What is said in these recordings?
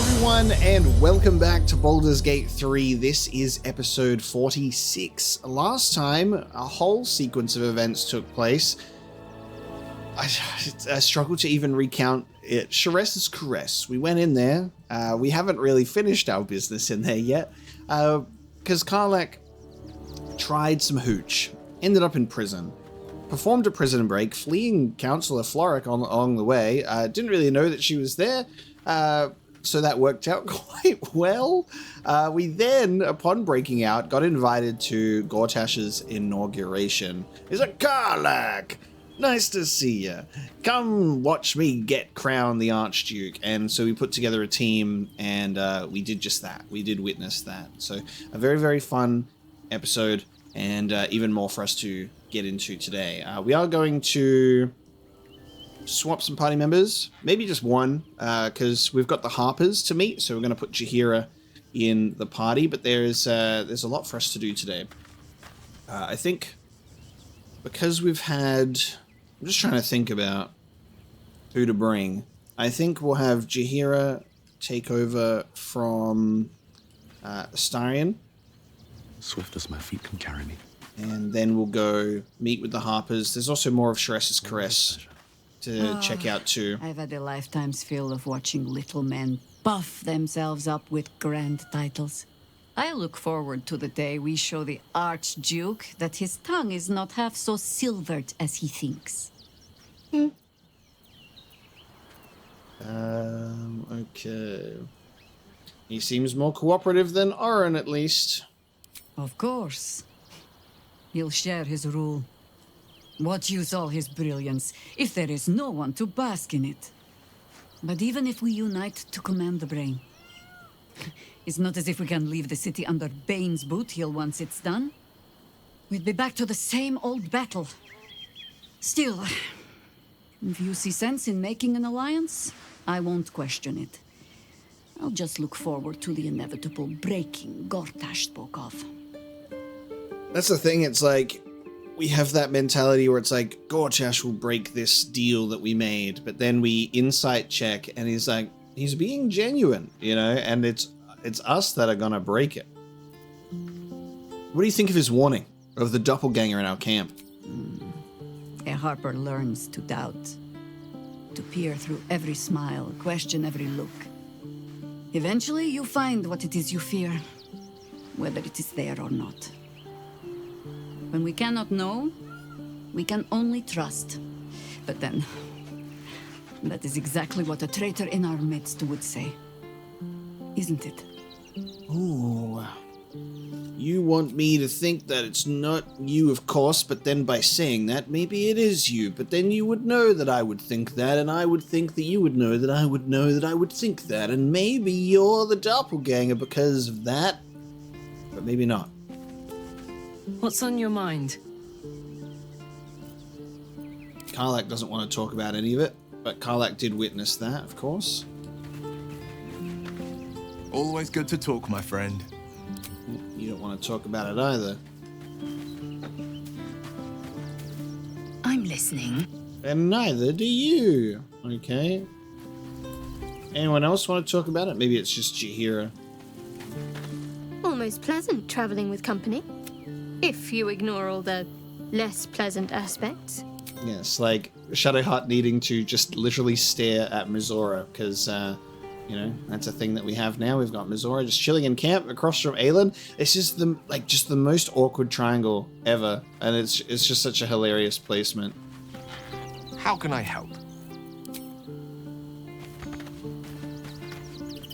everyone, and welcome back to Baldur's Gate 3. This is episode 46. Last time, a whole sequence of events took place. I struggle to even recount it. Sharess's Caress. We went in there. We haven't really finished our business in there yet, because Karlach tried some hooch, ended up in prison, performed a prison break, fleeing Councillor Floric along the way. Didn't really know that she was there. So that worked out quite well. We then, upon breaking out, got invited to Gortash's inauguration. He's like, Karlach, nice to see you. Come watch me get crowned the Archduke. And so we put together a team, and we did just that. We did witness that. So a very, very fun episode, and even more for us to get into today. We are going to swap some party members, maybe just one, because we've got the Harpers to meet, so we're going to put Jaheira in the party, but there's a lot for us to do today. I think because we've had... I'm just trying to think about who to bring. I think we'll have Jaheira take over from Astarion. Swift as my feet can carry me. And then we'll go meet with the Harpers. There's also more of Sharess's Caress to check out too. I've had a lifetime's fill of watching little men buff themselves up with grand titles. I look forward to the day we show the Archduke that his tongue is not half so silvered as he thinks. Okay. He seems more cooperative than Oren, at least. Of course. He'll share his rule. What use all his brilliance if there is no one to bask in it? But even if we unite to command the brain, it's not as if we can leave the city under Bane's boot heel once it's done. We'd be back to the same old battle. Still, if you see sense in making an alliance, I won't question it. I'll just look forward to the inevitable breaking Gortash spoke of. That's the thing, it's like, we have that mentality where it's like, Gortash will break this deal that we made, but then we insight check, and he's like, he's being genuine, you know, and it's us that are gonna break it. What do you think of his warning of the doppelganger in our camp? A Harper learns to doubt, to peer through every smile, question every look. Eventually, you find what it is you fear, whether it is there or not. When we cannot know, we can only trust. But then, that is exactly what a traitor in our midst would say. Isn't it? Ooh. You want me to think that it's not you, of course, but then by saying that, maybe it is you. But then you would know that I would think that, and I would think that you would know that I would know that I would think that, and maybe you're the doppelganger because of that, but maybe not. What's on your mind? Karlach doesn't want to talk about any of it, but Karlach did witness that, of course. Always good to talk, my friend. You don't want to talk about it either. I'm listening. And neither do you. Okay. Anyone else want to talk about it? Maybe it's just Jaheira. Almost pleasant traveling with company. If you ignore all the less pleasant aspects. Yes, like Shadowheart needing to just literally stare at Mizora, because, you know, that's a thing that we have now. We've got Mizora just chilling in camp across from Aelin. It's just the most awkward triangle ever, and it's just such a hilarious placement. How can I help?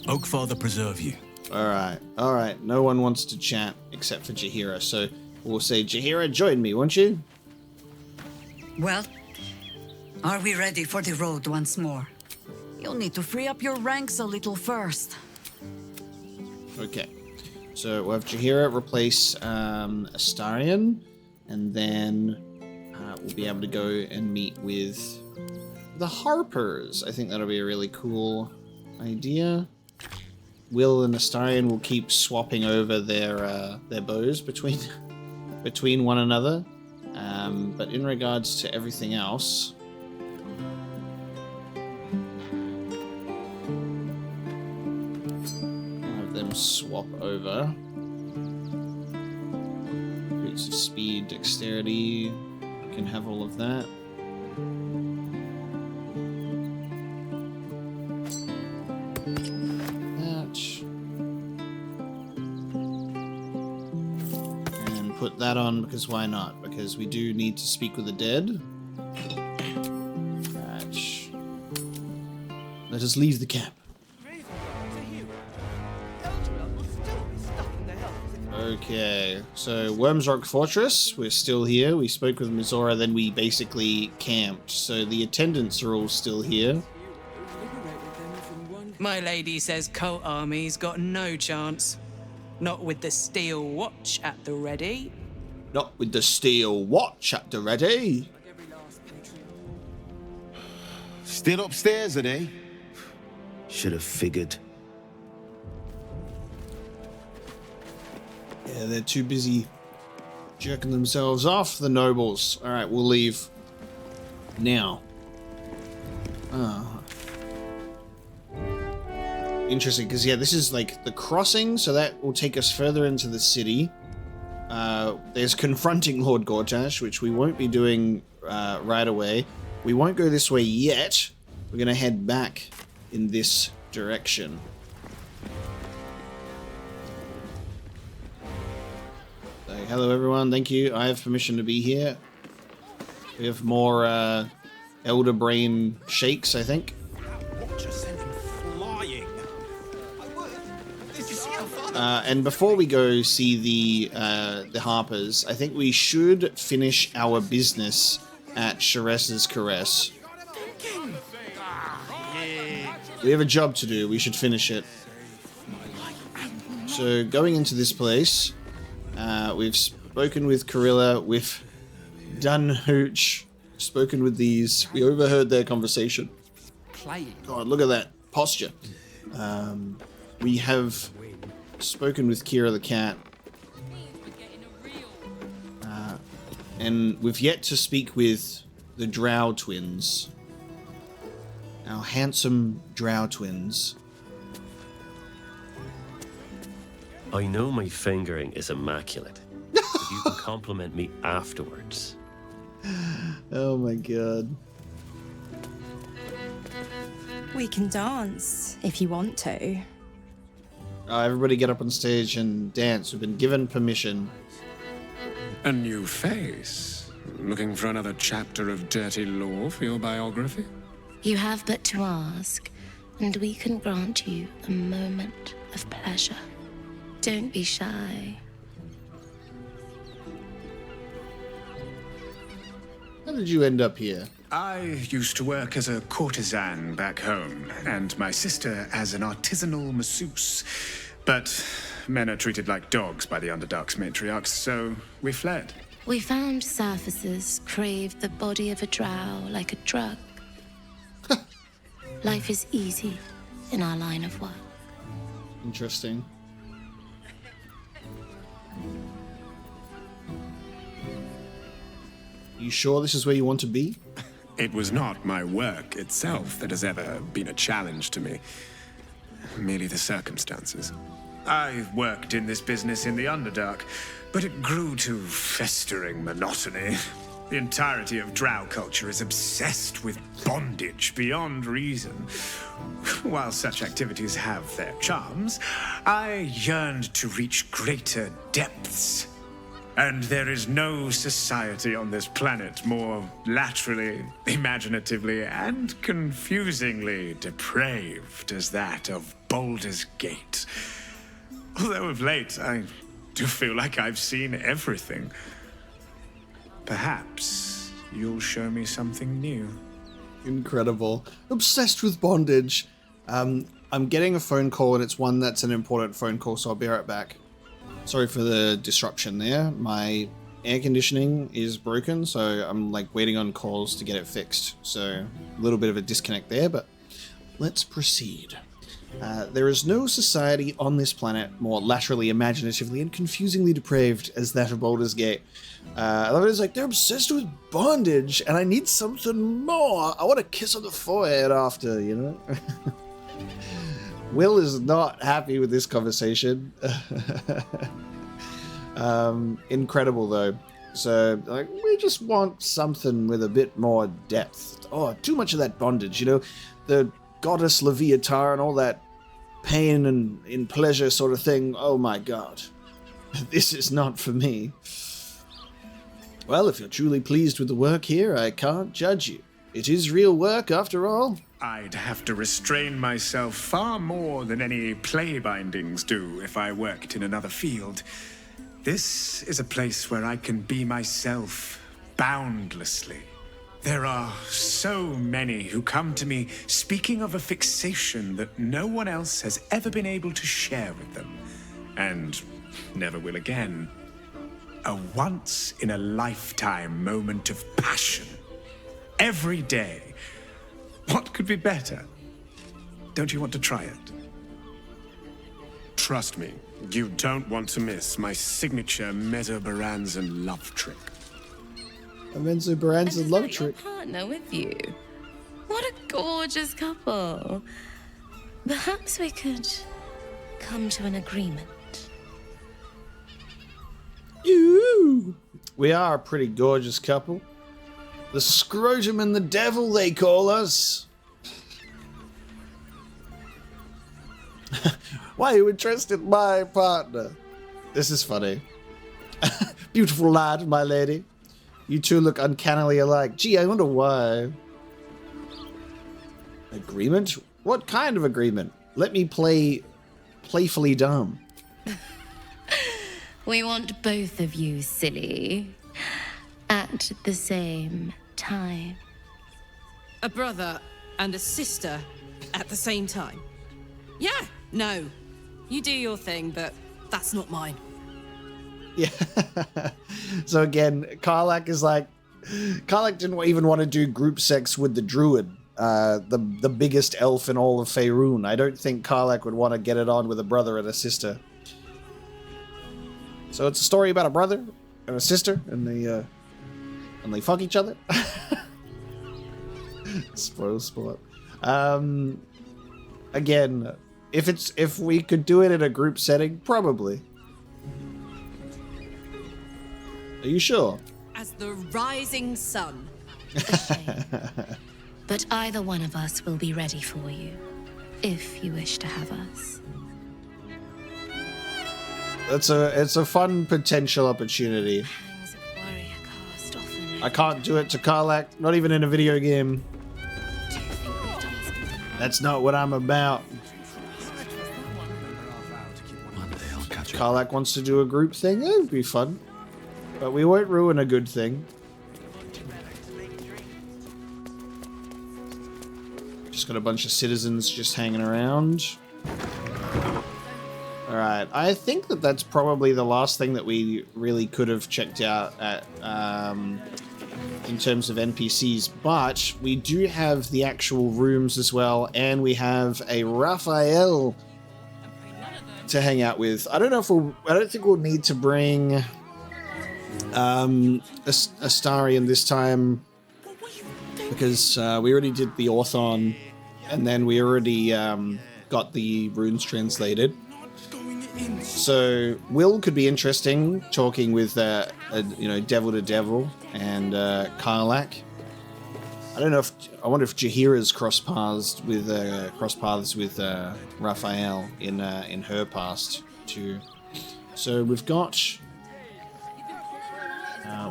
Oakfather preserve you. All right. No one wants to chat except for Jaheira, so we'll say, Jaheira, join me, won't you? Well, are we ready for the road once more? You'll need to free up your ranks a little first. Okay. So we'll have Jaheira replace Astarion, and then we'll be able to go and meet with the Harpers. I think that'll be a really cool idea. Will and Astarion will keep swapping over their bows between one another. But in regards to everything else, them swap over. Rates of speed, dexterity. We can have all of that. And put that on because why not? Because we do need to speak with the dead. Right. Let us leave the camp. Okay, so Worms Rock Fortress, we're still here. We spoke with Mizora, then we basically camped. So the attendants are all still here. My lady says Cult Army's got no chance. Not with the steel watch at the ready. Not with the steel watch at the ready. Still upstairs, are they? Should have figured. Yeah, they're too busy jerking themselves off, the nobles. All right, we'll leave now. Interesting, because yeah, this is like the crossing, so that will take us further into the city. There's confronting Lord Gortash, which we won't be doing right away. We won't go this way yet. We're going to head back in this direction. So, hello everyone, thank you. I have permission to be here. We have more Elder Brain shakes, I think. And before we go see the Harpers, I think we should finish our business at Sharess's Caress. We have a job to do. We should finish it. So going into this place, we've spoken with Corilla, we've done Hooch, spoken with these. We overheard their conversation. God, look at that posture. We have spoken with Kira the cat, and we've yet to speak with the Drow twins, our handsome Drow twins. I know my fingering is immaculate, but you can compliment me afterwards. Oh my god. We can dance if you want to. Everybody get up on stage and dance. We've been given permission. A new face? Looking for another chapter of dirty lore for your biography? You have but to ask, and we can grant you a moment of pleasure. Don't be shy. How did you end up here? I used to work as a courtesan back home, and my sister as an artisanal masseuse. But men are treated like dogs by the Underdark's matriarchs, so we fled. We found surfacers craved the body of a drow like a drug. Life is easy in our line of work. Interesting. You sure this is where you want to be? It was not my work itself that has ever been a challenge to me. Merely the circumstances. I worked in this business in the Underdark, but it grew to festering monotony. The entirety of drow culture is obsessed with bondage beyond reason. While such activities have their charms, I yearned to reach greater depths. And there is no society on this planet more laterally, imaginatively, and confusingly depraved as that of Baldur's Gate. Although of late, I do feel like I've seen everything. Perhaps you'll show me something new. Incredible. Obsessed with bondage. I'm getting a phone call, and it's one that's an important phone call, so I'll be right back. Sorry for the disruption there. My air conditioning is broken, so I'm like waiting on calls to get it fixed. So a little bit of a disconnect there, but let's proceed. There is no society on this planet more laterally, imaginatively, and confusingly depraved as that of Baldur's Gate. I love it. It's like they're obsessed with bondage, and I need something more. I want a kiss on the forehead after, you know? Will is not happy with this conversation. Incredible though. So, like, we just want something with a bit more depth. Oh, too much of that bondage, you know? The goddess Leviathan and all that pain and in pleasure sort of thing. Oh my god. This is not for me. Well, if you're truly pleased with the work here, I can't judge you. It is real work, after all. I'd have to restrain myself far more than any play bindings do if I worked in another field. This is a place where I can be myself boundlessly. There are so many who come to me speaking of a fixation that no one else has ever been able to share with them, and never will again. A once-in-a-lifetime moment of passion. Every day. What could be better? Don't you want to try it? Trust me, you don't want to miss my signature Mezzo-Baranzan love trick. A Mezzo-Baranzan love trick. Partner with you. What a gorgeous couple. Perhaps we could come to an agreement. Ooh. We are a pretty gorgeous couple. The scrotum and the devil, they call us. Why are you interested in my partner? This is funny. Beautiful lad, my lady. You two look uncannily alike. Gee, I wonder why. Agreement? What kind of agreement? Let me play playfully dumb. We want both of you, silly, at the same time. A brother and a sister at the same time. Yeah, no. You do your thing, but that's not mine. Yeah. So again, Karlach is like... Karlach didn't even want to do group sex with the druid, the biggest elf in all of Faerun. I don't think Karlach would want to get it on with a brother and a sister. So it's a story about a brother and a sister, and they fuck each other. Spoil sport. Again, if we could do it in a group setting, probably. Are you sure? As the rising sun. But either one of us will be ready for you, if you wish to have us. It's a fun potential opportunity. I can't do it to Karlach, not even in a video game. That's not what I'm about. Karlach wants to do a group thing, it would be fun. But we won't ruin a good thing. Just got a bunch of citizens just hanging around. Alright, I think that that's probably the last thing that we really could have checked out at, in terms of NPCs, but we do have the actual rooms as well, and we have a Raphael to hang out with. I don't think we'll need to bring Astarion this time, because we already did the Orthon, and then we already got the runes translated. So Will could be interesting, talking with devil to devil and Karlach. I don't know if I wonder if Jaheira's cross paths with Raphael in her past too. So we've got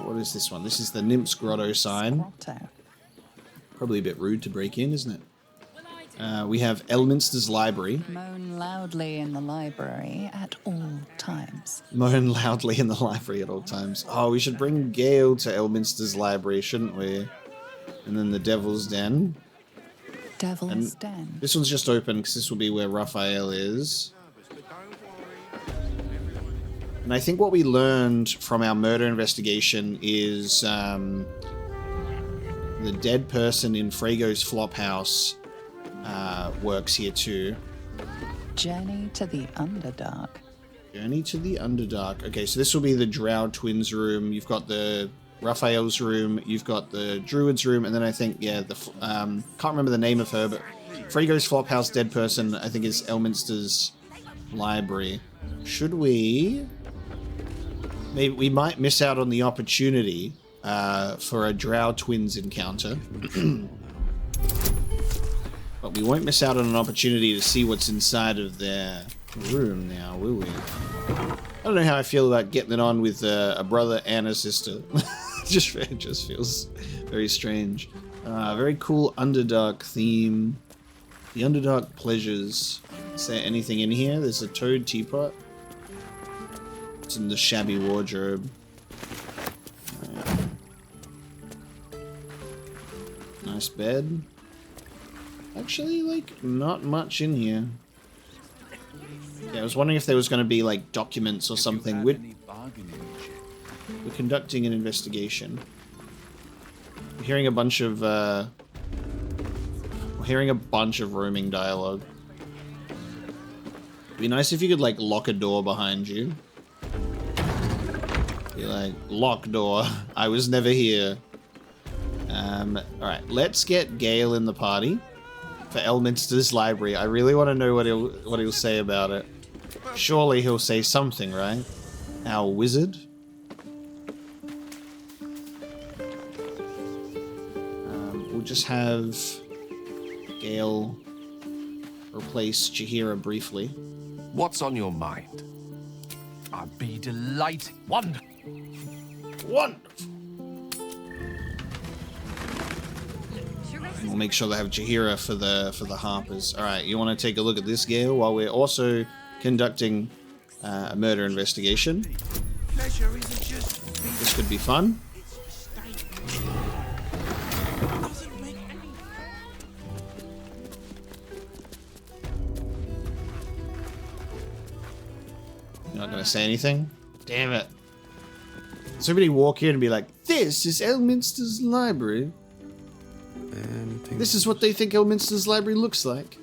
what is this one? This is the Nymph's Grotto sign. Probably a bit rude to break in, isn't it? We have Elminster's Library. Moan loudly in the library at all times. Moan loudly in the library at all times. Oh, we should bring Gale to Elminster's Library, shouldn't we? And then the Devil's Den. Devil's Den. This one's just open because this will be where Raphael is. And I think what we learned from our murder investigation is the dead person in Frago's Flophouse works here too. Journey to the Underdark. Journey to the Underdark. Okay, so this will be the Drow twins room. You've got the Raphael's room. You've got the Druid's room, and then I think the can't remember the name of her, but Frego's Flophouse Dead Person, I think, is Elminster's library. Should we... Maybe we might miss out on the opportunity for a Drow Twins encounter. But we won't miss out on an opportunity to see what's inside of their room now, will we? I don't know how I feel about getting it on with a brother and a sister. It just feels very strange. Very cool Underdark theme. The Underdark pleasures. Is there anything in here? There's a toad teapot. It's in the shabby wardrobe. Nice bed. Actually, like, not much in here. Yeah, I was wondering if there was going to be, like, documents or something. We're conducting an investigation. We're hearing a bunch of, roaming dialogue. It'd be nice if you could, like, lock a door behind you. Be like, lock door. I was never here. Alright, let's get Gale in the party for Elminster's library. I really want to know what he'll say about it. Surely he'll say something, right? Our wizard. We'll just have Gale replace Jaheira briefly. What's on your mind? I'd be delighted. Wonderful. Wonderful. We'll make sure they have Jaheira for the Harpers. All right, you want to take a look at this, Gale, while we're also conducting a murder investigation. This could be fun. You're not going to say anything? Damn it. Somebody walk in and be like, this is Elminster's library. This is what they think Elminster's library looks like.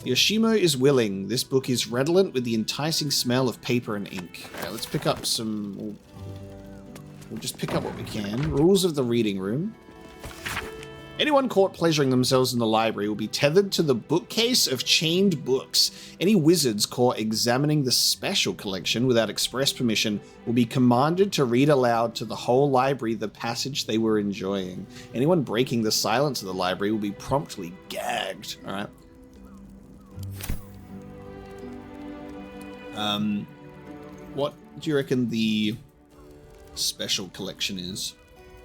Yoshimo is willing. This book is redolent with the enticing smell of paper and ink. Alright, let's pick up some... We'll just pick up what we can. Rules of the reading room. Anyone caught pleasuring themselves in the library will be tethered to the bookcase of chained books. Any wizards caught examining the special collection without express permission will be commanded to read aloud to the whole library the passage they were enjoying. Anyone breaking the silence of the library will be promptly gagged. All right. What do you reckon the special collection is?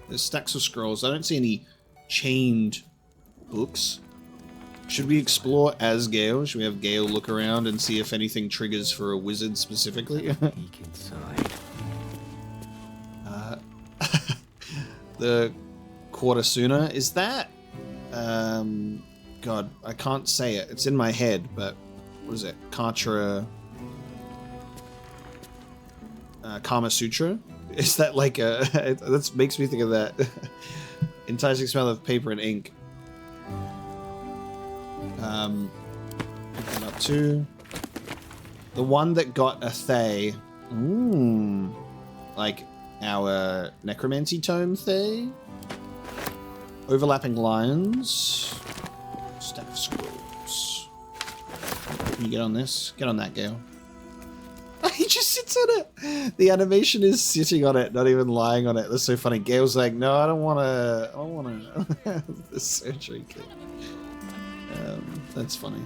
There's stacks of scrolls. I don't see any chained books. Should we explore as Gale? Should we have Gale look around and see if anything triggers for a wizard specifically? The quarter sooner. Is that... God, I can't say it. It's in my head, but... What is it? Katra... Kama Sutra? Is that like a... That makes me think of that. Enticing smell of paper and ink. Pick that up too. The one that got a Thay. Like our necromancy tome Thay. Overlapping lines. Stack of scrolls. Can you get on this? Get on that, Gale. He just sits on it. The animation is sitting on it, not even lying on it. That's so funny. Gale's like, no, I don't want to. The surgery kit. That's funny.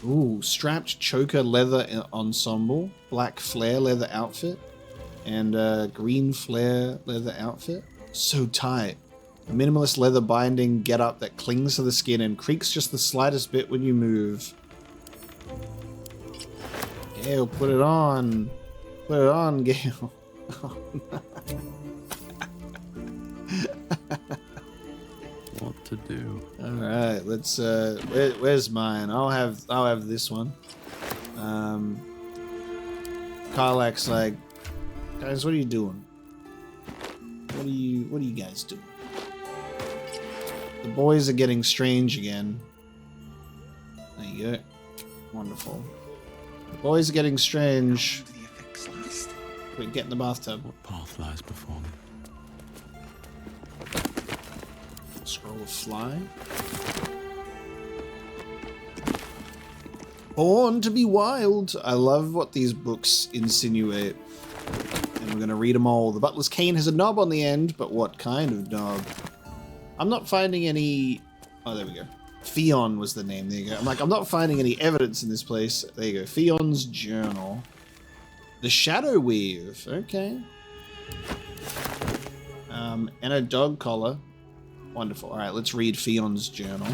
Ooh, strapped choker leather ensemble, black flare leather outfit, and green flare leather outfit. So tight. A minimalist leather binding getup that clings to the skin and creaks just the slightest bit when you move. Gale, put it on. Put it on, Gale. Oh, no. What to do? All right, let's. Where's mine? I'll have this one. Karlak's like, guys, what are you doing? What are you guys doing? The boys are getting strange again. There you go. Wonderful. The boys are getting strange. Quick, get in the bathtub. What path lies before me? Scroll of Fly. Born to be Wild. I love what these books insinuate. And we're going to read them all. The Butler's Cane has a knob on the end, but what kind of knob? I'm not finding any... Oh, there we go. Fionn was the name. There you go. I'm not finding any evidence in this place. There you go. Fionn's Journal. The Shadow Weave. Okay. And a dog collar. Wonderful. All right, let's read Fionn's journal.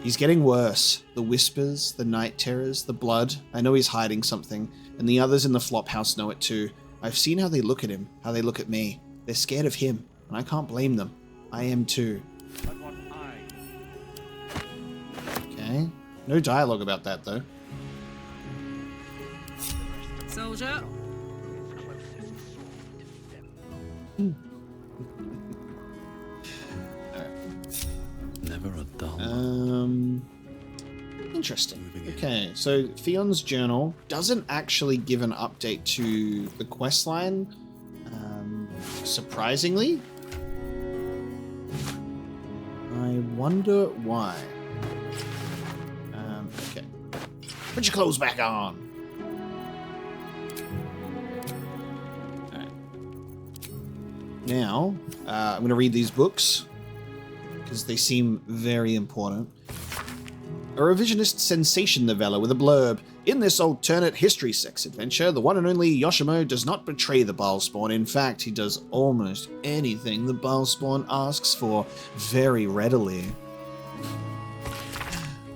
He's getting worse. The whispers, the night terrors, the blood. I know he's hiding something, and the others in the flop house know it too. I've seen how they look at him, how they look at me. They're scared of him, and I can't blame them. I am too. Okay. No dialogue about that, though. Soldier. Never a dull. Interesting. Okay, so Fionn's journal doesn't actually give an update to the quest line. Surprisingly. I wonder why. Okay. Put your clothes back on. Alright. Now, I'm going to read these books because they seem very important. A revisionist sensation novella with a blurb. In this alternate history sex adventure, the one and only Yoshimo does not betray the Balspawn. In fact, he does almost anything the Balspawn asks for very readily.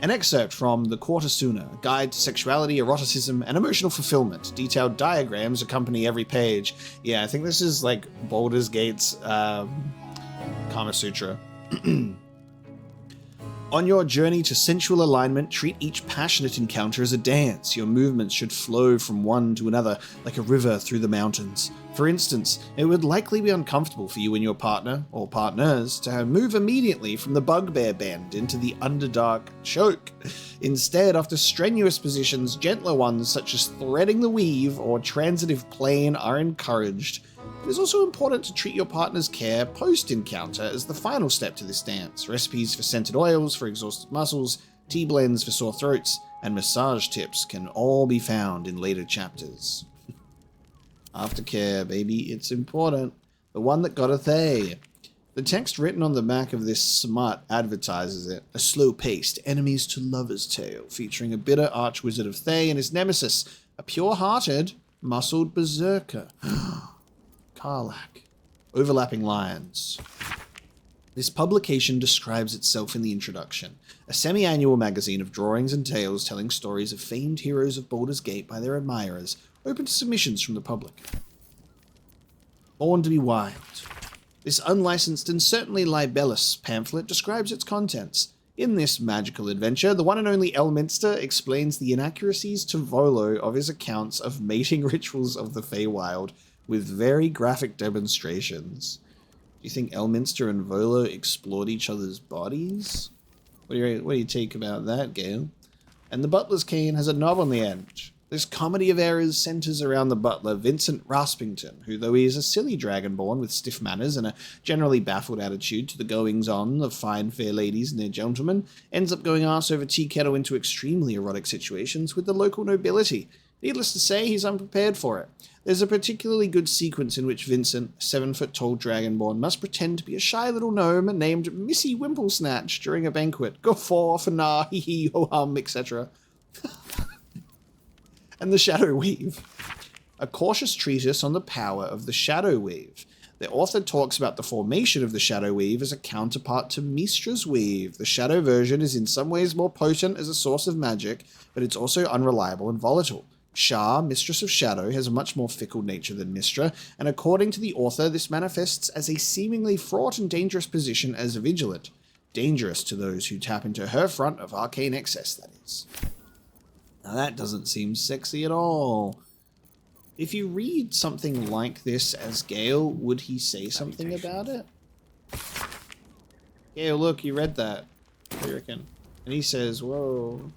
An excerpt from The Quarter Sooner, a guide to sexuality, eroticism, and emotional fulfillment. Detailed diagrams accompany every page. Yeah, I think this is like Baldur's Gate's Kama Sutra. On your journey to sensual alignment, treat each passionate encounter as a dance. Your movements should flow from one to another like a river through the mountains. For instance, it would likely be uncomfortable for you and your partner, or partners, to move immediately from the bugbear bend into the underdark choke. Instead, after strenuous positions, gentler ones such as threading the weave or transitive plane are encouraged. It is also important to treat your partner's care post-encounter as the final step to this dance. Recipes for scented oils for exhausted muscles, tea blends for sore throats, and massage tips can all be found in later chapters. Aftercare, baby, it's important. The one that got a Thay. The text written on the back of this smut advertises it. A slow-paced, enemies to lovers tale, featuring a bitter archwizard of Thay and his nemesis, a pure-hearted, muscled berserker. Karlach. Overlapping lines. This publication describes itself in the introduction. A semi-annual magazine of drawings and tales telling stories of famed heroes of Baldur's Gate by their admirers, open to submissions from the public. Born to be Wild. This unlicensed and certainly libellous pamphlet describes its contents. In this magical adventure, the one and only Elminster explains the inaccuracies to Volo of his accounts of mating rituals of the Feywild, with very graphic demonstrations. Do you think Elminster and Volo explored each other's bodies? What do you think about that, Gale? And the Butler's Cane has a knob on the end. This comedy of errors centers around the butler, Vincent Raspington, who, though he is a silly dragonborn with stiff manners and a generally baffled attitude to the goings-on of fine fair ladies and their gentlemen, ends up going arse over tea kettle into extremely erotic situations with the local nobility. Needless to say, he's unprepared for it. There's a particularly good sequence in which Vincent, a 7-foot-tall dragonborn, must pretend to be a shy little gnome named Missy Wimplesnatch during a banquet. Go forth, nah, hee hee, ho hum, etc. And the Shadow Weave. A cautious treatise on the power of the Shadow Weave. The author talks about the formation of the Shadow Weave as a counterpart to Mistra's Weave. The Shadow version is in some ways more potent as a source of magic, but it's also unreliable and volatile. Shah, Mistress of Shadow, has a much more fickle nature than Mistra, and according to the author, this manifests as a seemingly fraught and dangerous position as a vigilant. Dangerous to those who tap into her front of arcane excess, that is. Now that doesn't seem sexy at all. If you read something like this as Gale, would he say something about it? Gale, look, you read that. What do you reckon? And he says, whoa.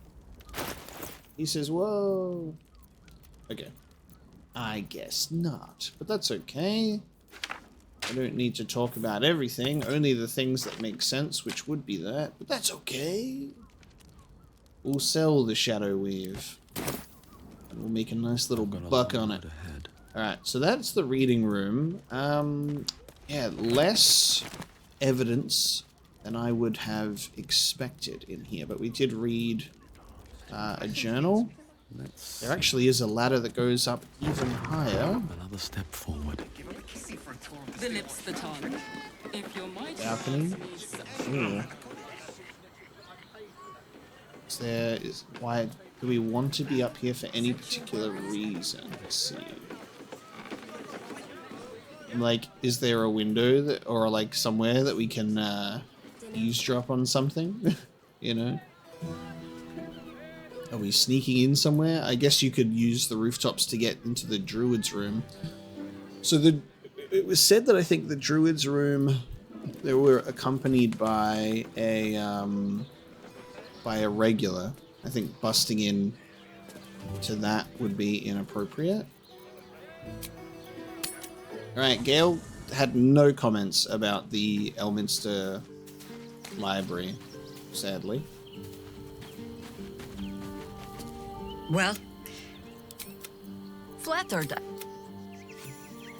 He says, whoa. Okay. I guess not, but that's okay. I don't need to talk about everything, only the things that make sense, which would be that, but that's okay. We'll sell the Shadow Weave. And we'll make a nice little buck on it. Alright, so that's the reading room. Yeah, less evidence than I would have expected in here, but we did read a journal. There actually is a ladder that goes up even higher. Another step forward. The lips, the tongue. If your might Balcony. Ooh. Why do we want to be up here for any particular reason? Let's see. Like, is there a window that, or like somewhere that we can eavesdrop on something? You know? Are we sneaking in somewhere? I guess you could use the rooftops to get into the druid's room. So it was said that I think the druid's room, they were accompanied by a regular. I think busting in to that would be inappropriate. Alright, Gale had no comments about the Elminster library, sadly. Well, flattered.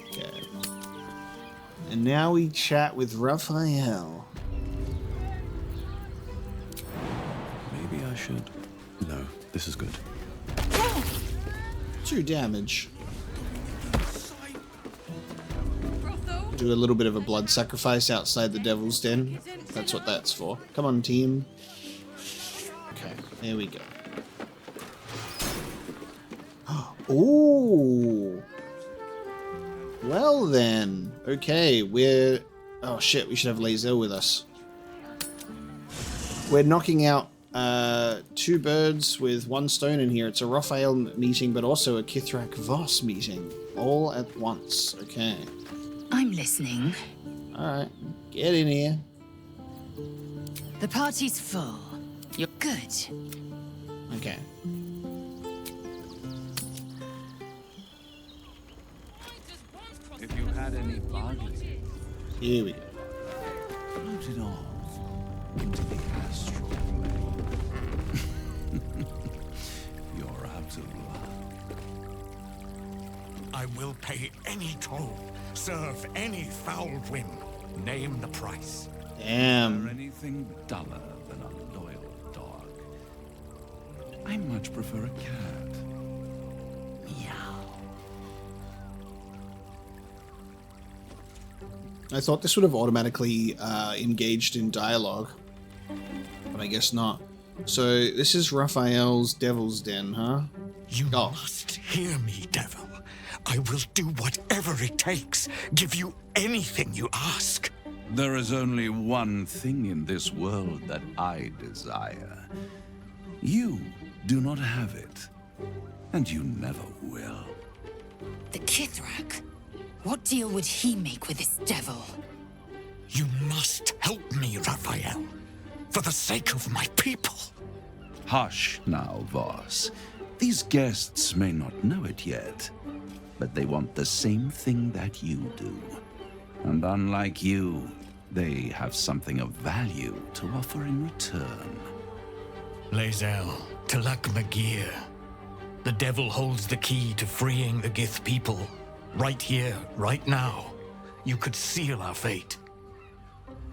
Okay. And now we chat with Raphael. Maybe I should. No, this is good. 2 damage. Do a little bit of a blood sacrifice outside the Devil's Den. That's what that's for. Come on, team. Okay, there we go. Ooh. Well then. Okay, we're... Oh shit, we should have Lazel with us. We're knocking out 2 birds with 1 stone in here. It's a Raphael meeting, but also a Kithrak Voss meeting. All at once. Okay. I'm listening. Alright, get in here. The party's full. You're good. Okay. If you had any bargain, Here we go. float it off into the astral plane. You're out of luck. I will pay any toll, serve any foul whim. Name the price. Damn. Is there anything duller than a loyal dog? I much prefer a cat. Meow. I thought this would have automatically engaged in dialogue, but I guess not. So this is Raphael's Devil's Den, huh? You must hear me, devil. I will do whatever it takes. Give you anything you ask. There is only one thing in this world that I desire. You do not have it, and you never will. The Kithrak? What deal would he make with this devil? You must help me, Raphael. For the sake of my people. Hush now, Voss. These guests may not know it yet, but they want the same thing that you do. And unlike you, they have something of value to offer in return. Lazel, Talak Magir. The devil holds the key to freeing the Gith people. Right here, right now. You could seal our fate.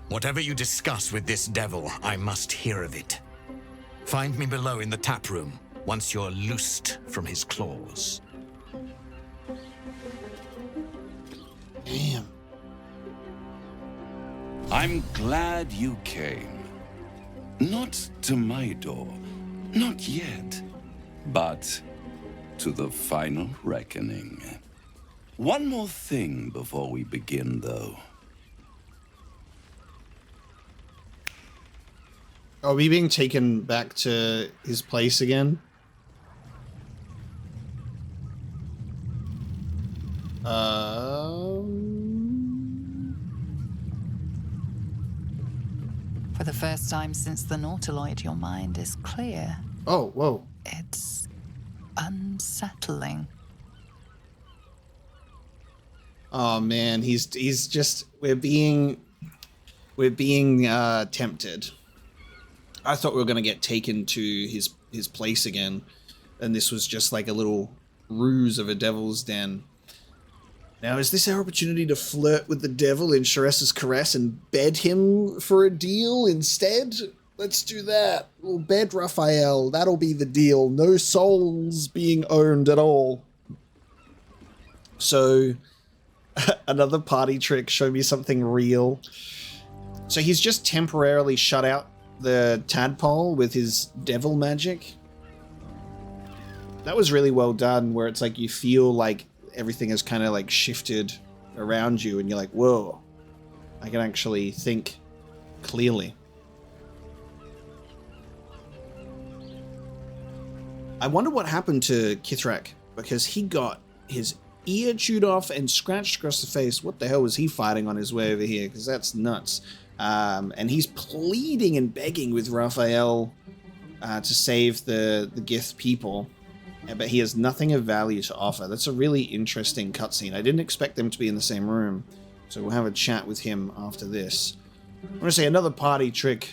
Whatever you discuss with this devil, I must hear of it. Find me below in the tap room, once you're loosed from his claws. Damn. I'm glad you came. Not to my door, not yet, but to the final reckoning. One more thing before we begin, though. Are we being taken back to his place again? For the first time since the Nautiloid, your mind is clear. Oh, whoa. It's unsettling. Oh man, he's just we're being tempted. I thought we were gonna get taken to his place again, and this was just like a little ruse of a devil's den. Now, is this our opportunity to flirt with the devil in Sharesa's caress and bed him for a deal instead? Let's do that. We'll bed Raphael. That'll be the deal. No souls being owned at all. So, another party trick. Show me something real. So he's just temporarily shut out the tadpole with his devil magic. That was really well done, where it's like you feel like everything has kind of like shifted around you and you're like, whoa, I can actually think clearly. I wonder what happened to Kithrak, because he got his ear chewed off and scratched across the face. What the hell was he fighting on his way over here? Because that's nuts. And he's pleading and begging with Raphael to save the Gith people. But he has nothing of value to offer. That's a really interesting cutscene. I didn't expect them to be in the same room. So we'll have a chat with him after this. I'm going to say another party trick.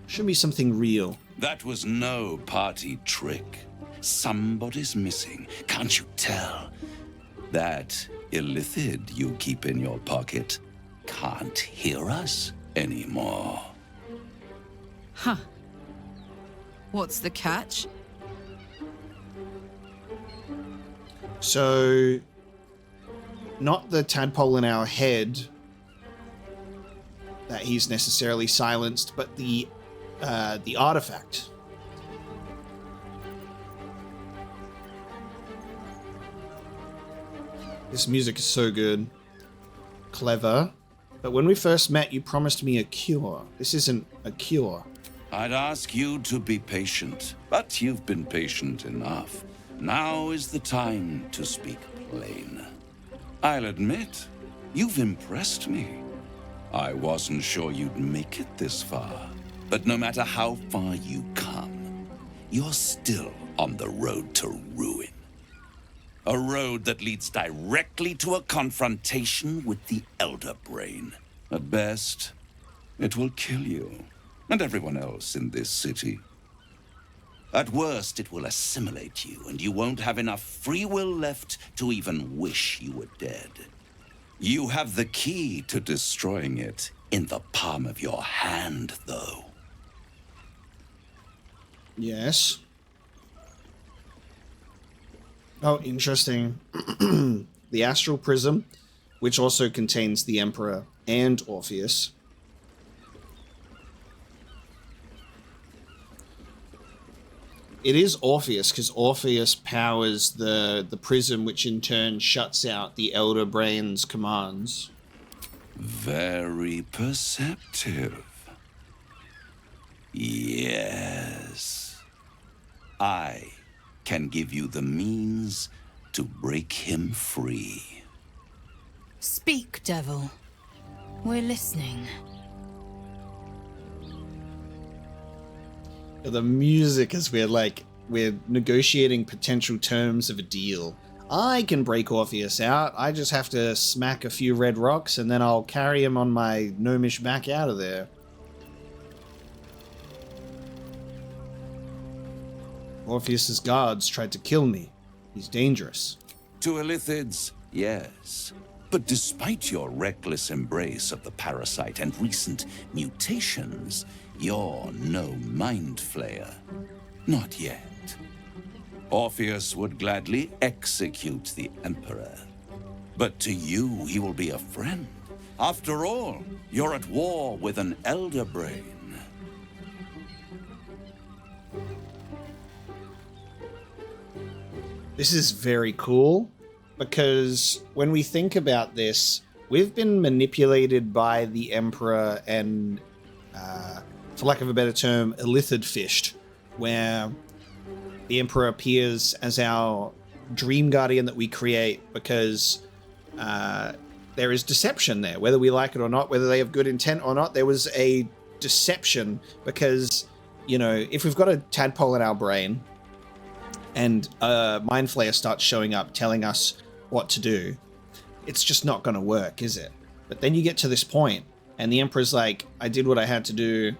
Show me something real. That was no party trick. Somebody's missing. Can't you tell? That illithid you keep in your pocket can't hear us anymore. Huh. What's the catch? So, not the tadpole in our head that he's necessarily silenced, but the artifact. This music is so good. Clever. But when we first met, you promised me a cure. This isn't a cure. I'd ask you to be patient, but you've been patient enough. Now is the time to speak plain. I'll admit, you've impressed me. I wasn't sure you'd make it this far, but no matter how far you come, you're still on the road to ruin. A road that leads directly to a confrontation with the Elder Brain. At best, it will kill you and everyone else in this city. At worst, it will assimilate you, and you won't have enough free will left to even wish you were dead. You have the key to destroying it in the palm of your hand, though. Yes. Oh, interesting. The Astral Prism, which also contains the Emperor and Orpheus. It is Orpheus, because Orpheus powers the prism, which in turn shuts out the Elder Brain's commands. Very perceptive. Yes. I can give you the means to break him free. Speak, devil. We're listening. The music is we're negotiating potential terms of a deal. I can break Orpheus out. I just have to smack a few red rocks and then I'll carry him on my gnomish back out of there. Orpheus's guards tried to kill me. He's dangerous. To illithids, yes. But despite your reckless embrace of the parasite and recent mutations, you're no mind flayer. Not yet. Orpheus would gladly execute the Emperor. But to you, he will be a friend. After all, you're at war with an Elder Brain. This is very cool, because when we think about this, we've been manipulated by the Emperor and, for lack of a better term, illithid fished, where the Emperor appears as our dream guardian that we create because there is deception there, whether we like it or not, whether they have good intent or not. There was a deception because, you know, if we've got a tadpole in our brain and a mind flayer starts showing up telling us what to do, it's just not going to work, is it? But then you get to this point, and the Emperor's like, I did what I had to do.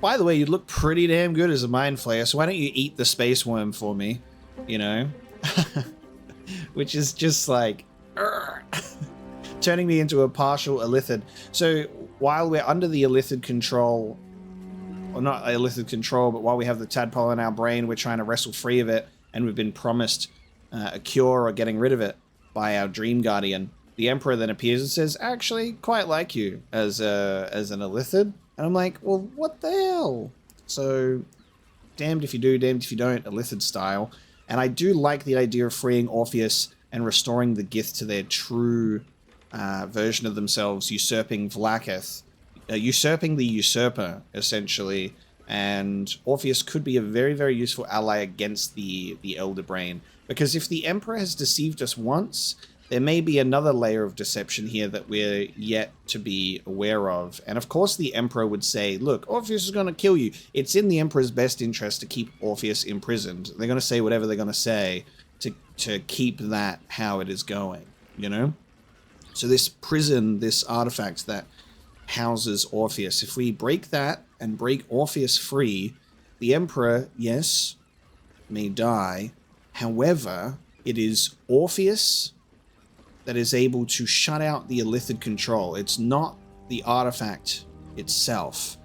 By the way, you look pretty damn good as a Mind Flayer, so why don't you eat the space worm for me? You know? Which is just like, turning me into a partial Illithid. So while we're under the Illithid control, or not Illithid control, but while we have the tadpole in our brain, we're trying to wrestle free of it, and we've been promised a cure or getting rid of it by our Dream Guardian. The Emperor then appears and says, actually, quite like you as an Illithid. And I'm like, well, what the hell? So, damned if you do, damned if you don't, Illithid style. And I do like the idea of freeing Orpheus and restoring the Gith to their true version of themselves, usurping Vlaakith, usurping the usurper, essentially. And Orpheus could be a very, very useful ally against the Elder Brain. Because if the Emperor has deceived us once, there may be another layer of deception here that we're yet to be aware of. And of course the Emperor would say, look, Orpheus is going to kill you. It's in the Emperor's best interest to keep Orpheus imprisoned. They're going to say whatever they're going to say to keep that how it is going, you know? So this prison, this artifact that houses Orpheus, if we break that and break Orpheus free, the Emperor, yes, may die. However, it is Orpheus that is able to shut out the Illithid control. It's not the artifact itself.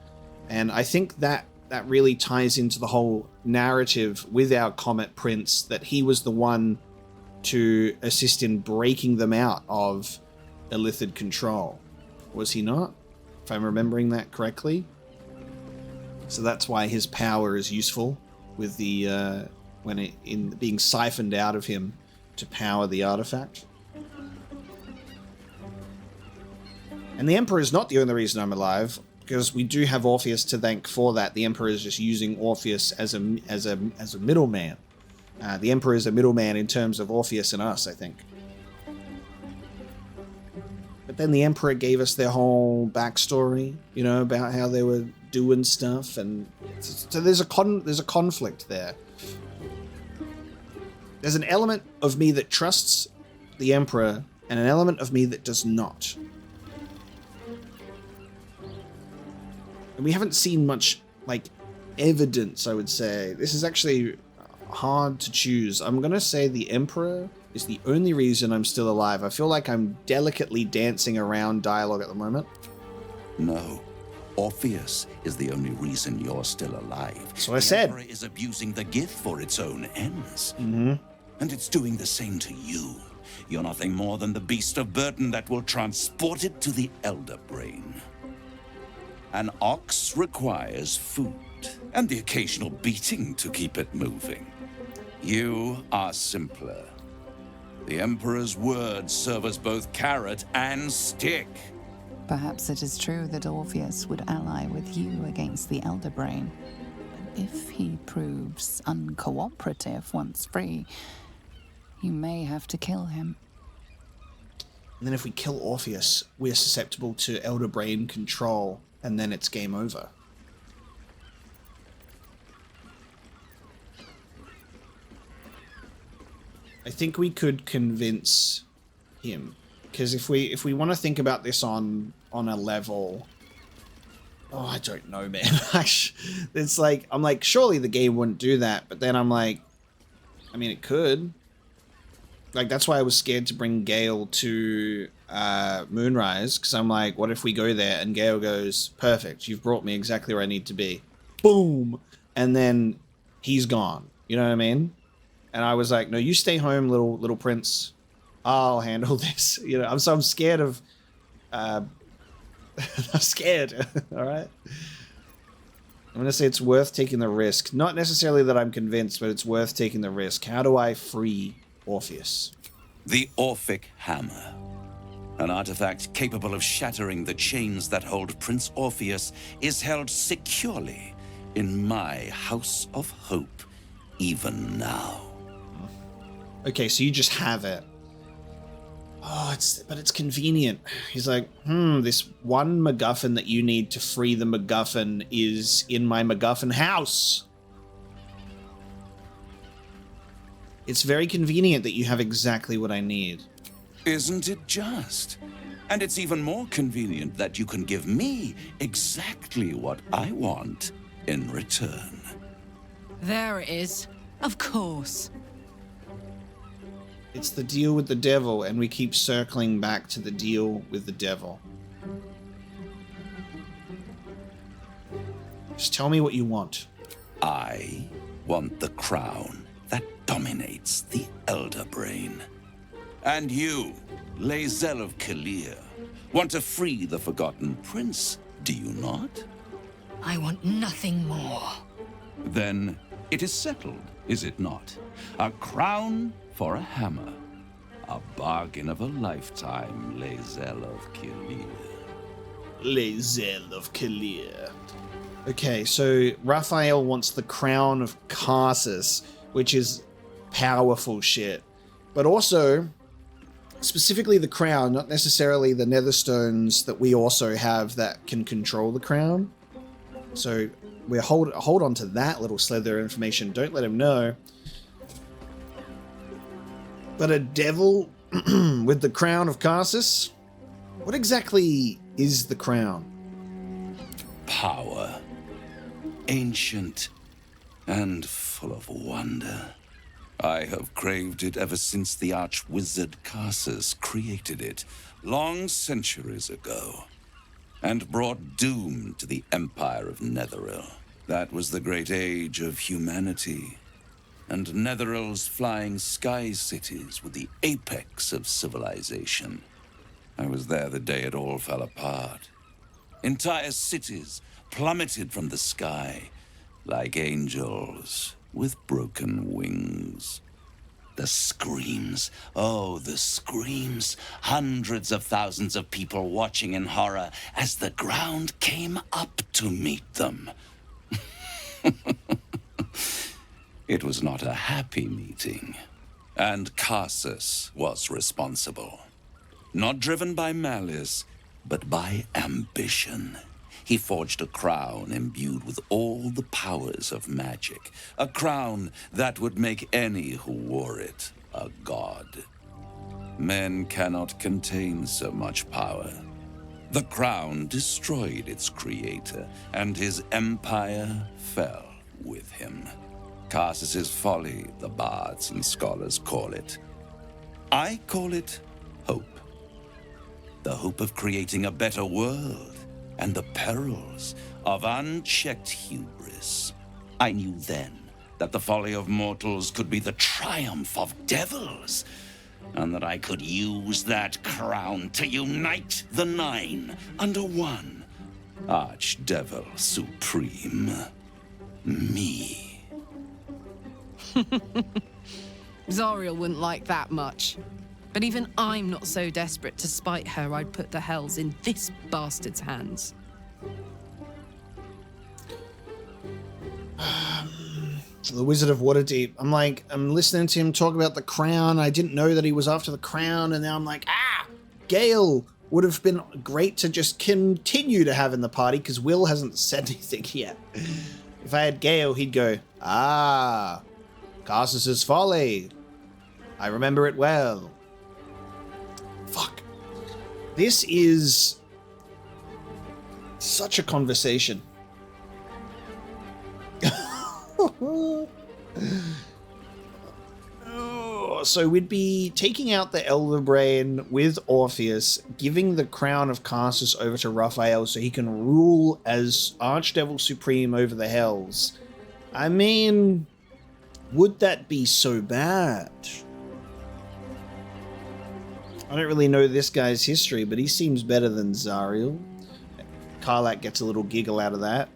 And I think that really ties into the whole narrative with our Comet Prince, that he was the one to assist in breaking them out of Illithid control. Was he not? If I'm remembering that correctly. So that's why his power is useful with the in being siphoned out of him to power the artifact. And the Emperor is not the only reason I'm alive, because we do have Orpheus to thank for that. The Emperor is just using Orpheus as a middleman. The Emperor is a middleman in terms of Orpheus and us, I think. But then the Emperor gave us their whole backstory, you know, about how they were doing stuff, and so there's a conflict there. There's an element of me that trusts the Emperor, and an element of me that does not. And we haven't seen much, like, evidence, I would say. This is actually hard to choose. I'm going to say the Emperor is the only reason I'm still alive. I feel like I'm delicately dancing around dialogue at the moment. No. Orpheus is the only reason you're still alive. So I said. The Emperor is abusing the Gith for its own ends. Mm-hmm. And it's doing the same to you. You're nothing more than the beast of burden that will transport it to the Elder Brain. An ox requires food, and the occasional beating to keep it moving. You are simpler. The Emperor's words serve as both carrot and stick. Perhaps it is true that Orpheus would ally with you against the Elder Brain. If he proves uncooperative once free, you may have to kill him. And then if we kill Orpheus, we're susceptible to Elder Brain control, and then it's game over. I think we could convince him, because if we want to think about this on a level, oh, I don't know, man. It's like, I'm like, surely the game wouldn't do that, but then I'm like, I mean, it could. Like, that's why I was scared to bring Gale to Moonrise, because I'm like, what if we go there and Gale goes, perfect, you've brought me exactly where I need to be. Boom! And then he's gone. You know what I mean? And I was like, no, you stay home, little prince. I'll handle this. You know, I'm scared of... I'm scared, alright? I'm going to say it's worth taking the risk. Not necessarily that I'm convinced, but it's worth taking the risk. How do I free Orpheus? The Orphic Hammer. An artifact capable of shattering the chains that hold Prince Orpheus is held securely in my House of Hope, even now. Okay, so you just have it. Oh, but it's convenient. He's like, this one MacGuffin that you need to free the MacGuffin is in my MacGuffin house. It's very convenient that you have exactly what I need. Isn't it just? And it's even more convenient that you can give me exactly what I want in return. There it is. Of course. It's the deal with the devil, and we keep circling back to the deal with the devil. Just tell me what you want. I want the crown that dominates the Elder Brain. And you, Lae'zel of Kalir, want to free the Forgotten Prince, do you not? I want nothing more. Then it is settled, is it not? A crown for a hammer. A bargain of a lifetime, Lae'zel of Kalir. Lae'zel of Kalir. Okay, so Raphael wants the crown of Karsus, which is powerful shit. But also, specifically the crown, not necessarily the netherstones that we also have that can control the crown. So we hold on to that little slither of information. Don't let him know. But a devil with the crown of Karsus? What exactly is the crown? Power. Ancient and full of wonder. I have craved it ever since the arch-wizard Karsus created it, long centuries ago, and brought doom to the Empire of Netheril. That was the great age of humanity, and Netheril's flying sky cities were the apex of civilization. I was there the day it all fell apart. Entire cities plummeted from the sky like angels with broken wings. The screams, oh, the screams. Hundreds of thousands of people watching in horror as the ground came up to meet them. It was not a happy meeting, and Karsus was responsible. Not driven by malice, but by ambition. He forged a crown imbued with all the powers of magic. A crown that would make any who wore it a god. Men cannot contain so much power. The crown destroyed its creator, and his empire fell with him. Karsus's folly, the bards and scholars call it. I call it hope. The hope of creating a better world, and the perils of unchecked hubris. I knew then that the folly of mortals could be the triumph of devils, and that I could use that crown to unite the Nine under one Archdevil Supreme. Me. Zariel wouldn't like that much. But even I'm not so desperate to spite her I'd put the hells in this bastard's hands. The Wizard of Waterdeep. I'm listening to him talk about the crown. I didn't know that he was after the crown, and now I'm like, Gale would have been great to just continue to have in the party, because Will hasn't said anything yet. If I had Gale, he'd go, Karsus's folly. I remember it well. Fuck. This is such a conversation. So we'd be taking out the Elder Brain with Orpheus, giving the crown of Karsus over to Raphael so he can rule as Archdevil Supreme over the Hells. I mean, would that be so bad? I don't really know this guy's history, but he seems better than Zariel. Karlak gets a little giggle out of that.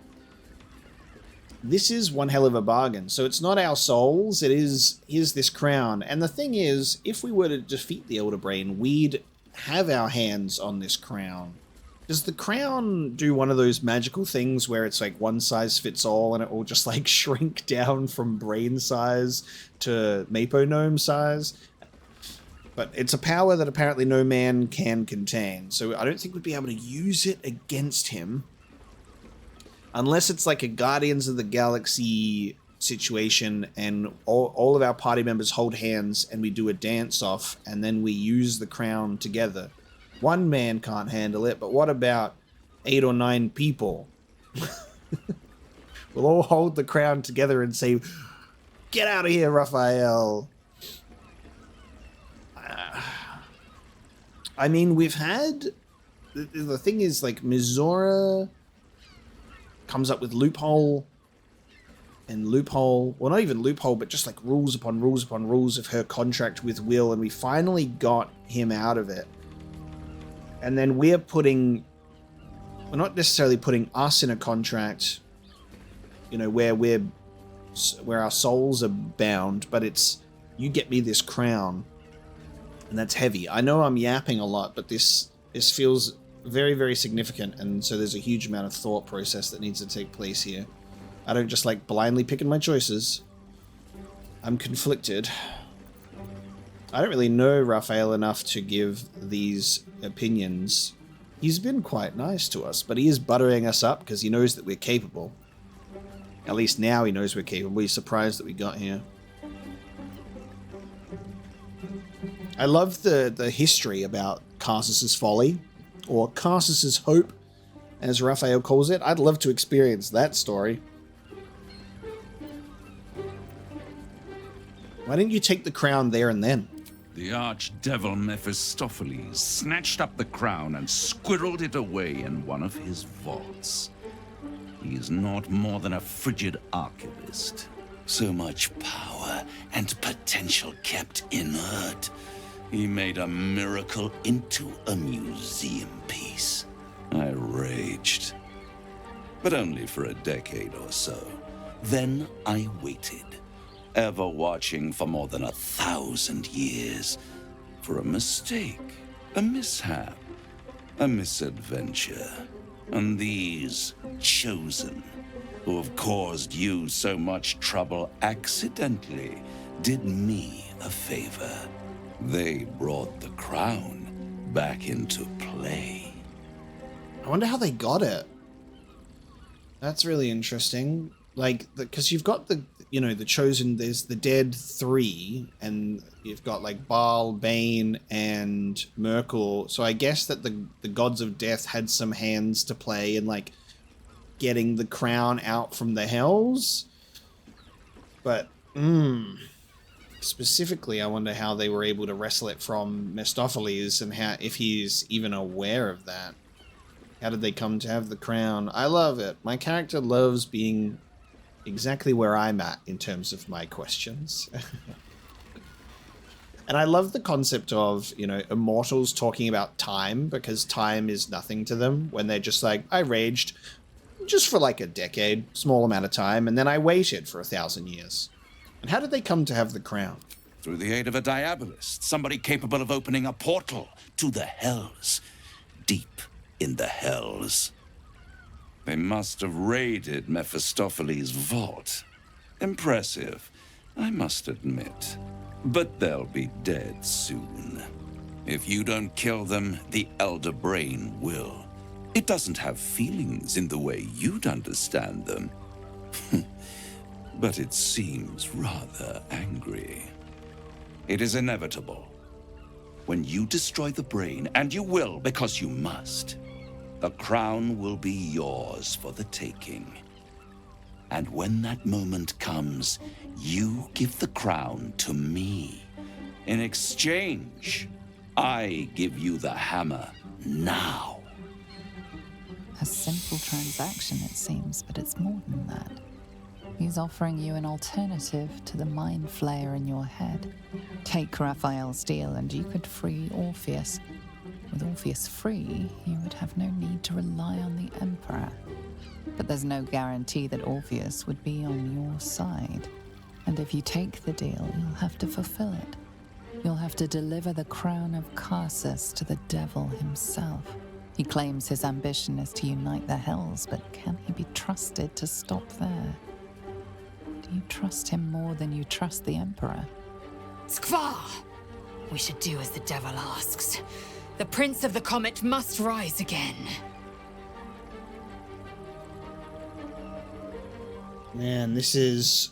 This is one hell of a bargain. So it's not our souls, it is, here's this crown. And the thing is, if we were to defeat the Elder Brain, we'd have our hands on this crown. Does the crown do one of those magical things where it's like one size fits all and it will just like shrink down from brain size to Mapo Gnome size? But it's a power that apparently no man can contain. So I don't think we'd be able to use it against him. Unless it's like a Guardians of the Galaxy situation, and all of our party members hold hands and we do a dance off, and then we use the crown together. One man can't handle it, but what about 8 or 9 people? We'll all hold the crown together and say, "Get out of here, Raphael." I mean, we've had... The thing is, like, Mizora comes up with loophole and loophole. Well, not even loophole, but just like rules upon rules upon rules of her contract with Will, and we finally got him out of it. And then we're not necessarily putting us in a contract, you know, where our souls are bound, but it's, you get me this crown. And that's heavy. I know I'm yapping a lot, but this feels very, very significant, and so there's a huge amount of thought process that needs to take place here. I don't just like blindly picking my choices. I'm conflicted. I don't really know Raphael enough to give these opinions. He's been quite nice to us, but he is buttering us up because he knows that we're capable. At least now he knows we're capable. He's surprised that we got here. I love the history about Karsus's folly, or Karsus's hope, as Raphael calls it. I'd love to experience that story. Why didn't you take the crown there and then? The archdevil Mephistopheles snatched up the crown and squirreled it away in one of his vaults. He is not more than a frigid archivist. So much power and potential kept inert. He made a miracle into a museum piece. I raged. But only for a decade or so. Then I waited, ever watching for more than 1,000 years, for a mistake, a mishap, a misadventure. And these chosen, who have caused you so much trouble accidentally, did me a favor. They brought the crown back into play. I wonder how they got it. That's really interesting. Like, because you've got the chosen, there's the dead 3, and you've got like Baal, Bane, and Merkel. So I guess that the gods of death had some hands to play in like getting the crown out from the hells. But, specifically, I wonder how they were able to wrestle it from Mephistopheles, and how, if he's even aware of that. How did they come to have the crown? I love it. My character loves being exactly where I'm at in terms of my questions. And I love the concept of, immortals talking about time, because time is nothing to them, when they're just like, I raged just for like a decade, small amount of time, and then I waited for 1,000 years. And how did they come to have the crown? Through the aid of a diabolist, somebody capable of opening a portal to the hells, deep in the hells. They must have raided Mephistopheles' vault. Impressive, I must admit. But they'll be dead soon. If you don't kill them, the Elder Brain will. It doesn't have feelings in the way you'd understand them. But it seems rather angry. It is inevitable. When you destroy the brain, and you will because you must, the crown will be yours for the taking. And when that moment comes, you give the crown to me. In exchange, I give you the hammer now. A simple transaction, it seems, but it's more than that. He's offering you an alternative to the mind flayer in your head. Take Raphael's deal and you could free Orpheus. With Orpheus free, you would have no need to rely on the Emperor. But there's no guarantee that Orpheus would be on your side. And if you take the deal, you'll have to fulfill it. You'll have to deliver the crown of Karsus to the devil himself. He claims his ambition is to unite the hells, but can he be trusted to stop there? Do you trust him more than you trust the Emperor? Skvar! We should do as the devil asks. The Prince of the Comet must rise again. Man, this is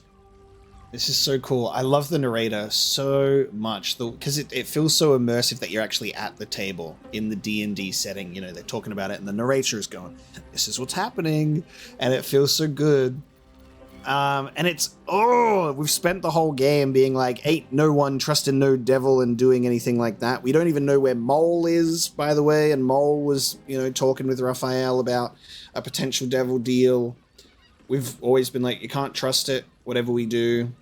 This is so cool. I love the narrator so much because it feels so immersive that you're actually at the table in the D&D setting. You know, they're talking about it and the narrator is going, this is what's happening. And it feels so good. And it's, we've spent the whole game being like, ain't no one trusting no devil and doing anything like that. We don't even know where Mole is, by the way. And Mole was, you know, talking with Raphael about a potential devil deal. We've always been like, you can't trust it, whatever we do.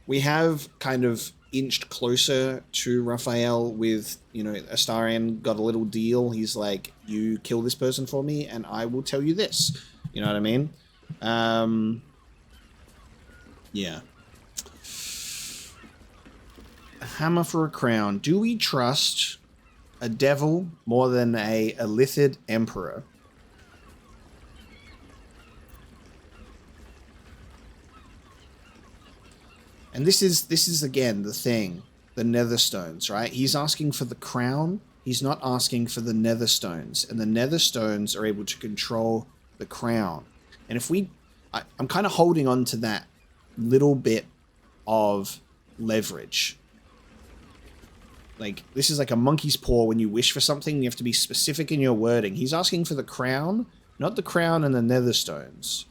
We have kind of inched closer to Raphael with, you know, Astarion got a little deal. He's like, you kill this person for me and I will tell you this. You know what I mean? Yeah. A hammer for a crown. Do we trust a devil more than a illithid emperor? And this is again the thing, the Netherstones, right? He's asking for the crown. He's not asking for the Netherstones, and the Netherstones are able to control the crown. And if I'm kind of holding on to that little bit of leverage. Like, this is like a monkey's paw when you wish for something. You have to be specific in your wording. He's asking for the crown, not the crown and the Netherstones.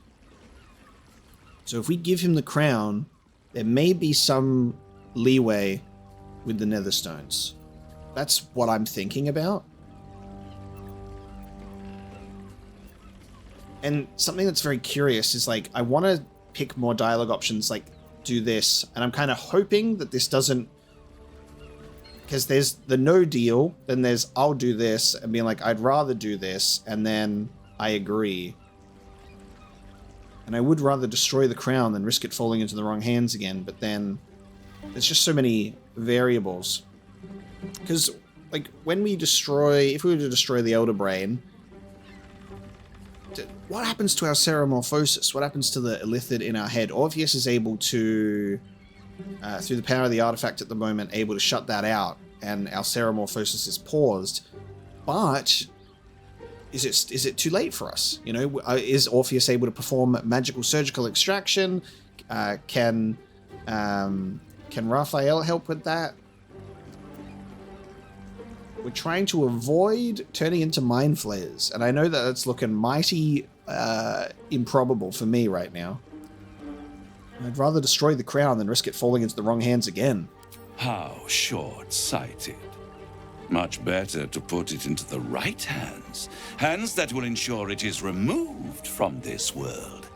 So if we give him the crown, there may be some leeway with the Netherstones. That's what I'm thinking about. And something that's very curious is, like, I want to pick more dialogue options, like, do this. And I'm kind of hoping that this doesn't... Because there's the no deal, then there's I'll do this, and being like, I'd rather do this, and then I agree. And I would rather destroy the crown than risk it falling into the wrong hands again, but then there's just so many variables. Because, like, when we destroy... If we were to destroy the Elder Brain, what happens to our Ceramorphosis? What happens to the illithid in our head? Orpheus is able to, through the power of the artifact at the moment, able to shut that out, and our Ceramorphosis is paused. But is it too late for us? You know, is Orpheus able to perform magical surgical extraction? Can Raphael help with that? We're trying to avoid turning into mind flayers, and I know that that's looking mighty improbable for me right now. I'd rather destroy the crown than risk it falling into the wrong hands again. How short-sighted. Much better to put it into the right hands. Hands that will ensure it is removed from this world.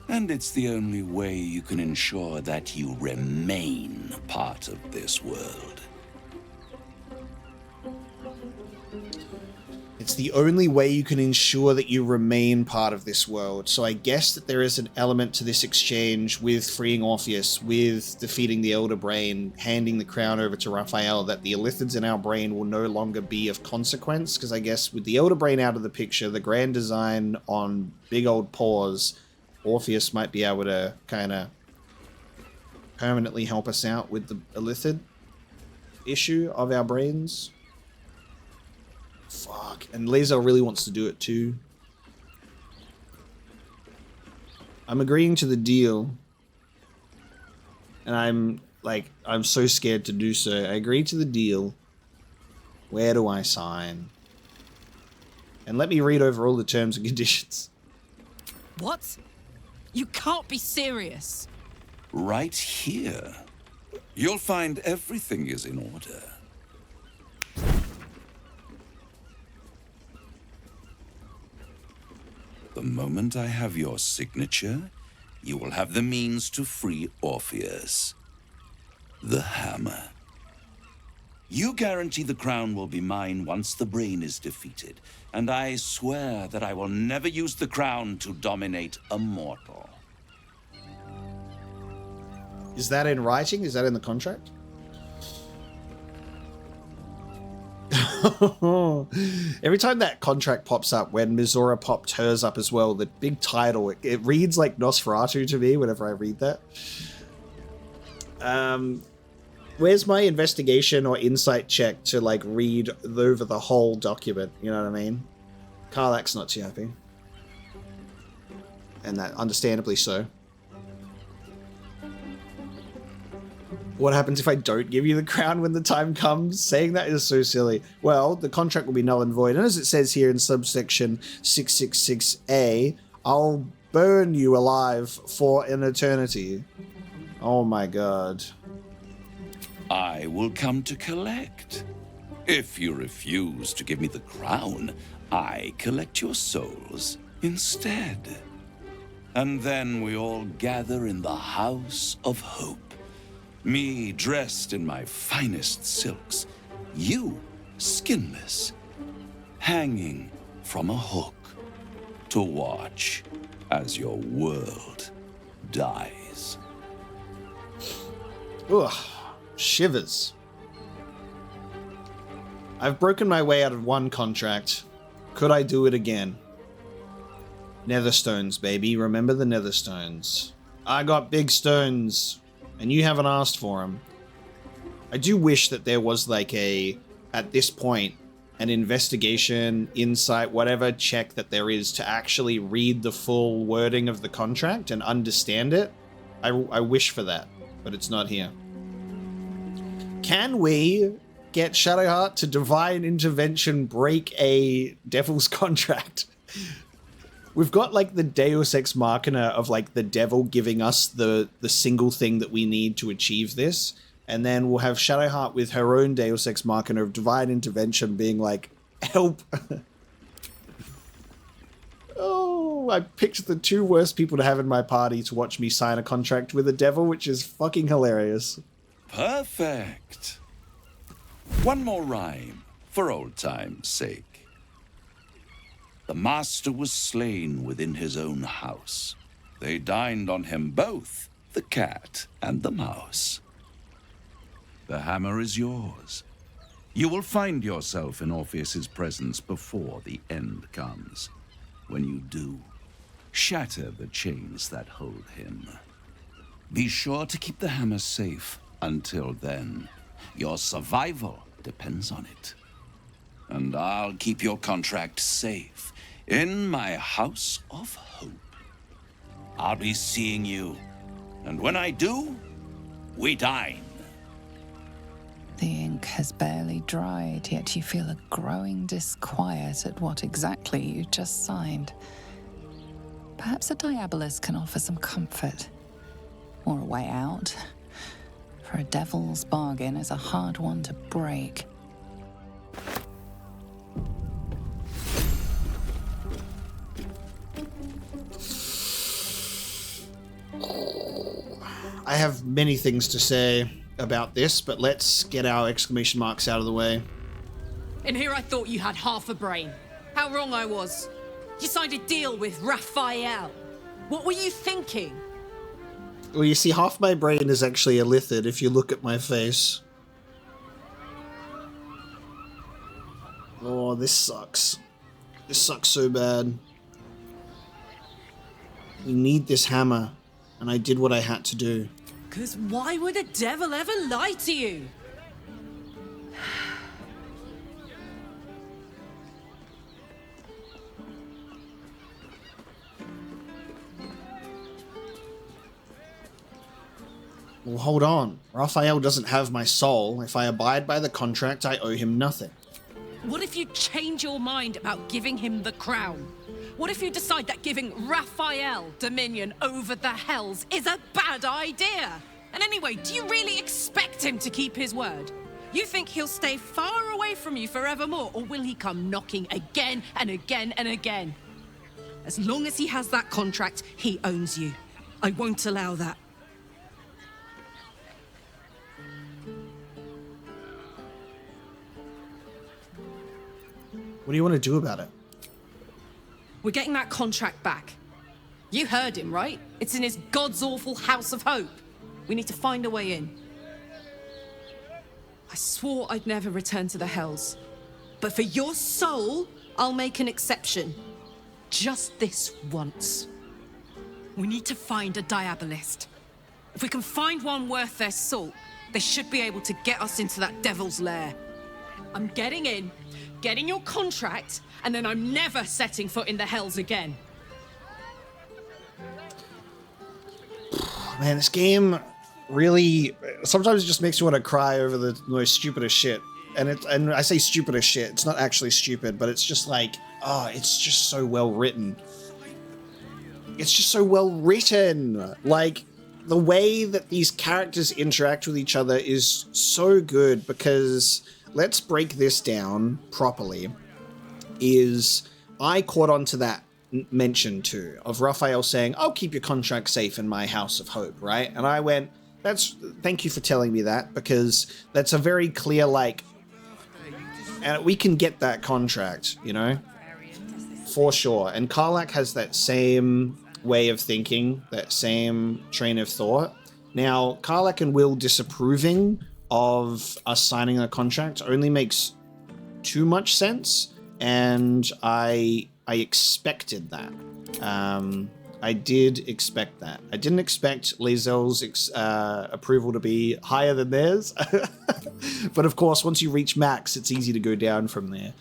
And it's the only way you can ensure that you remain part of this world. It's the only way you can ensure that you remain part of this world. So I guess that there is an element to this exchange with freeing Orpheus, with defeating the Elder Brain, handing the crown over to Raphael, that the illithids in our brain will no longer be of consequence. Because I guess with the Elder Brain out of the picture, the grand design on big old paws, Orpheus might be able to kind of permanently help us out with the illithid issue of our brains. Fuck. And Lae'zel really wants to do it too. I'm agreeing to the deal. And I'm so scared to do so. I agree to the deal. Where do I sign? And let me read over all the terms and conditions. What? You can't be serious. Right here. You'll find everything is in order. The moment I have your signature, you will have the means to free Orpheus. The hammer. You guarantee the crown will be mine once the brain is defeated, and I swear that I will never use the crown to dominate a mortal. Is that in writing? Is that in the contract? Every time that contract pops up, when Mizora popped hers up as well, the big title, it reads like Nosferatu to me whenever I read that. Where's my investigation or insight check to, like, read over the whole document? You know what I mean? Karlak's not too happy. And that understandably so. What happens if I don't give you the crown when the time comes? Saying that is so silly. Well, the contract will be null and void. And as it says here in subsection 666A, I'll burn you alive for an eternity. Oh my god. I will come to collect. If you refuse to give me the crown, I collect your souls instead. And then we all gather in the House of Hope. Me dressed in my finest silks, you skinless, hanging from a hook to watch as your world dies. Ugh, shivers. I've broken my way out of one contract. Could I do it again? Netherstones, baby. Remember the Netherstones. I got big stones, and you haven't asked for them. I do wish that there was like at this point, an investigation, insight, whatever check that there is to actually read the full wording of the contract and understand it. I wish for that, but it's not here. Can we get Shadowheart to divine intervention break a devil's contract? We've got like the Deus Ex Machina of like the devil giving us the single thing that we need to achieve this. And then we'll have Shadowheart with her own Deus Ex Machina of divine intervention being like, help. Oh, I picked the two worst people to have in my party to watch me sign a contract with a devil, which is fucking hilarious. Perfect. One more rhyme, for old time's sake. The master was slain within his own house. They dined on him both, the cat and the mouse. The hammer is yours. You will find yourself in Orpheus's presence before the end comes. When you do, shatter the chains that hold him. Be sure to keep the hammer safe until then. Your survival depends on it. And I'll keep your contract safe in my House of Hope. I'll be seeing you, and when I do, we dine. The ink has barely dried, yet you feel a growing disquiet at what exactly you just signed. Perhaps a diabolist can offer some comfort, or a way out. For a devil's bargain is a hard one to break. I have many things to say about this, but let's get our exclamation marks out of the way. And here I thought you had half a brain. How wrong I was. You signed a deal with Raphael. What were you thinking? Well, you see, half my brain is actually a lithid if you look at my face. Oh, this sucks. This sucks so bad. We need this hammer, and I did what I had to do. 'Cause why would a devil ever lie to you? Well, hold on. Raphael doesn't have my soul. If I abide by the contract, I owe him nothing. What if you change your mind about giving him the crown? What if you decide that giving Raphael dominion over the Hells is a bad idea? And anyway, do you really expect him to keep his word? You think he'll stay far away from you forevermore, or will he come knocking again and again and again? As long as he has that contract, he owns you. I won't allow that. What do you want to do about it? We're getting that contract back. You heard him, right? It's in his God's awful House of Hope. We need to find a way in. I swore I'd never return to the Hells. But for your soul, I'll make an exception. Just this once. We need to find a diabolist. If we can find one worth their salt, they should be able to get us into that devil's lair. I'm getting in, getting your contract, and then I'm never setting foot in the Hells again. Man, this game really, sometimes it just makes me want to cry over the most stupidest shit. And I say stupidest shit, it's not actually stupid, but it's just like, oh, it's just so well written. It's just so well written. Like, the way that these characters interact with each other is so good, because let's break this down properly. Is I caught on to that mention too of Raphael saying, I'll keep your contract safe in my house of hope, right? And I went, thank you for telling me that, because that's a very clear, like, and we can get that contract, you know, for sure. And Karlach has that same way of thinking, that same train of thought. Now, Karlach and Will disapproving of us signing a contract only makes too much sense, and I expected that. I did expect that. I didn't expect Lae'zel's approval to be higher than theirs. But of course, once you reach max, it's easy to go down from there.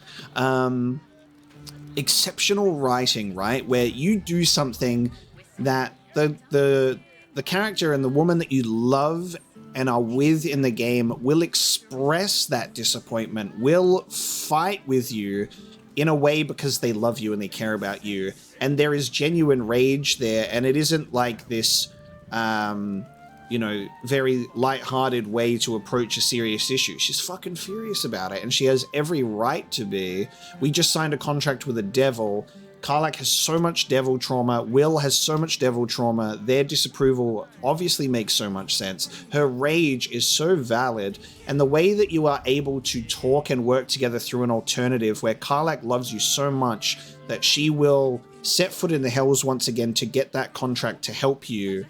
Exceptional writing, right? Where you do something that the character and the woman that you love and are with in the game will express that disappointment, will fight with you in a way because they love you and they care about you. And there is genuine rage there, and it isn't like this, you know, very lighthearted way to approach a serious issue. She's fucking furious about it, and she has every right to be. We just signed a contract with a devil. Karlach has so much devil trauma. Will has so much devil trauma. Their disapproval obviously makes so much sense. Her rage is so valid. And the way that you are able to talk and work together through an alternative where Karlach loves you so much that she will set foot in the Hells once again to get that contract to help you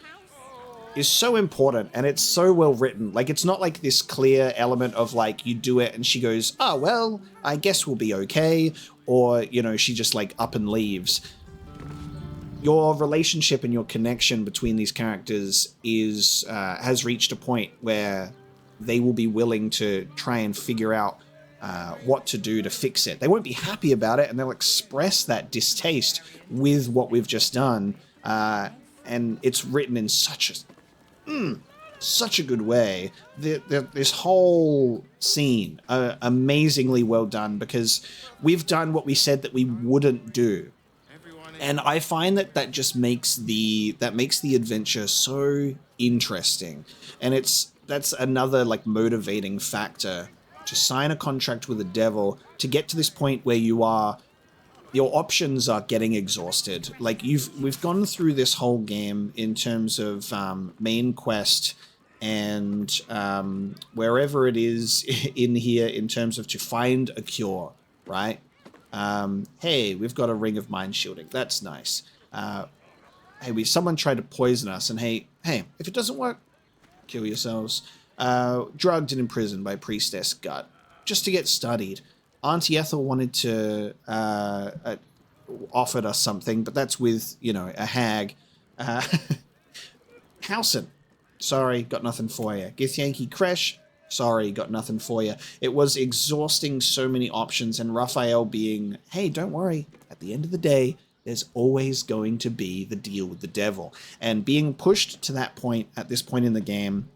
is so important, and it's so well written. Like, it's not like this clear element of like, you do it and she goes, oh, well, I guess we'll be okay. Or, you know, she just like up and leaves. Your relationship and your connection between these characters is has reached a point where they will be willing to try and figure out what to do to fix it. They won't be happy about it, and they'll express that distaste with what we've just done. And it's written in such a good way. This whole scene, amazingly well done, because we've done what we said that we wouldn't do. And I find that just makes the adventure so interesting. And that's another like motivating factor to sign a contract with the devil, to get to this point where your options are getting exhausted. Like, we've gone through this whole game in terms of main quest and wherever it is in here in terms of to find a cure, right? Hey, we've got a ring of mind shielding. That's nice. Hey, someone tried to poison us, and hey, if it doesn't work, kill yourselves. Drugged and imprisoned by Priestess Gut, just to get studied. Auntie Ethel wanted to offered us something, but that's with, you know, a hag. Howson, sorry, got nothing for you. Githyanki Kresh, sorry, got nothing for you. It was exhausting, so many options, and Raphael being, hey, don't worry, at the end of the day, there's always going to be the deal with the devil. And being pushed to that point, at this point in the game,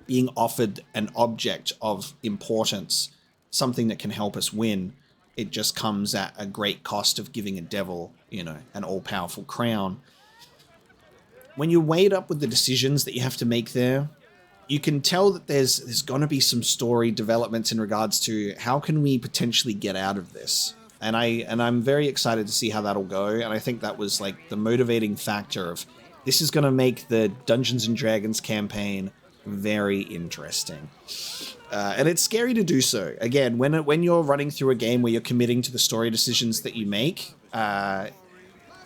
being offered an object of importance, something that can help us win, it just comes at a great cost of giving a devil, you know, an all-powerful crown. When you weigh it up with the decisions that you have to make there, you can tell that there's going to be some story developments in regards to how can we potentially get out of this. And I'm very excited to see how that'll go. And I think that was like the motivating factor of this is going to make the Dungeons and Dragons campaign very interesting. And it's scary to do so. Again, when you're running through a game where you're committing to the story decisions that you make, there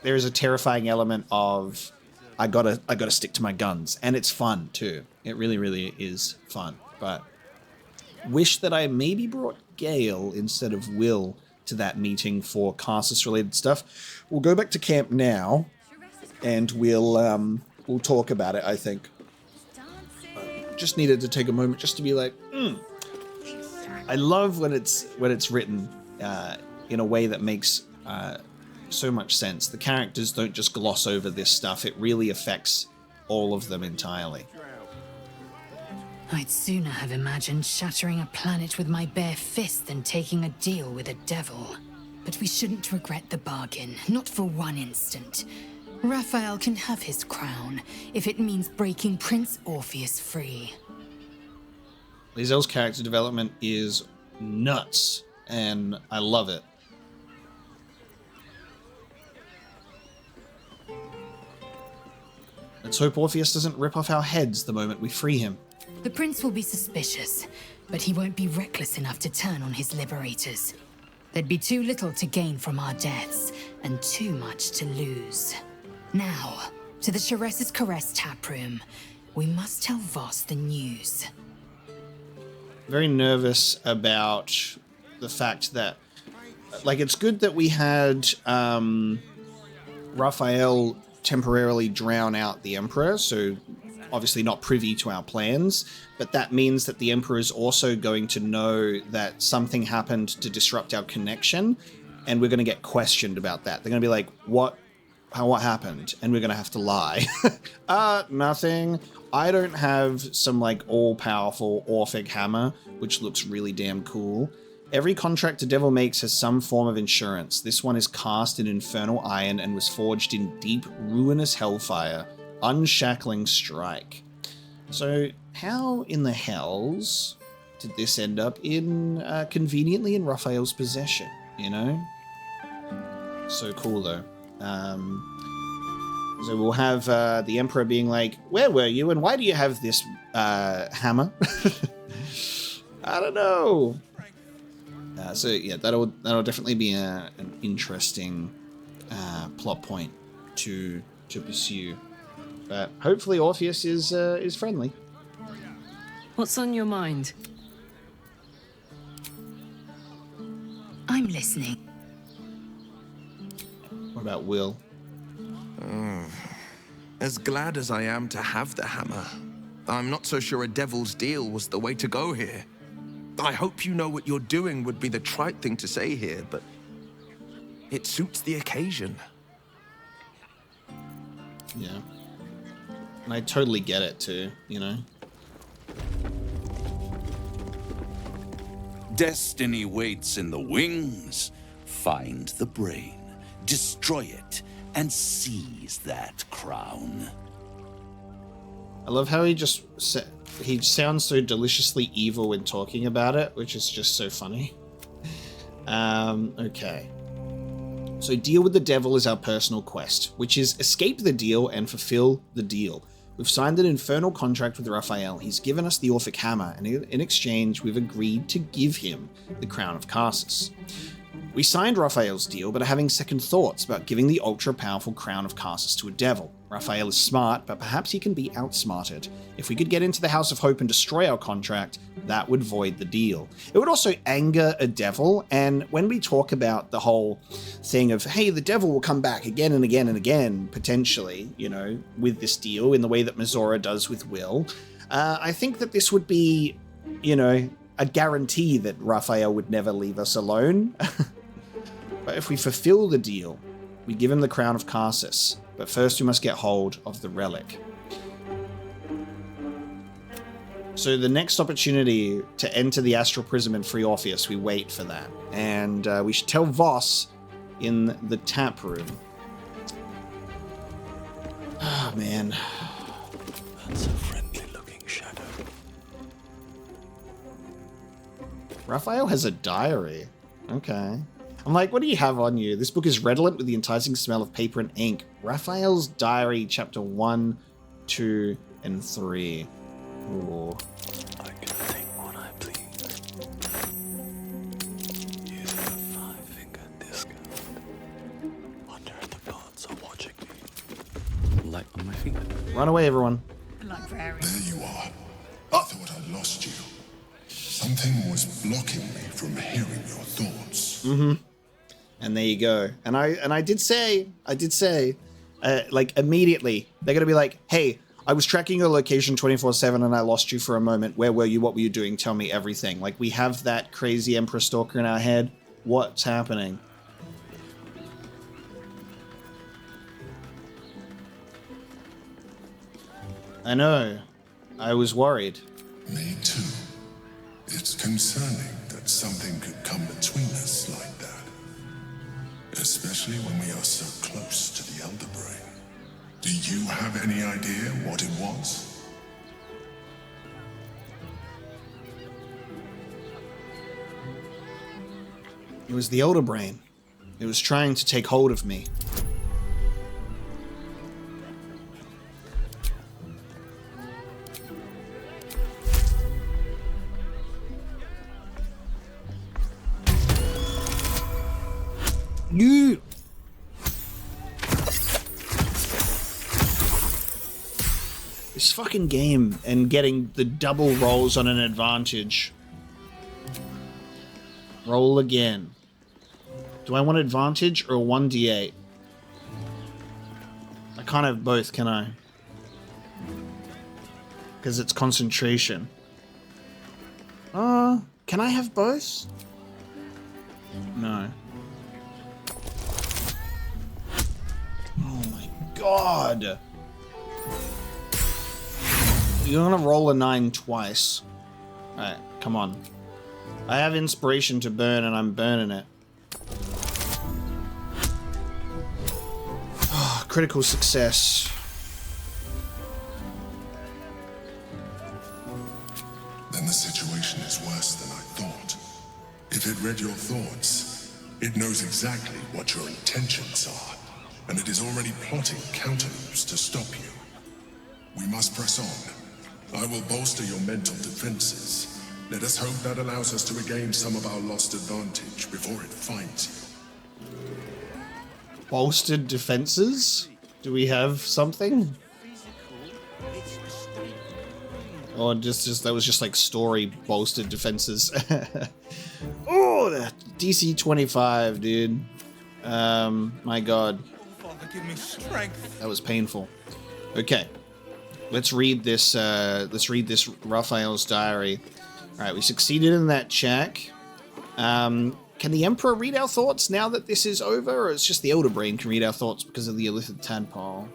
is a terrifying element of I gotta stick to my guns, and it's fun too. It really, really is fun. But wish that I maybe brought Gale instead of Will to that meeting for Carsus-related stuff. We'll go back to camp now, and we'll talk about it. I think. Just needed to take a moment just to be like, I love when it's written in a way that makes so much sense. The characters don't just gloss over this stuff. It really affects all of them entirely. I'd sooner have imagined shattering a planet with my bare fist than taking a deal with a devil. But we shouldn't regret the bargain, not for one instant. Raphael can have his crown, if it means breaking Prince Orpheus free. Lae'zel's character development is nuts, and I love it. Let's hope Orpheus doesn't rip off our heads the moment we free him. The prince will be suspicious, but he won't be reckless enough to turn on his liberators. There'd be too little to gain from our deaths, and too much to lose. Now, to the Sharess's Caress taproom. We must tell Voss the news. Very nervous about the fact that, like, it's good that we had Raphael temporarily drown out the Emperor, so obviously not privy to our plans, but that means that the Emperor is also going to know that something happened to disrupt our connection, and we're going to get questioned about that. They're going to be like, what happened? And we're going to have to lie. Nothing. I don't have some, like, all-powerful Orphic hammer, which looks really damn cool. Every contract a devil makes has some form of insurance. This one is cast in infernal iron and was forged in deep, ruinous hellfire. Unshackling strike. So, how in the hells did this end up in, conveniently in Raphael's possession, you know? So cool, though. So we'll have the Emperor being like, where were you and why do you have this hammer? I don't know. So yeah, that'll definitely be an interesting plot point to pursue. But hopefully Orpheus is friendly. What's on your mind? I'm listening. What about Will? As glad as I am to have the hammer, I'm not so sure a devil's deal was the way to go here. I hope you know what you're doing would be the trite thing to say here, but it suits the occasion. Yeah. And I totally get it too, you know? Destiny waits in the wings. Find the brain, destroy it, and seize that crown. I love how he sounds so deliciously evil when talking about it, which is just so funny. Okay. So deal with the devil is our personal quest, which is escape the deal and fulfill the deal. We've signed an infernal contract with Raphael. He's given us the Orphic hammer, and in exchange, we've agreed to give him the crown of Karsus. We signed Raphael's deal, but are having second thoughts about giving the ultra-powerful crown of Karsus to a devil. Raphael is smart, but perhaps he can be outsmarted. If we could get into the House of Hope and destroy our contract, that would void the deal. It would also anger a devil, and when we talk about the whole thing of, hey, the devil will come back again and again and again, potentially, you know, with this deal, in the way that Mizora does with Will, I think that this would be, you know, a guarantee that Raphael would never leave us alone. But if we fulfill the deal, we give him the crown of Karsus. But first we must get hold of the relic. So the next opportunity to enter the Astral Prism and free Orpheus, we wait for that. And we should tell Voss in the tap room. Ah, man. That's a friendly looking shadow. Raphael has a diary. Okay. I'm like, what do you have on you? This book is redolent with the enticing smell of paper and ink. Raphael's Diary, chapter 1, 2, and 3. Ooh. I can think what I please. Using a 5-fingered discard. Wonder if the gods are watching me. Light on my finger. Run away, everyone. There you are. I thought I lost you. Something was blocking me from hearing your thoughts. Mm-hmm. And there you go. And I did say, like, immediately, they're going to be like, hey, I was tracking your location 24/7 and I lost you for a moment. Where were you? What were you doing? Tell me everything. Like, we have that crazy Emperor Stalker in our head. What's happening? I know. I was worried. Me too. It's concerning that something could come between us like that. Especially when we are so close to the Elder Brain. Do you have any idea what it was? It was the Elder Brain. It was trying to take hold of me. You. This fucking game and getting the double rolls on an advantage. Roll again. Do I want advantage or 1d8? I can't have both, can I? Because it's concentration. Can I have both? No. Oh my god. You're gonna roll a 9 twice. Alright, come on. I have inspiration to burn and I'm burning it. Oh, critical success. Then the situation is worse than I thought. If it read your thoughts, it knows exactly what your intentions are, and it is already plotting counter-moves to stop you. We must press on. I will bolster your mental defenses. Let us hope that allows us to regain some of our lost advantage before it finds you. Bolstered defenses? Do we have something? Or just that was just like story bolstered defenses. Oh, that DC 25, dude. My god. Give me strength. That was painful. Okay. Let's read this Raphael's diary. Alright, we succeeded in that check. Can the Emperor read our thoughts now that this is over? Or it's just the Elder Brain can read our thoughts because of the illithid tadpole?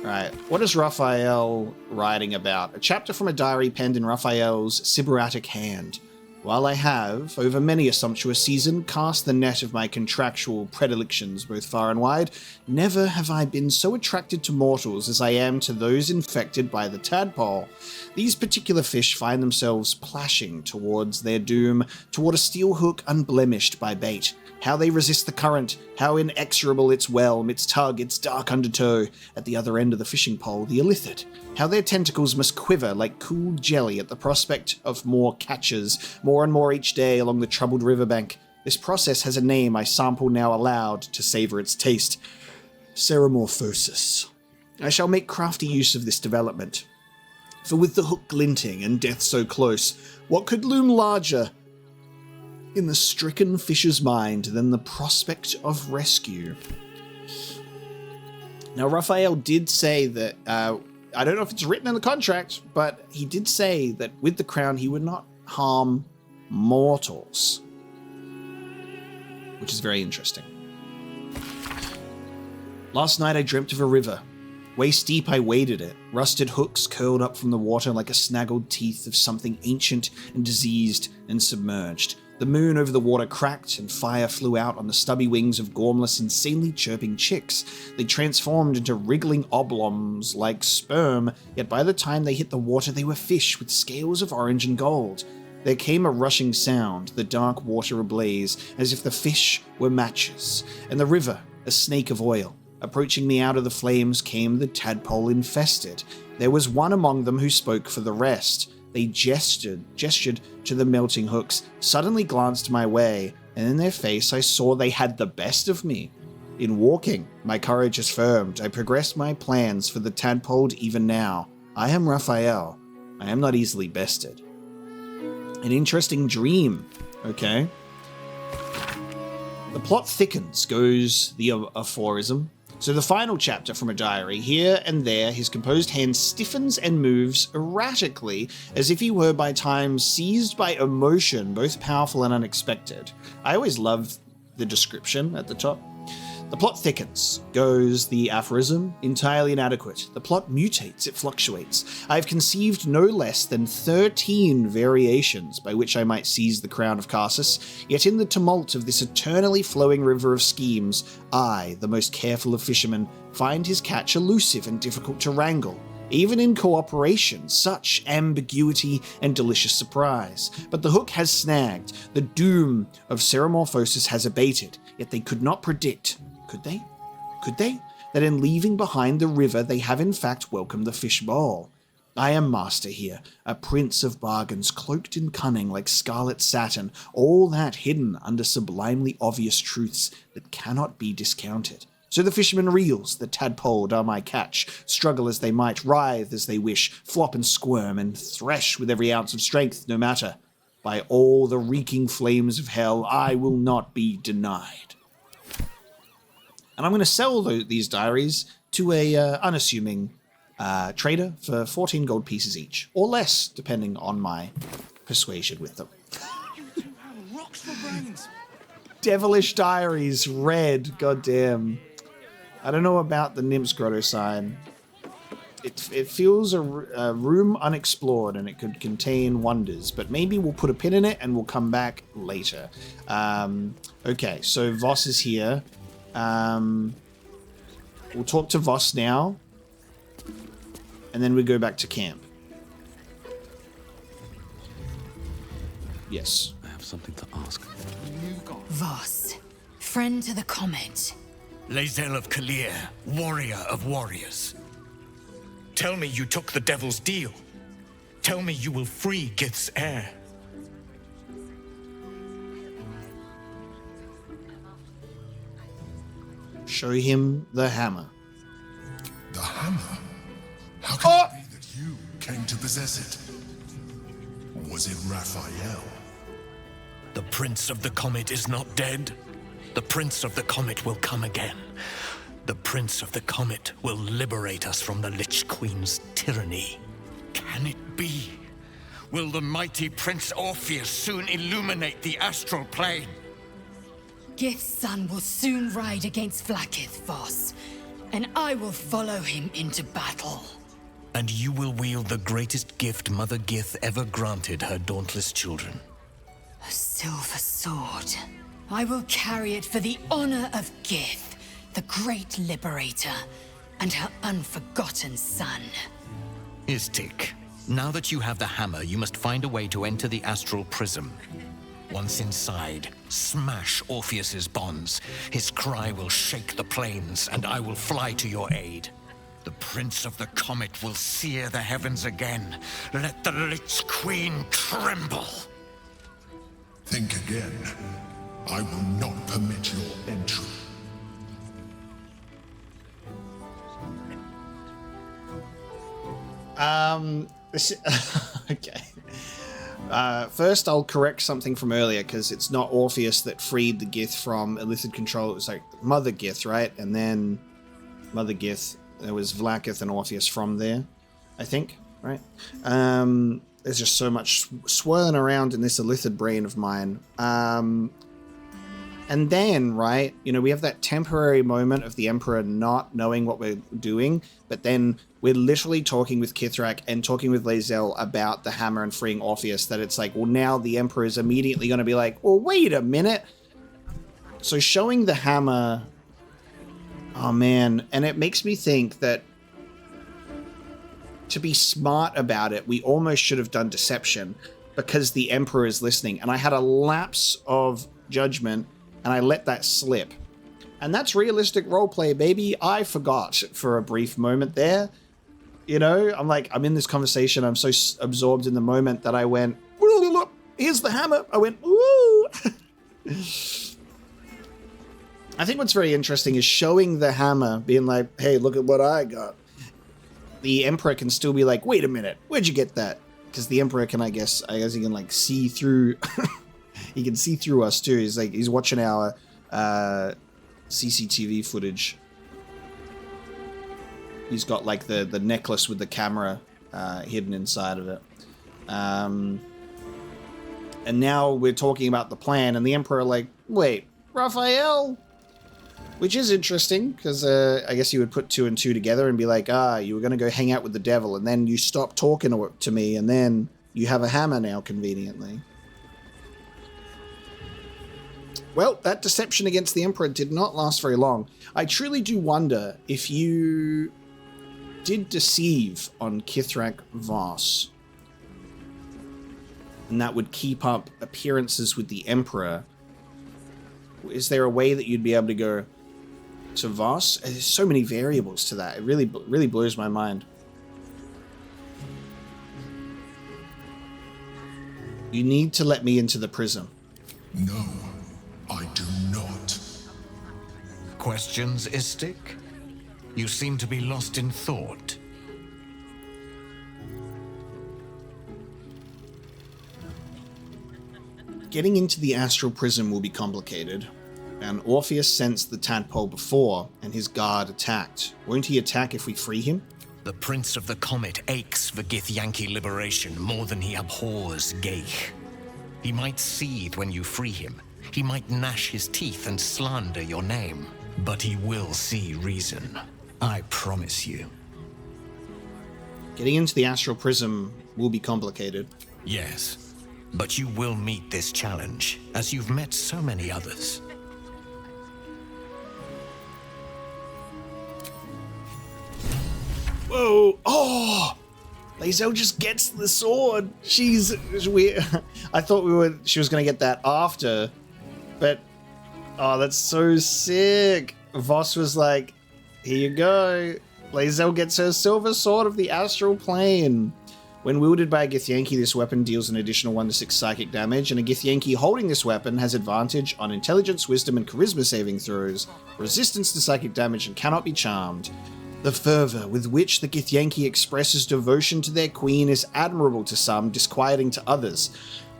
Right, what is Raphael writing about? A chapter from a diary penned in Raphael's Sybaritic hand. While I have, over many a sumptuous season, cast the net of my contractual predilections both far and wide, never have I been so attracted to mortals as I am to those infected by the tadpole. These particular fish find themselves plashing towards their doom, toward a steel hook unblemished by bait. How they resist the current, how inexorable its whelm, its tug, its dark undertow. At the other end of the fishing pole, the illithid. How their tentacles must quiver like cool jelly at the prospect of more catches, more and more each day along the troubled riverbank. This process has a name I sample now aloud to savor its taste. Ceramorphosis. I shall make crafty use of this development. For with the hook glinting and death so close, what could loom larger in the stricken fisher's mind than the prospect of rescue? Now, Raphael did say that, I don't know if it's written in the contract, but he did say that with the crown he would not harm mortals, which is very interesting. Last night I dreamt of a river. Waist deep I waded it, rusted hooks curled up from the water like a snaggled teeth of something ancient and diseased and submerged. The moon over the water cracked, and fire flew out on the stubby wings of gormless, insanely chirping chicks. They transformed into wriggling oblongs like sperm, yet by the time they hit the water they were fish with scales of orange and gold. There came a rushing sound, the dark water ablaze, as if the fish were matches, and the river a snake of oil. Approaching me out of the flames came the tadpole infested. There was one among them who spoke for the rest. They gestured to the melting hooks, suddenly glanced my way, and in their face I saw they had the best of me. In walking, my courage is firmed. I progress my plans for the tadpole even now. I am Raphael. I am not easily bested. An interesting dream. Okay. The plot thickens, goes the aphorism. So the final chapter from a diary, here and there, his composed hand stiffens and moves erratically, as if he were by times seized by emotion, both powerful and unexpected. I always love the description at the top. The plot thickens, goes the aphorism, entirely inadequate. The plot mutates, it fluctuates. I have conceived no less than 13 variations by which I might seize the crown of Karsus, yet in the tumult of this eternally flowing river of schemes, I, the most careful of fishermen, find his catch elusive and difficult to wrangle. Even in cooperation, such ambiguity and delicious surprise. But the hook has snagged, the doom of Ceramorphosis has abated, yet they could not predict. Could they? Could they? That in leaving behind the river, they have in fact welcomed the fish bowl. I am master here, a prince of bargains, cloaked in cunning like scarlet satin, all that hidden under sublimely obvious truths that cannot be discounted. So the fisherman reels, the tadpoled are my catch, struggle as they might, writhe as they wish, flop and squirm, and thresh with every ounce of strength, no matter. By all the reeking flames of hell, I will not be denied. And I'm going to sell these diaries to a unassuming trader for 14 gold pieces each, or less, depending on my persuasion with them. Devilish diaries, red, goddamn. I don't know about the Nymph's Grotto sign. It feels a room unexplored, and it could contain wonders, but maybe we'll put a pin in it and we'll come back later. Okay, so Voss is here. We'll talk to Voss now, and then we go back to camp. Yes. I have something to ask. Voss, friend to the comet. Lae'zel of Kalir, warrior of warriors. Tell me you took the devil's deal. Tell me you will free Gith's heir. Show him the hammer. The hammer? How can it be that you came to possess it? Was it Raphael? The Prince of the Comet is not dead. The Prince of the Comet will come again. The Prince of the Comet will liberate us from the Lich Queen's tyranny. Can it be? Will the mighty Prince Orpheus soon illuminate the astral plane? Gith's son will soon ride against Vlaakith, Voss, and I will follow him into battle. And you will wield the greatest gift Mother Gith ever granted her dauntless children. A silver sword. I will carry it for the honor of Gith, the great liberator, and her unforgotten son. Istik, now that you have the hammer, you must find a way to enter the astral prism. Once inside, smash Orpheus's bonds. His cry will shake the plains, and I will fly to your aid. The Prince of the Comet will sear the heavens again. Let the Lich Queen tremble. Think again. I will not permit your entry. Okay. First, I'll correct something from earlier, because it's not Orpheus that freed the Gith from illicit control. It was like Mother Gith, right? And then Mother Gith, there was Vlaakith and Orpheus from there, I think, right? There's just so much swirling around in this illithid brain of mine. And then, right, you know, we have that temporary moment of the Emperor not knowing what we're doing, but then we're literally talking with Kithrak and talking with Lae'zel about the hammer and freeing Orpheus, that it's like, well, now the Emperor is immediately going to be like, well, wait a minute. So showing the hammer, oh man, and it makes me think that to be smart about it, we almost should have done deception, because the Emperor is listening. And I had a lapse of judgment, and I let that slip. And that's realistic roleplay, baby. I forgot for a brief moment there. You know, I'm like, I'm in this conversation. I'm so absorbed in the moment that I went, here's the hammer. I went, ooh. I think what's very interesting is showing the hammer, being like, hey, look at what I got. The Emperor can still be like, wait a minute, where'd you get that? Because the Emperor can, I guess he can like see through... He can see through us too. He's like, he's watching our CCTV footage. He's got like the necklace with the camera hidden inside of it. And now we're talking about the plan, and the Emperor like, wait, Raphael? Which is interesting, because I guess you would put 2 and 2 together and be like, you were going to go hang out with the devil, and then you stop talking to me, and then you have a hammer now, conveniently. Well, that deception against the Emperor did not last very long. I truly do wonder if you did deceive on Kithrak Voss, and that would keep up appearances with the Emperor. Is there a way that you'd be able to go to Voss? There's so many variables to that. It really blows my mind. You need to let me into the prison. No, I do not. Questions, Istik? You seem to be lost in thought. Getting into the astral prison will be complicated, and Orpheus sensed the tadpole before, and his guard attacked. Won't he attack if we free him? The Prince of the Comet aches for Githyanki liberation more than he abhors Geich. He might seethe when you free him. He might gnash his teeth and slander your name. But he will see reason. I promise you. Getting into the astral prison will be complicated. Yes. But you will meet this challenge, as you've met so many others. Whoa! Oh! Lae'zel just gets the sword. She's weird. I thought she was gonna get that after, but oh, that's so sick. Voss was like, "Here you go." Lae'zel gets her silver sword of the astral plane. When wielded by a Githyanki, this weapon deals an additional 1d6 psychic damage, and a Githyanki holding this weapon has advantage on intelligence, wisdom, and charisma saving throws, resistance to psychic damage, and cannot be charmed. The fervor with which the Githyanki expresses devotion to their queen is admirable to some, disquieting to others.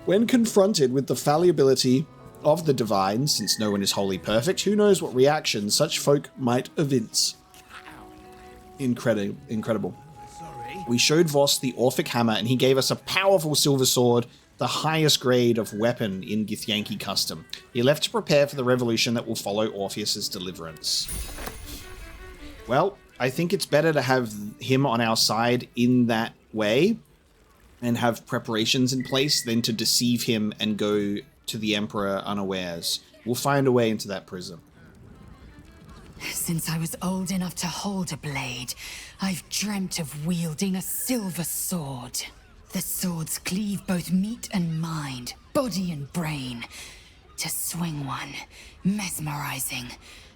When confronted with the fallibility of the divine, since no one is wholly perfect, who knows what reaction such folk might evince. Incredible. We showed Voss the Orphic hammer, and he gave us a powerful silver sword, the highest grade of weapon in Githyanki custom. He left to prepare for the revolution that will follow Orpheus's deliverance. Well, I think it's better to have him on our side in that way and have preparations in place than to deceive him and go to the Emperor unawares. We'll find a way into that prison. Since I was old enough to hold a blade, I've dreamt of wielding a silver sword. The swords cleave both meat and mind, body and brain. To swing one, mesmerizing.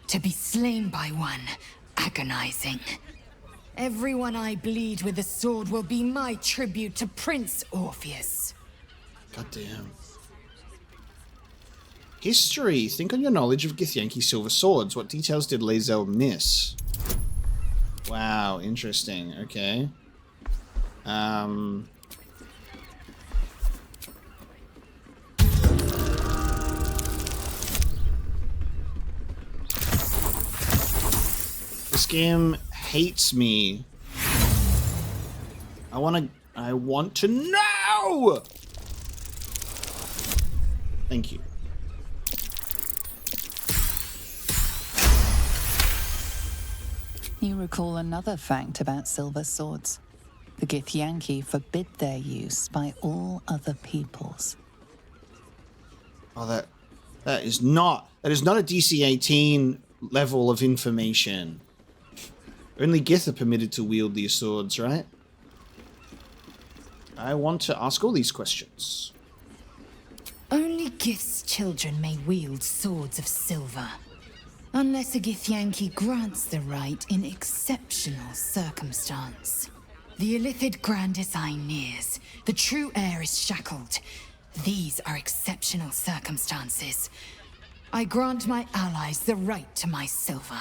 To be slain by one, agonizing. Everyone I bleed with the sword will be my tribute to Prince Orpheus. Goddamn. History. Think on your knowledge of Githyanki silver swords. What details did Lae'zel miss? Wow, interesting. Okay. This game hates me. I want to know! Thank you. You recall another fact about silver swords. The Githyanki forbid their use by all other peoples. Oh, that is not a DC 18 level of information. Only Gith are permitted to wield these swords, right? I want to ask all these questions. Only Gith's children may wield swords of silver. Unless a Githyanki grants the right in exceptional circumstance. The Illithid Grand Design nears. The true heir is shackled. These are exceptional circumstances. I grant my allies the right to my silver.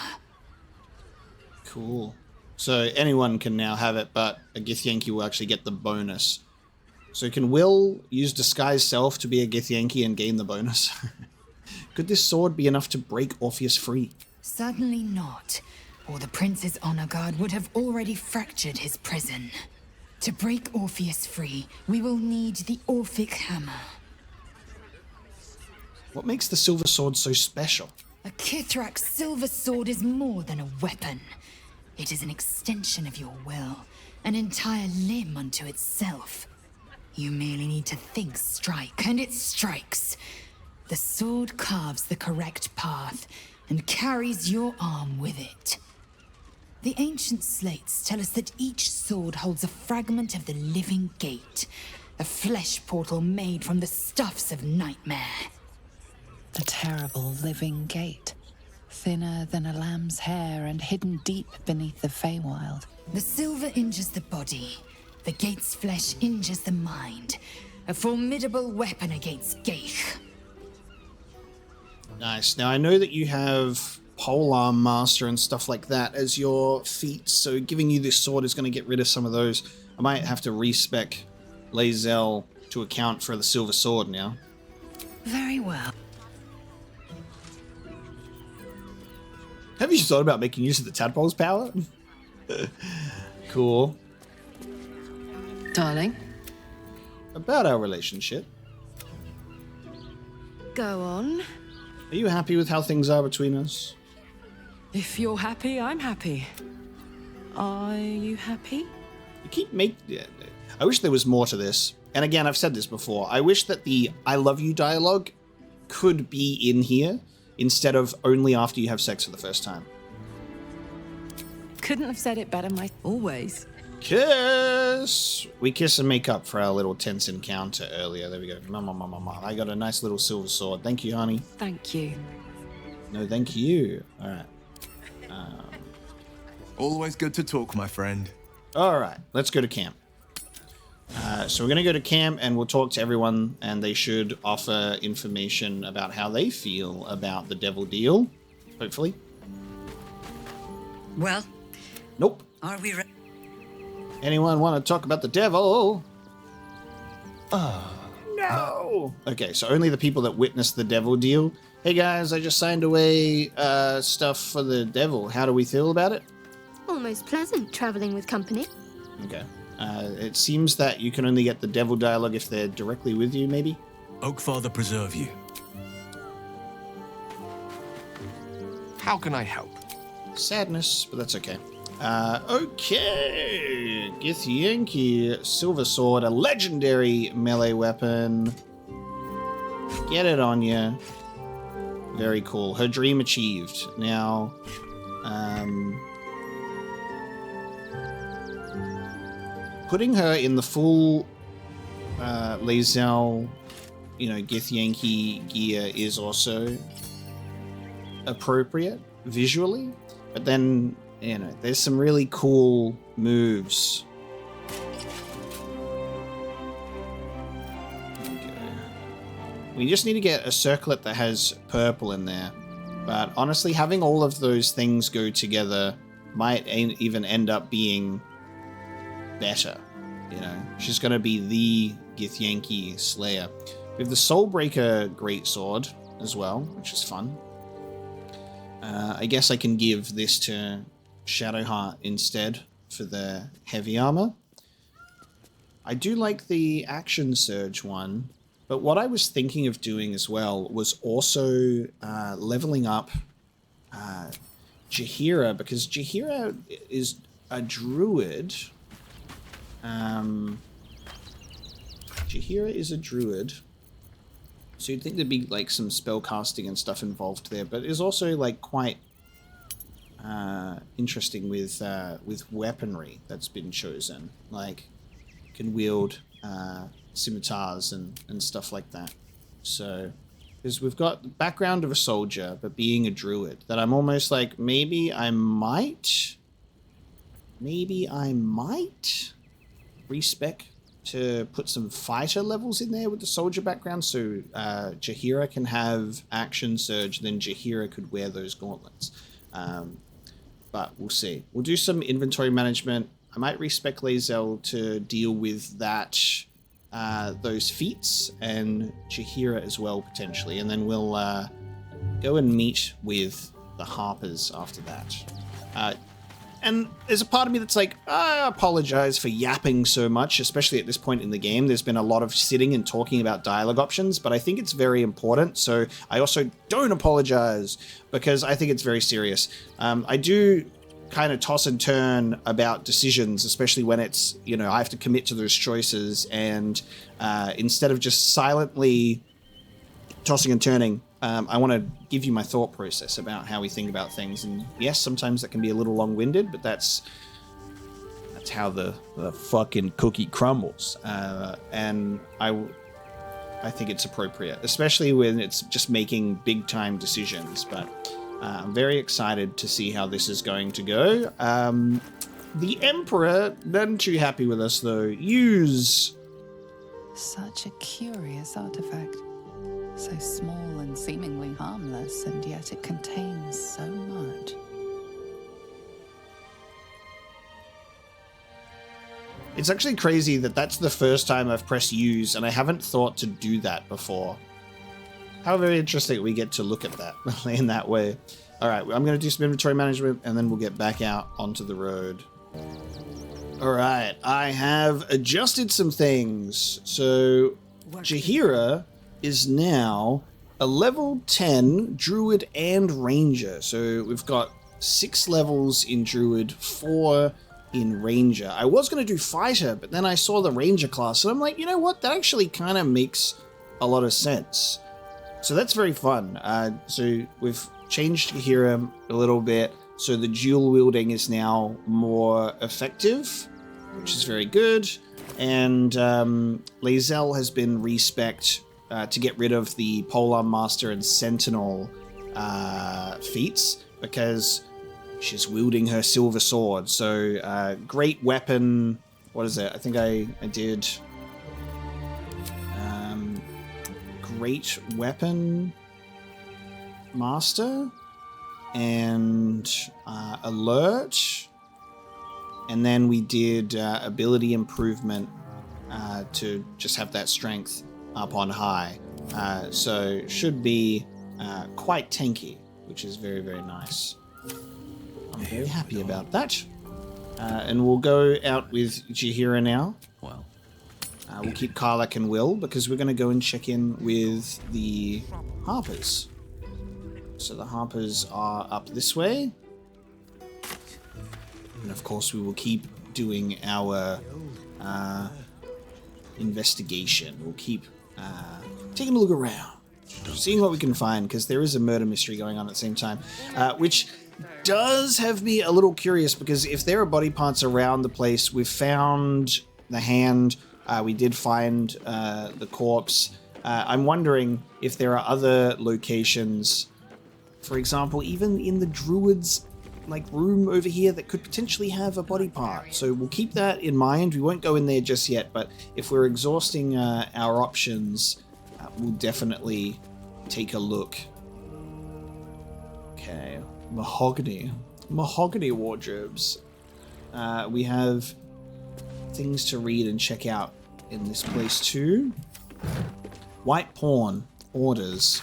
Cool. So anyone can now have it, but a Githyanki will actually get the bonus. So can Will use Disguise Self to be a Githyanki and gain the bonus? Could this sword be enough to break Orpheus free? Certainly not, or the Prince's honor guard would have already fractured his prison. To break Orpheus free, we will need the Orphic hammer. What makes the silver sword so special? A Kithrak's silver sword is more than a weapon. It is an extension of your will, an entire limb unto itself. You merely need to think strike, and it strikes. The sword carves the correct path and carries your arm with it. The ancient slates tell us that each sword holds a fragment of the living gate, a flesh portal made from the stuffs of nightmare. The terrible living gate, thinner than a lamb's hair and hidden deep beneath the Feywild. The silver injures the body, the gate's flesh injures the mind. A formidable weapon against Geich. Nice. Now, I know that you have Polearm Master and stuff like that as your feats, so giving you this sword is going to get rid of some of those. I might have to respec Lae'zel to account for the silver sword now. Very well. Have you thought about making use of the tadpole's power? Cool. Darling? About our relationship. Go on. Are you happy with how things are between us? If you're happy, I'm happy. Are you happy? You keep making... I wish there was more to this. And again, I've said this before. I wish that the I love you dialogue could be in here instead of only after you have sex for the first time. Couldn't have said it better, always. Kiss! We kiss and make up for our little tense encounter earlier. There we go. Mama. I got a nice little silver sword. Thank you, honey. Thank you. No, thank you. All right. Always good to talk, my friend. All right. Let's go to camp. So we're going to go to camp and we'll talk to everyone and they should offer information about how they feel about the devil deal. Hopefully. Well? Nope. Are we ready? Anyone want to talk about the devil? No! Okay, so only the people that witnessed the devil deal. Hey guys, I just signed away stuff for the devil. How do we feel about it? Almost pleasant traveling with company. Okay. It seems that you can only get the devil dialogue if they're directly with you, maybe? Oakfather preserve you. How can I help? Sadness, but that's okay. Okay. Githyanki Silver Sword, a legendary melee weapon. Get it on you. Very cool. Her dream achieved. Now, putting her in the full Lae'zel, Githyanki gear is also appropriate visually, but then, there's some really cool moves. We just need to get a circlet that has purple in there. But honestly, having all of those things go together might even end up being better. She's going to be the Githyanki Slayer. We have the Soulbreaker Greatsword as well, which is fun. I guess I can give this to Shadowheart instead for the heavy armor. I do like the Action Surge one, but what I was thinking of doing as well was also leveling up Jaheira, because Jaheira is a druid. Jaheira is a druid. So you'd think there'd be like some spell casting and stuff involved there, but is also like quite interesting with weaponry that's been chosen. Like can wield scimitars and stuff like that. So because we've got the background of a soldier, but being a druid, that I'm almost like maybe I might respec to put some fighter levels in there with the soldier background, so Jaheira can have Action Surge, then Jaheira could wear those gauntlets. But we'll see. We'll do some inventory management. I might respec Lae'zel to deal with that, those feats, and Jaheira as well, potentially. And then we'll go and meet with the Harpers after that. And there's a part of me that's like, I apologize for yapping so much, especially at this point in the game. There's been a lot of sitting and talking about dialogue options, but I think it's very important. So I also don't apologize because I think it's very serious. I do kind of toss and turn about decisions, especially when it's, you know, I have to commit to those choices. And instead of just silently tossing and turning, I want to give you my thought process about how we think about things. And yes, sometimes that can be a little long-winded, but that's how the fucking cookie crumbles. And I think it's appropriate, especially when it's just making big-time decisions. But I'm very excited to see how this is going to go. The Emperor, none too happy with us, though. Use... Such a curious artifact. So small and seemingly harmless, and yet it contains so much. It's actually crazy that that's the first time I've pressed use, and I haven't thought to do that before. How very interesting we get to look at that in that way. All right, I'm going to do some inventory management, and then we'll get back out onto the road. All right, I have adjusted some things. So, Jaheira is now a level 10 Druid and Ranger. So we've got 6 levels in Druid, 4 in Ranger. I was going to do Fighter, but then I saw the Ranger class, and I'm like, you know what? That actually kind of makes a lot of sense. So that's very fun. So we've changed Jaheira a little bit, so the dual wielding is now more effective, which is very good. And Lae'zel has been respec'd to get rid of the Polearm Master and Sentinel feats, because she's wielding her silver sword. So great weapon. What is it? I think I did great weapon master and alert, and then we did ability improvement to just have that strength up on high. So should be quite tanky, which is very, very nice. I'm very happy about that. And we'll go out with Jaheira now. Well, we'll keep Karlach and Will, because we're going to go and check in with the Harpers. So the Harpers are up this way. And of course we will keep doing our investigation. We'll keep taking a look around, seeing what we can find, because there is a murder mystery going on at the same time, which does have me a little curious, because if there are body parts around the place, we've found the hand, we did find the corpse. I'm wondering if there are other locations, for example, even in the Druid's room over here, that could potentially have a body part. So we'll keep that in mind. We won't go in there just yet, but if we're exhausting our options, we'll definitely take a look. Okay, mahogany wardrobes. We have things to read and check out in this place too. White porn orders.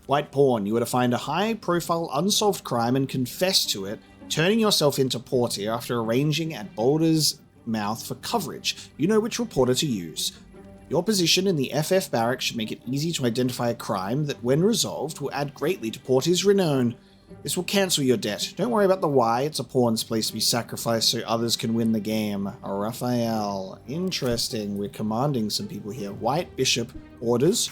White porn. You are to find a high-profile unsolved crime and confess to it, turning yourself into Portier after arranging at Baldur's mouth for coverage. You know which reporter to use. Your position in the FF barracks should make it easy to identify a crime that, when resolved, will add greatly to Portier's renown. This will cancel your debt. Don't worry about the why. It's a pawn's place to be sacrificed so others can win the game. Raphael. Interesting. We're commanding some people here. White Bishop orders.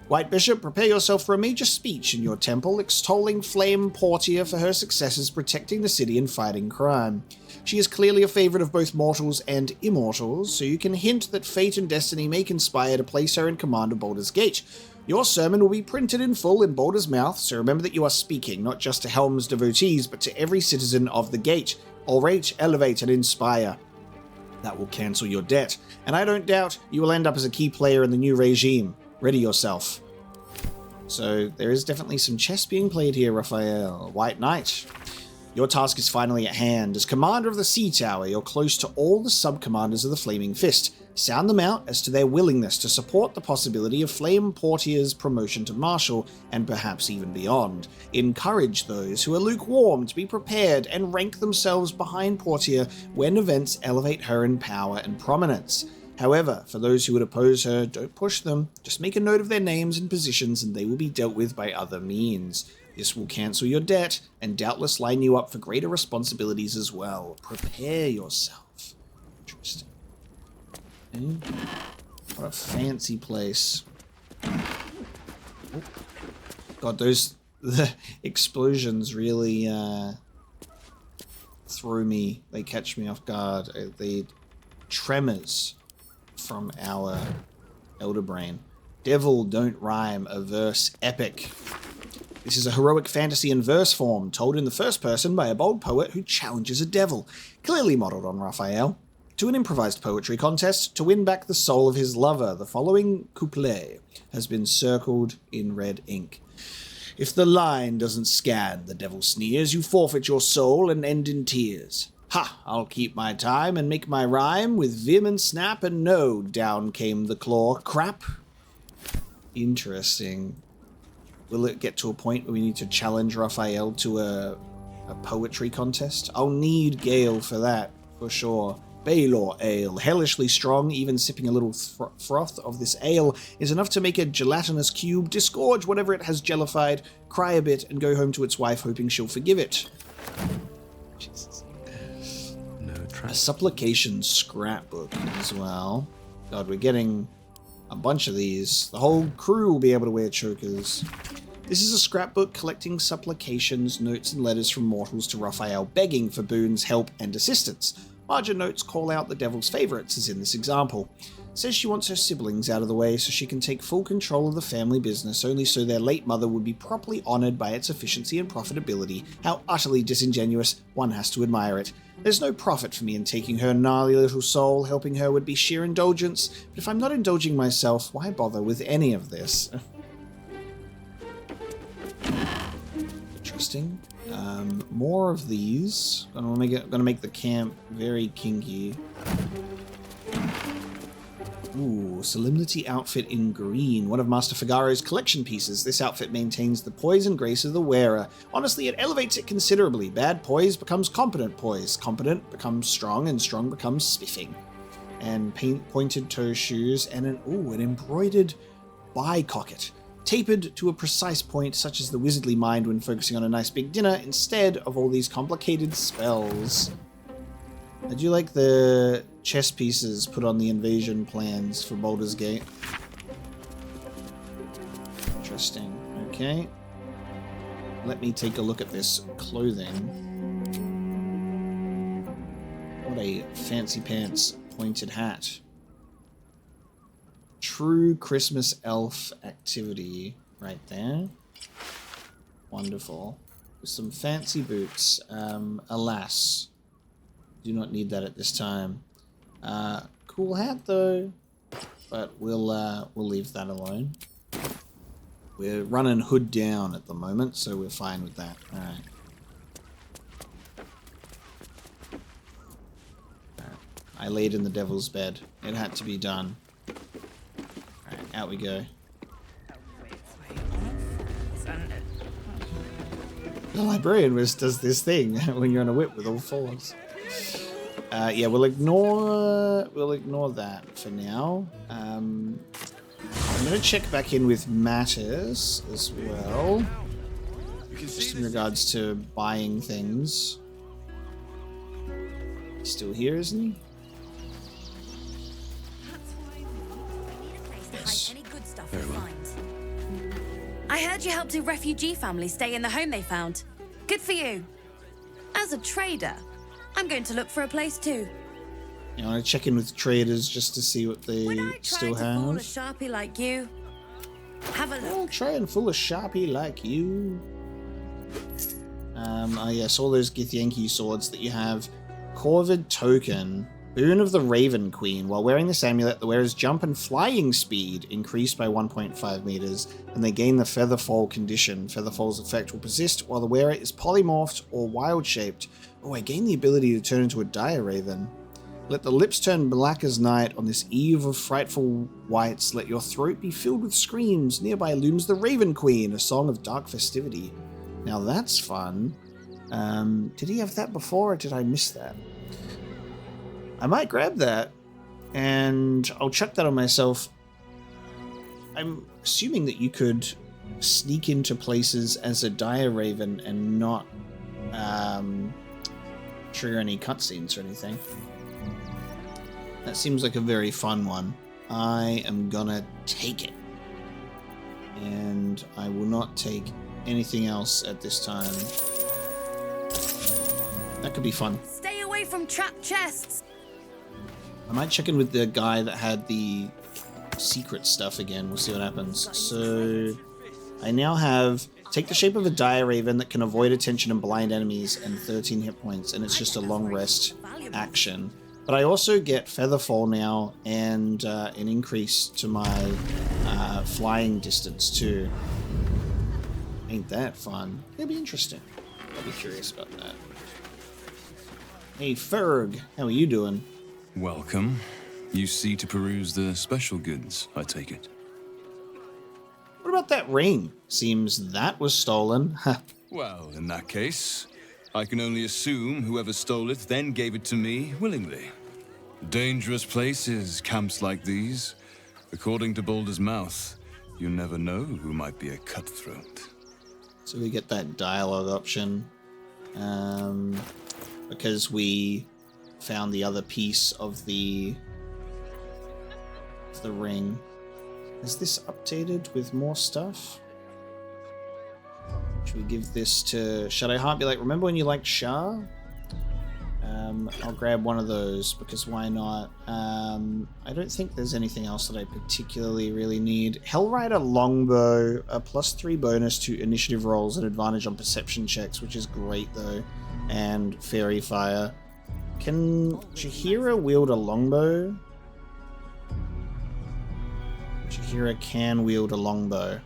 White Bishop, prepare yourself for a major speech in your temple, extolling Flame Portier for her successes protecting the city and fighting crime. She is clearly a favorite of both mortals and immortals, so you can hint that fate and destiny may conspire to place her in command of Baldur's Gate. Your sermon will be printed in full in Baldur's mouth, so remember that you are speaking not just to Helm's devotees, but to every citizen of the Gate. Orate, elevate, and inspire. That will cancel your debt, and I don't doubt you will end up as a key player in the new regime. Ready yourself. So there is definitely some chess being played here, Raphael. White Knight. Your task is finally at hand. As commander of the Sea Tower, you're close to all the sub-commanders of the Flaming Fist. Sound them out as to their willingness to support the possibility of Flame Portier's promotion to Marshal, and perhaps even beyond. Encourage those who are lukewarm to be prepared and rank themselves behind Portier when events elevate her in power and prominence. However, for those who would oppose her, don't push them. Just make a note of their names and positions and they will be dealt with by other means. This will cancel your debt and doubtless line you up for greater responsibilities as well. Prepare yourself. Interesting. Okay. What a fancy place. God, the explosions really threw me. They catch me off guard. The tremors from our Elder Brain. Devil don't rhyme, a verse epic. This is a heroic fantasy in verse form, told in the first person by a bold poet who challenges a devil, clearly modelled on Raphael, to an improvised poetry contest to win back the soul of his lover. The following couplet has been circled in red ink. If the line doesn't scan, the devil sneers, you forfeit your soul and end in tears. Ha! I'll keep my time and make my rhyme with vim and snap, and no, down came the claw. Crap. Interesting. Will it get to a point where we need to challenge Raphael to a poetry contest? I'll need Gale for that, for sure. Balor ale, hellishly strong, even sipping a little froth of this ale is enough to make a gelatinous cube disgorge whatever it has jellified, cry a bit, and go home to its wife hoping she'll forgive it. Jesus. A supplication scrapbook as well. God, we're getting a bunch of these. The whole crew will be able to wear chokers. This is a scrapbook collecting supplications, notes, and letters from mortals to Raphael, begging for boons, help, and assistance. Larger notes call out the devil's favourites, as in this example. Says she wants her siblings out of the way so she can take full control of the family business, only so their late mother would be properly honoured by its efficiency and profitability. How utterly disingenuous, one has to admire it. There's no profit for me in taking her gnarly little soul, helping her would be sheer indulgence, but if I'm not indulging myself, why bother with any of this? Interesting. More of these. Gonna make the camp very kinky. Ooh, Solemnity outfit in green. One of Master Figaro's collection pieces. This outfit maintains the poise and grace of the wearer. Honestly, it elevates it considerably. Bad poise becomes competent poise. Competent becomes strong, and strong becomes spiffing. And pointed toe shoes, and an embroidered bicocket. Tapered to a precise point, such as the wizardly mind when focusing on a nice big dinner, instead of all these complicated spells. I do like the chess pieces put on the invasion plans for Baldur's Gate. Interesting. Okay. Let me take a look at this clothing. What a fancy pants pointed hat. True Christmas elf activity right there. Wonderful. With some fancy boots. Alas, do not need that at this time. Cool hat though, but we'll leave that alone. We're running hood down at the moment, so we're fine with that. All right. I laid in the devil's bed. It had to be done. Alright, out we go. The librarian does this thing when you're on a whip with all fours. Yeah, we'll ignore that for now. I'm gonna check back in with Matters as well. Just in regards to buying things. He's still here, isn't he? Any good stuff you find. I heard you helped a refugee family stay in the home they found. Good for you. As a trader, I'm going to look for a place too. You want to check in with traders just to see what they still have. Fool a sharpie like you. Have a look. I'll try and fool a sharpie like you. Oh yes, all those Githyanki swords that you have. Corvid token. Boon of the Raven Queen. While wearing this amulet, the wearer's jump and flying speed increase by 1.5 meters, and they gain the Feather Fall condition. Feather Fall's effect will persist while the wearer is polymorphed or wild-shaped. Oh, I gain the ability to turn into a dire raven. Let the lips turn black as night on this eve of frightful whites. Let your throat be filled with screams. Nearby looms the Raven Queen, a song of dark festivity. Now that's fun. Did he have that before, or did I miss that? I might grab that, and I'll chuck that on myself. I'm assuming that you could sneak into places as a dire raven and not trigger any cutscenes or anything. That seems like a very fun one. I am gonna take it. And I will not take anything else at this time. That could be fun. Stay away from trapped chests. I might check in with the guy that had the secret stuff again. We'll see what happens. So I now have take the shape of a dire raven that can avoid attention and blind enemies and 13 hit points, and it's just a long rest action. But I also get Feather Fall now and an increase to my flying distance too. Ain't that fun? It'll be interesting. I'll be curious about that. Hey Ferg, how are you doing? Welcome. You see to peruse the special goods, I take it. What about that ring? Seems that was stolen. Well, in that case, I can only assume whoever stole it then gave it to me willingly. Dangerous places, camps like these. According to Baldur's mouth, you never know who might be a cutthroat. So we get that dialogue option. Because we found the other piece of the ring. Is this updated with more stuff? Should we give this to... Should I Heart be like, remember when you liked Shah? I'll grab one of those, because why not? I don't think there's anything else that I particularly really need. Hellrider Longbow, a +3 bonus to initiative rolls and advantage on perception checks, which is great though. And Fairy Fire. Can Jaheira wield a longbow? Jaheira can wield a longbow.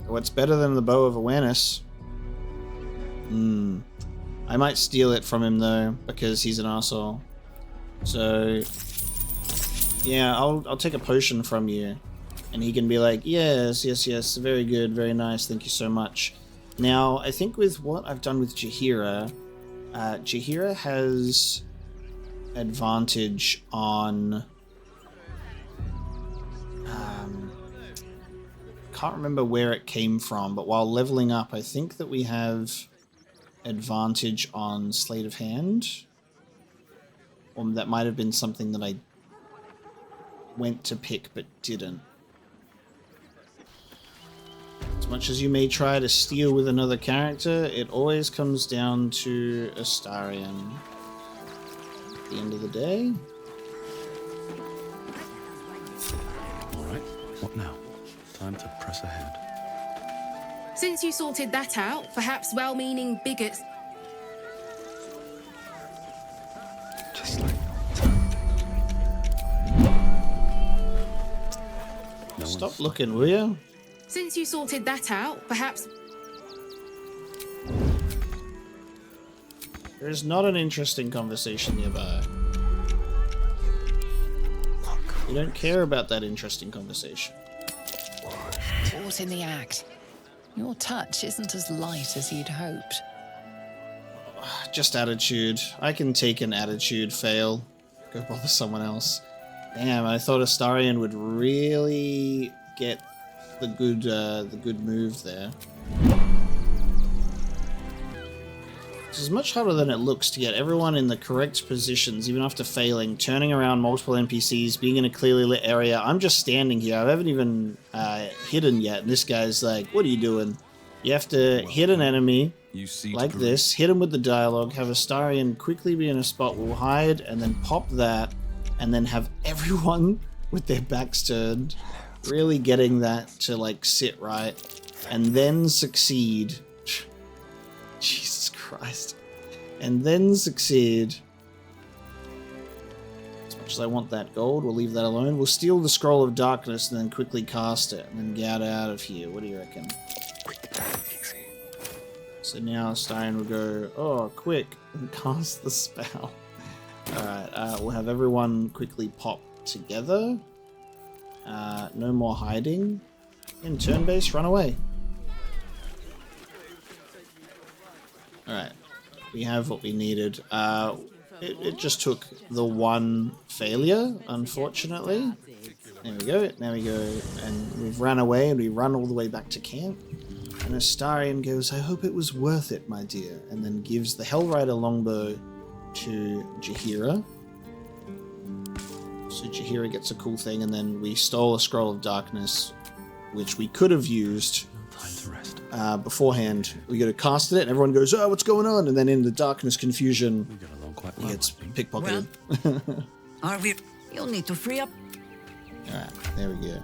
What's better than the Bow of Awareness? I might steal it from him though, because he's an arsehole. So yeah, I'll take a potion from you, and he can be like, yes, very good, very nice, thank you so much. Now, I think with what I've done with Jaheira, Jaheira has advantage on... can't remember where it came from, but while leveling up, I think that we have advantage on Sleight of Hand. Or that might have been something that I went to pick but didn't. As much as you may try to steal with another character, it always comes down to Astarion. At the end of the day. Alright, what now? Time to press ahead. Since you sorted that out, perhaps well-meaning bigots... Just like... Stop looking, will you? Since you sorted that out, perhaps... There's not an interesting conversation nearby. You don't care about that interesting conversation. Caught in the act. Your touch isn't as light as you'd hoped. Just attitude. I can take an attitude fail. Go bother someone else. Damn, I thought Astarion would really get the good move there. It's much harder than it looks to get everyone in the correct positions, even after failing, turning around multiple NPCs, being in a clearly lit area. I'm just standing here. I haven't even hidden yet, and this guy's like, what are you doing? You have to hit an enemy like this, hit him with the dialogue, have Astarion quickly be in a spot, we'll hide, and then pop that, and then have everyone with their backs turned, really getting that to like sit right, and then succeed. Jesus Christ. and then succeed. As much as I want that gold, we'll leave that alone. We'll steal the Scroll of Darkness and then quickly cast it and then get out of here. What do you reckon? So now Stein will go, oh, quick, and cast the spell. Alright, we'll have everyone quickly pop together. No more hiding. In turn base, run away. Alright, we have what we needed. It just took the one failure, unfortunately. There we go, now we go, and we've run away, and we run all the way back to camp. And Astarion goes, I hope it was worth it, my dear, and then gives the Hellrider longbow to Jaheira. So Jaheira gets a cool thing, and then we stole a Scroll of Darkness, which we could have used beforehand. We go to cast it, and everyone goes, oh, what's going on? And then in the darkness confusion, he gets pickpocketed. Well, are we? You'll need to free up. Alright, there we go.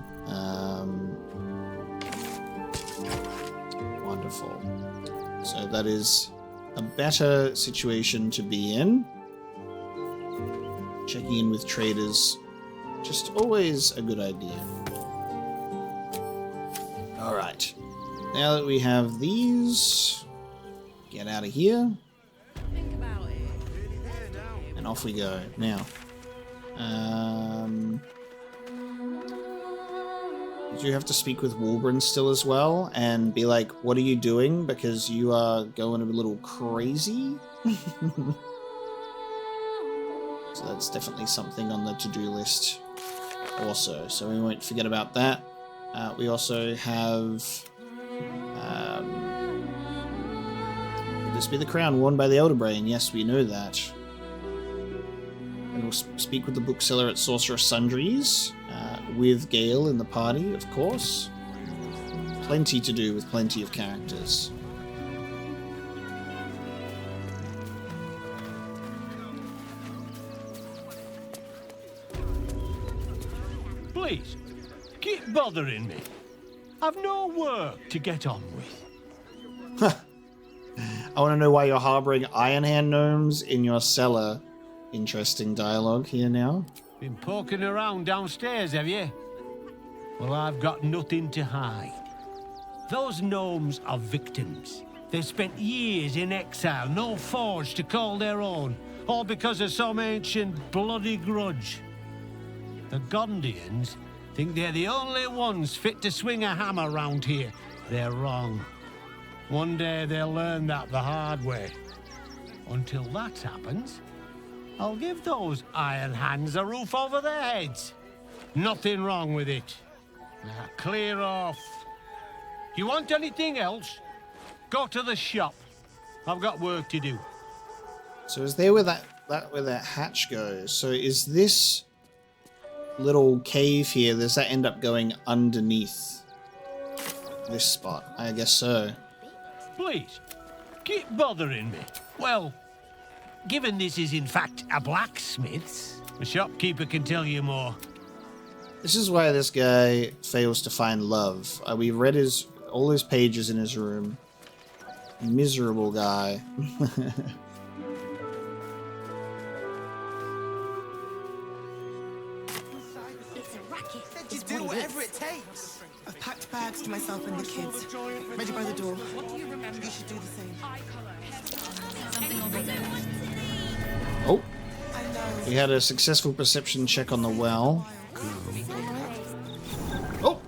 Wonderful. So that is a better situation to be in. Checking in with traders, just always a good idea. Alright. Now that we have these, get out of here. And off we go. Now, do you have to speak with Wolbrin still as well and be like, what are you doing? Because you are going a little crazy. So that's definitely something on the to-do list also. So we won't forget about that. We also have... will this be the crown worn by the Elder Brain? Yes, we know that. And we'll speak with the bookseller at Sorcerer Sundries, with Gale in the party, of course. Plenty to do with plenty of characters. Please, keep bothering me. I've no work to get on with. I want to know why you're harboring Iron Hand gnomes in your cellar. Interesting dialogue here now. Been poking around downstairs, have you? Well, I've got nothing to hide. Those gnomes are victims. They've spent years in exile, no forge to call their own, all because of some ancient bloody grudge. The Gondians think they're the only ones fit to swing a hammer round here. They're wrong. One day they'll learn that the hard way. Until that happens, I'll give those iron hands a roof over their heads. Nothing wrong with it. Now clear off. You want anything else? Go to the shop. I've got work to do. So is there where that hatch goes? So is this little cave here, does that end up going underneath this spot? I guess so. Please, keep bothering me. Well, given this is in fact a blacksmith's, the shopkeeper can tell you more. This is why this guy fails to find love. We read all his pages in his room. Miserable guy. Just do whatever it takes. I've packed bags to myself and the kids. Ready by the door. What do you remember? You should do the same. Oh. We had a successful perception check on the well. Oh.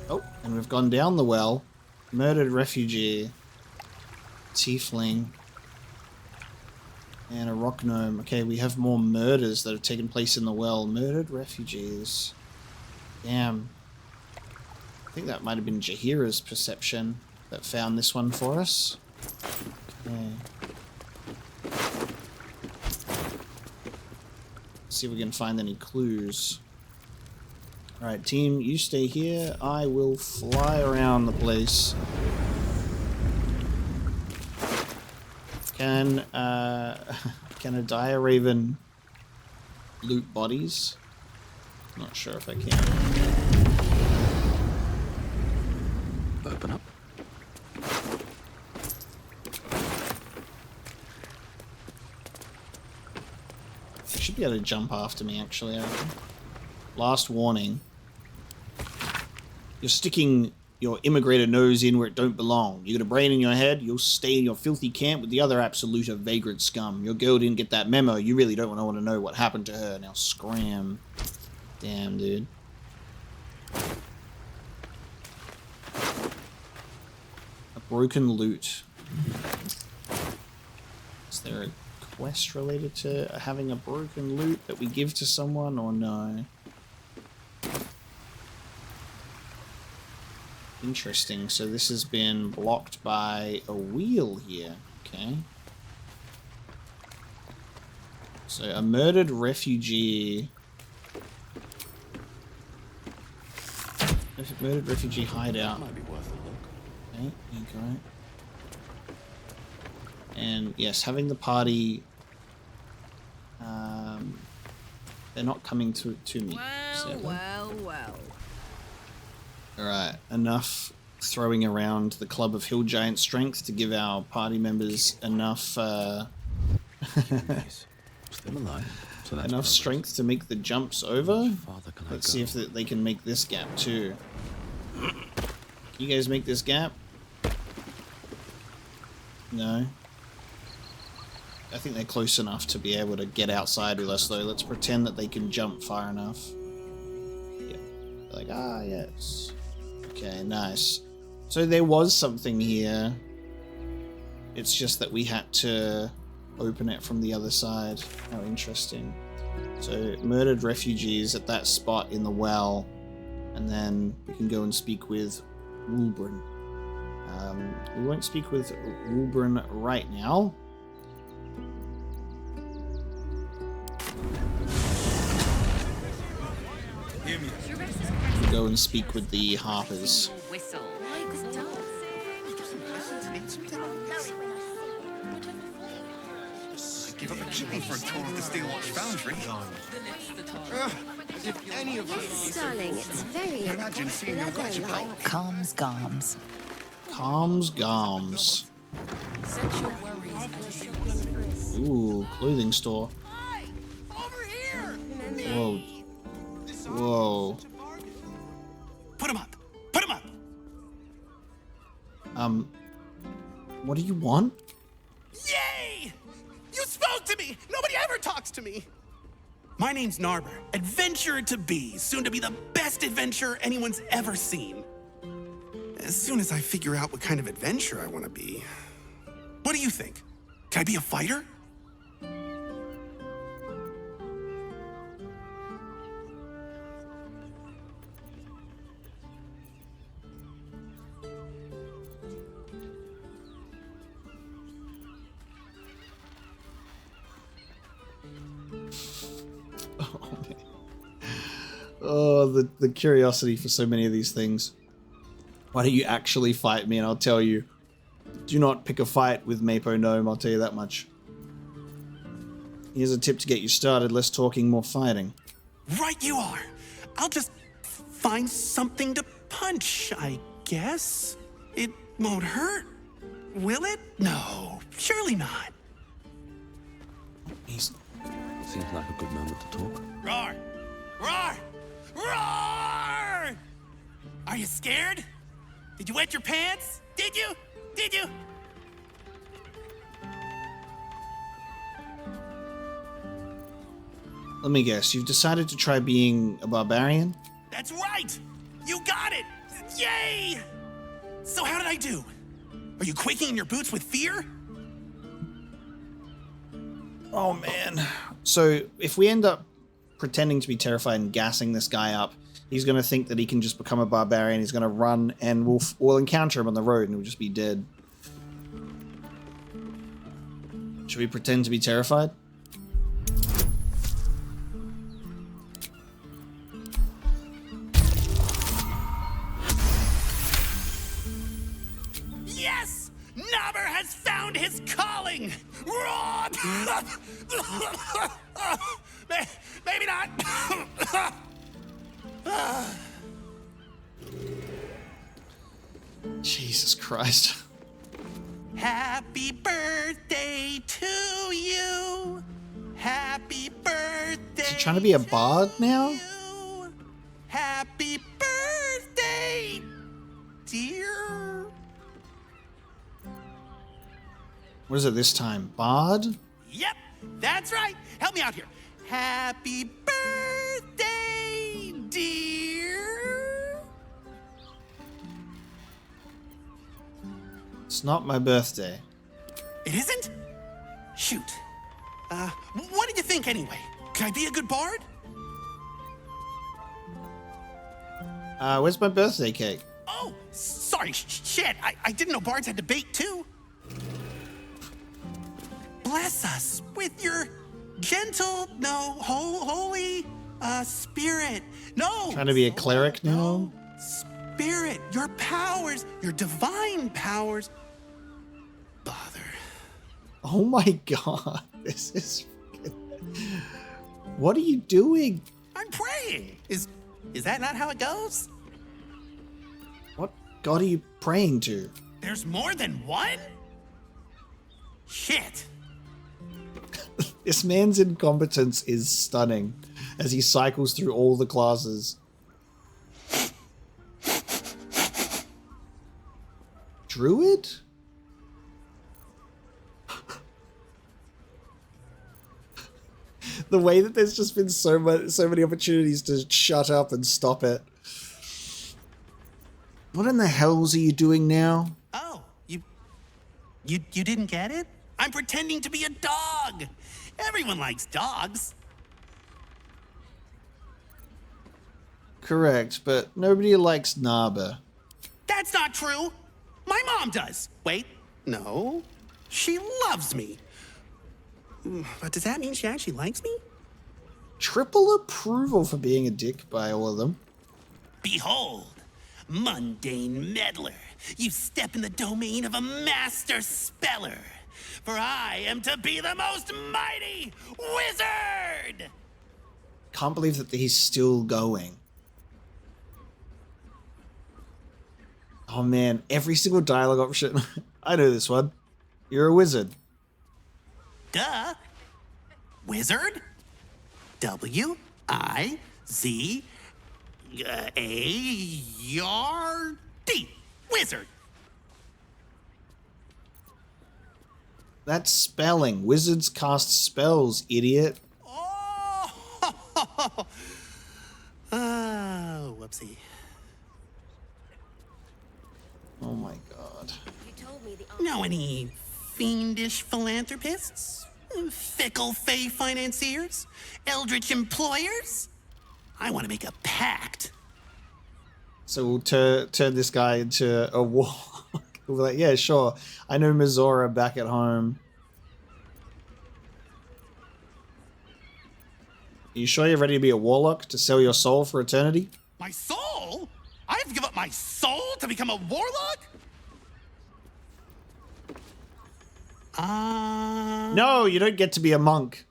Oh, and we've gone down the well. Murdered refugee. Tiefling. And a rock gnome. Okay, we have more murders that have taken place in the well. Murdered refugees. Damn. I think that might have been Jaheira's perception that found this one for us. Okay. See if we can find any clues. Alright, team, you stay here. I will fly around the place. Can a dire raven loot bodies? Not sure if I can. Open up. should be able to jump after me, actually, I reckon. Last warning. You're sticking your immigrator nose in where it don't belong. You got a brain in your head, you'll stay in your filthy camp with the other absolute vagrant scum. Your girl didn't get that memo, you really don't want to know what happened to her. Now scram. Damn, dude. A broken lute. Is there a quest related to having a broken lute that we give to someone, or no? Interesting. So this has been blocked by a wheel here. Okay. So a murdered refugee. Murdered refugee hideout. Might be worth a look. Okay, you go. And yes, having the party. They're not coming to me. Well. Alright, enough throwing around the Club of Hill Giant strength to give our party members enough Still alive. So that's enough strength to make the jumps over. Let's see if they can make this gap too. Can you guys make this gap? No. I think they're close enough to be able to get outside with us though. Let's pretend that they can jump far enough. Yeah. Like, ah, yes. Okay, nice. So there was something here. It's just that we had to open it from the other side. How interesting. So, murdered refugees at that spot in the well. And then we can go and speak with Wulbren. We won't speak with Wulbren right now. We'll go and speak with the Harpers. Give up a kidney for a tour of the Steelwatch Foundry. As if any of us... Darling, it's very imagine seeing your watch like... Calms Garms. Calms Garms. Ooh, clothing store. Whoa. Whoa. Put him up! Put him up! What do you want? Yay! You spoke to me! Nobody ever talks to me! My name's Naber, adventurer to be, soon to be the best adventurer anyone's ever seen. As soon as I figure out what kind of adventurer I want to be. What do you think? Can I be a fighter? Oh, the curiosity for so many of these things. Why don't you actually fight me and I'll tell you. Do not pick a fight with Mapo Gnome, I'll tell you that much. Here's a tip to get you started, less talking, more fighting. Right you are. I'll just find something to punch, I guess. It won't hurt, will it? No, surely not. Seems like a good moment to talk. Roar! Roar! Roar! Are you scared? Did you wet your pants? Did you? Did you? Let me guess, you've decided to try being a barbarian? That's right! You got it! Yay! So how did I do? Are you quaking in your boots with fear? Oh man. So if we end up pretending to be terrified and gassing this guy up, he's going to think that he can just become a barbarian. He's going to run and we'll encounter him on the road and he'll just be dead. Should we pretend to be terrified? Yes! Naber has found his calling! Roar! Maybe not. Jesus Christ. Happy birthday to you. Happy birthday trying to be a bard now? Happy birthday, dear. What is it this time? Bard? Yep, that's right. Help me out here. Happy birthday, dear. It's not my birthday. It isn't? Shoot. What did you think anyway? Can I be a good bard? Where's my birthday cake? Oh, sorry, shit. I didn't know bards had to bake too. Bless us with your gentle, holy spirit. No. Trying to be a cleric now? Spirit, your powers, your divine powers. Bother. Oh my god, this is... What are you doing? I'm praying. Is that not how it goes? What god are you praying to? There's more than one? Shit. This man's incompetence is stunning as he cycles through all the classes. Druid? The way that there's just been so many opportunities to shut up and stop it. What in the hells are you doing now? Oh, you didn't get it? I'm pretending to be a dog. Everyone likes dogs. Correct, but nobody likes Naber. That's not true. My mom does. Wait, no. She loves me. But does that mean she actually likes me? Triple approval for being a dick by all of them. Behold, mundane meddler, you step in the domain of a master speller. For I am to be the most mighty wizard! Can't believe that he's still going. Oh man, every single dialogue option. I know this one. You're a wizard. Duh. Wizard? W-I-Z-A-R-D. Wizard. That's spelling. Wizards cast spells, idiot. Oh, whoopsie. Oh my god. Know any fiendish philanthropists? Fickle fey financiers? Eldritch employers? I want to make a pact. So we'll turn this guy into a warlock. We'll be like, yeah, sure. I know Mizora back at home. Are you sure you're ready to be a warlock to sell your soul for eternity? My soul? I have to give up my soul to become a warlock? No, you don't get to be a monk.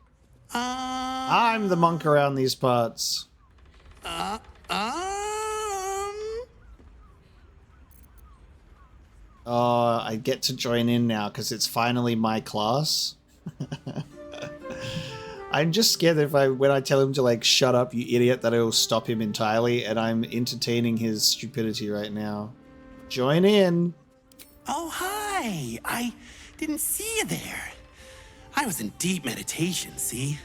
I'm the monk around these parts. Oh, I get to join in now because it's finally my class. I'm just scared that when I tell him to like shut up, you idiot, that it'll stop him entirely, and I'm entertaining his stupidity right now. Join in. Oh, hi. I didn't see you there. I was in deep meditation, see?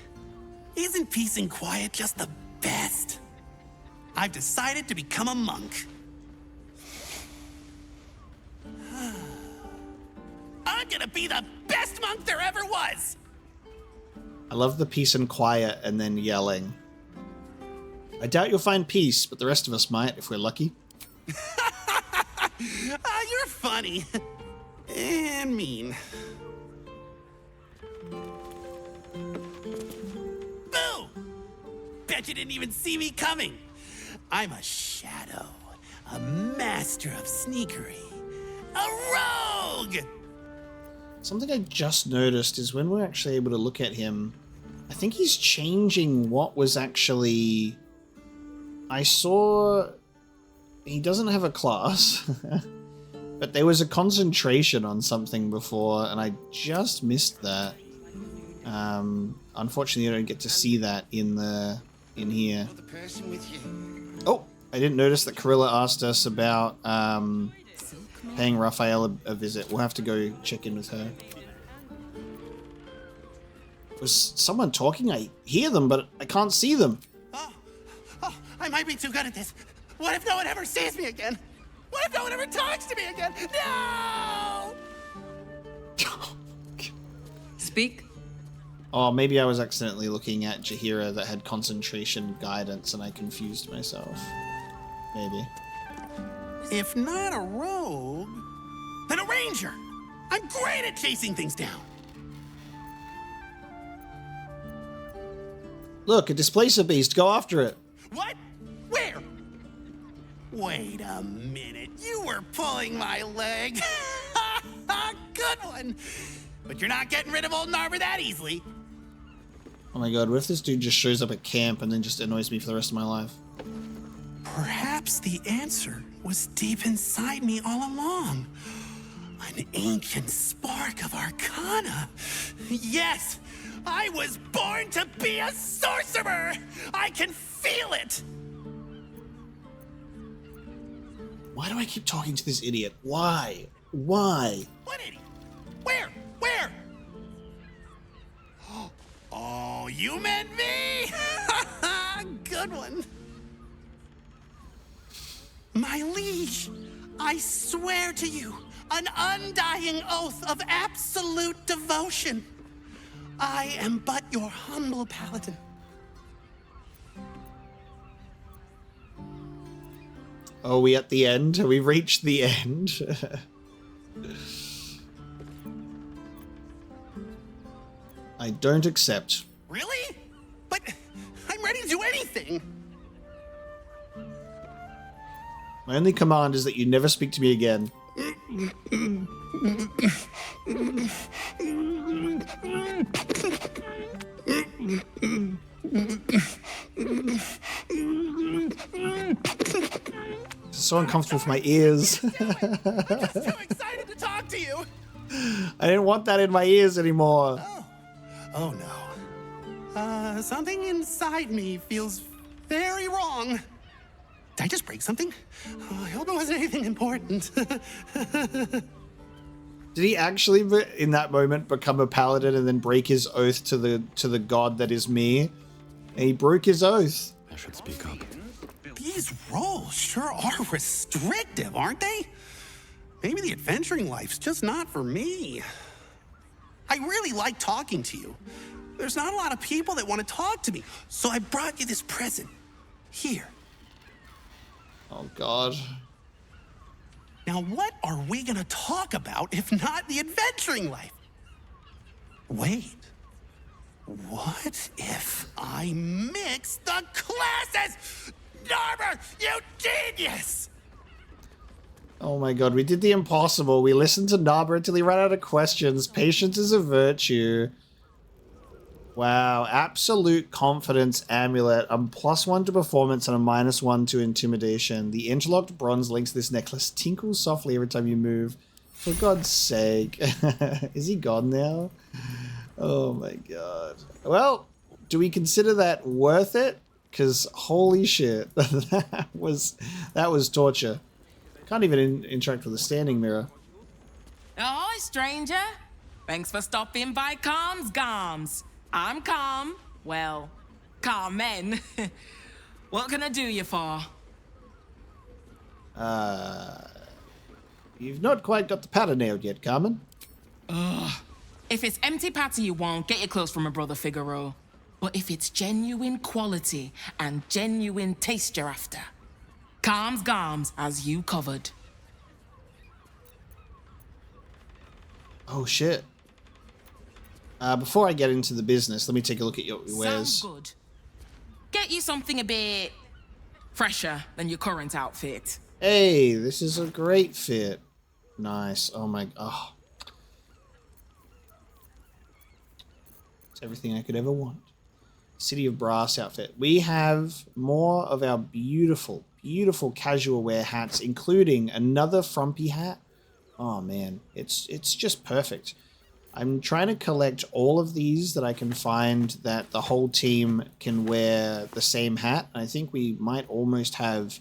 Isn't peace and quiet just the best? I've decided to become a monk. I'm gonna be the best monk there ever was! I love the peace and quiet and then yelling. I doubt you'll find peace, but the rest of us might if we're lucky. You're funny. And mean. Boo! Bet you didn't even see me coming. I'm a shadow, a master of sneakery, a rogue! Something I just noticed is when we're actually able to look at him, I think he's changing what was actually... I saw... He doesn't have a class, but there was a concentration on something before, and I just missed that. Unfortunately, I don't get to see that in here. Oh, I didn't notice that Carilla asked us about paying Raphael a visit. We'll have to go check in with her. Was someone talking? I hear them, but I can't see them. Oh, I might be too good at this. What if no one ever sees me again? What if no one ever talks to me again? No! Speak. Oh, maybe I was accidentally looking at Jaheira that had concentration guidance and I confused myself. Maybe. If not a rogue, then a ranger. I'm great at chasing things down. Look, a displacer beast. Go after it. What? Where? Wait a minute. You were pulling my leg. Good one. But you're not getting rid of old Naber that easily. Oh my god, what if this dude just shows up at camp and then just annoys me for the rest of my life? Perhaps the answer was deep inside me all along. An ancient spark of arcana. Yes, I was born to be a sorcerer! I can feel it! Why do I keep talking to this idiot? Why? Why? What idiot? Where? Where? Oh, you meant me? Good one. My liege, I swear to you an undying oath of absolute devotion. I am but your humble paladin. Are we at the end? Have we reached the end? I don't accept. Really? But I'm ready to do anything. My only command is that you never speak to me again. This is so uncomfortable for my ears. I'm just too excited to talk to you. I didn't want that in my ears anymore. Oh no. Something inside me feels very wrong. Did I just break something? Oh, I hope it wasn't anything important. Did he actually, in that moment, become a paladin and then break his oath to the god that is me? And he broke his oath. I should speak up. These roles sure are restrictive, aren't they? Maybe the adventuring life's just not for me. I really like talking to you. There's not a lot of people that want to talk to me, so I brought you this present. Here. Oh, God. Now, what are we gonna talk about if not the adventuring life? Wait. What if I mix the classes? Naber, you genius! Oh my god, we did the impossible. We listened to Naber until he ran out of questions. Patience is a virtue. Wow, absolute confidence amulet. +1 to performance and a -1 to intimidation. The interlocked bronze links to this necklace tinkles softly every time you move. For God's sake. Is he gone now? Oh my god. Well, do we consider that worth it? Because holy shit, that was torture. Can't even interact with a standing mirror. Ahoy, stranger. Thanks for stopping by Calm's Goms. I'm Calm. Well, Carmen. What can I do you for? You've not quite got the powder nailed yet, Carmen. Ugh. If it's empty patty you want, get your clothes from my brother Figaro. But if it's genuine quality and genuine taste you're after, Calm's Goms as you covered. Oh shit. Before I get into the business, let me take a look at your wares. Sounds good. Get you something a bit fresher than your current outfit. Hey, this is a great fit. Nice. Oh my... Oh. It's everything I could ever want. City of Brass outfit. We have more of our beautiful, beautiful casual wear hats, including another frumpy hat. Oh man, it's just perfect. I'm trying to collect all of these that I can find that the whole team can wear the same hat. I think we might almost have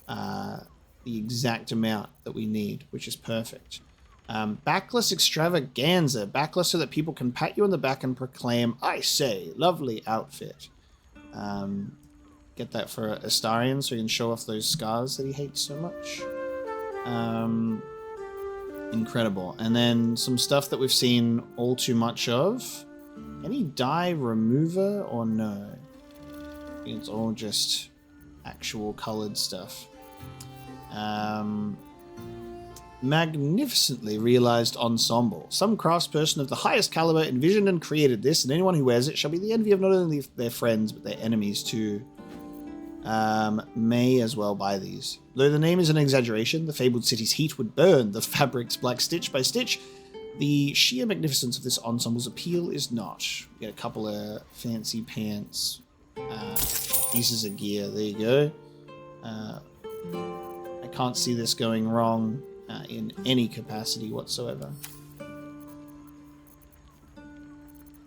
the exact amount that we need, which is perfect. Backless extravaganza. Backless so that people can pat you on the back and proclaim, "I say, lovely outfit." Get that for Astarion so he can show off those scars that he hates so much. Incredible. And then some stuff that we've seen all too much of. Any dye remover or no? I think it's all just actual colored stuff. Magnificently realized ensemble. Some craftsperson of the highest caliber envisioned and created this, and anyone who wears it shall be the envy of not only their friends, but their enemies too. May as well buy these. Though the name is an exaggeration, the fabled city's heat would burn the fabrics black stitch by stitch. The sheer magnificence of this ensemble's appeal is not. We get a couple of fancy pants, pieces of gear. There you go. I can't see this going wrong in any capacity whatsoever.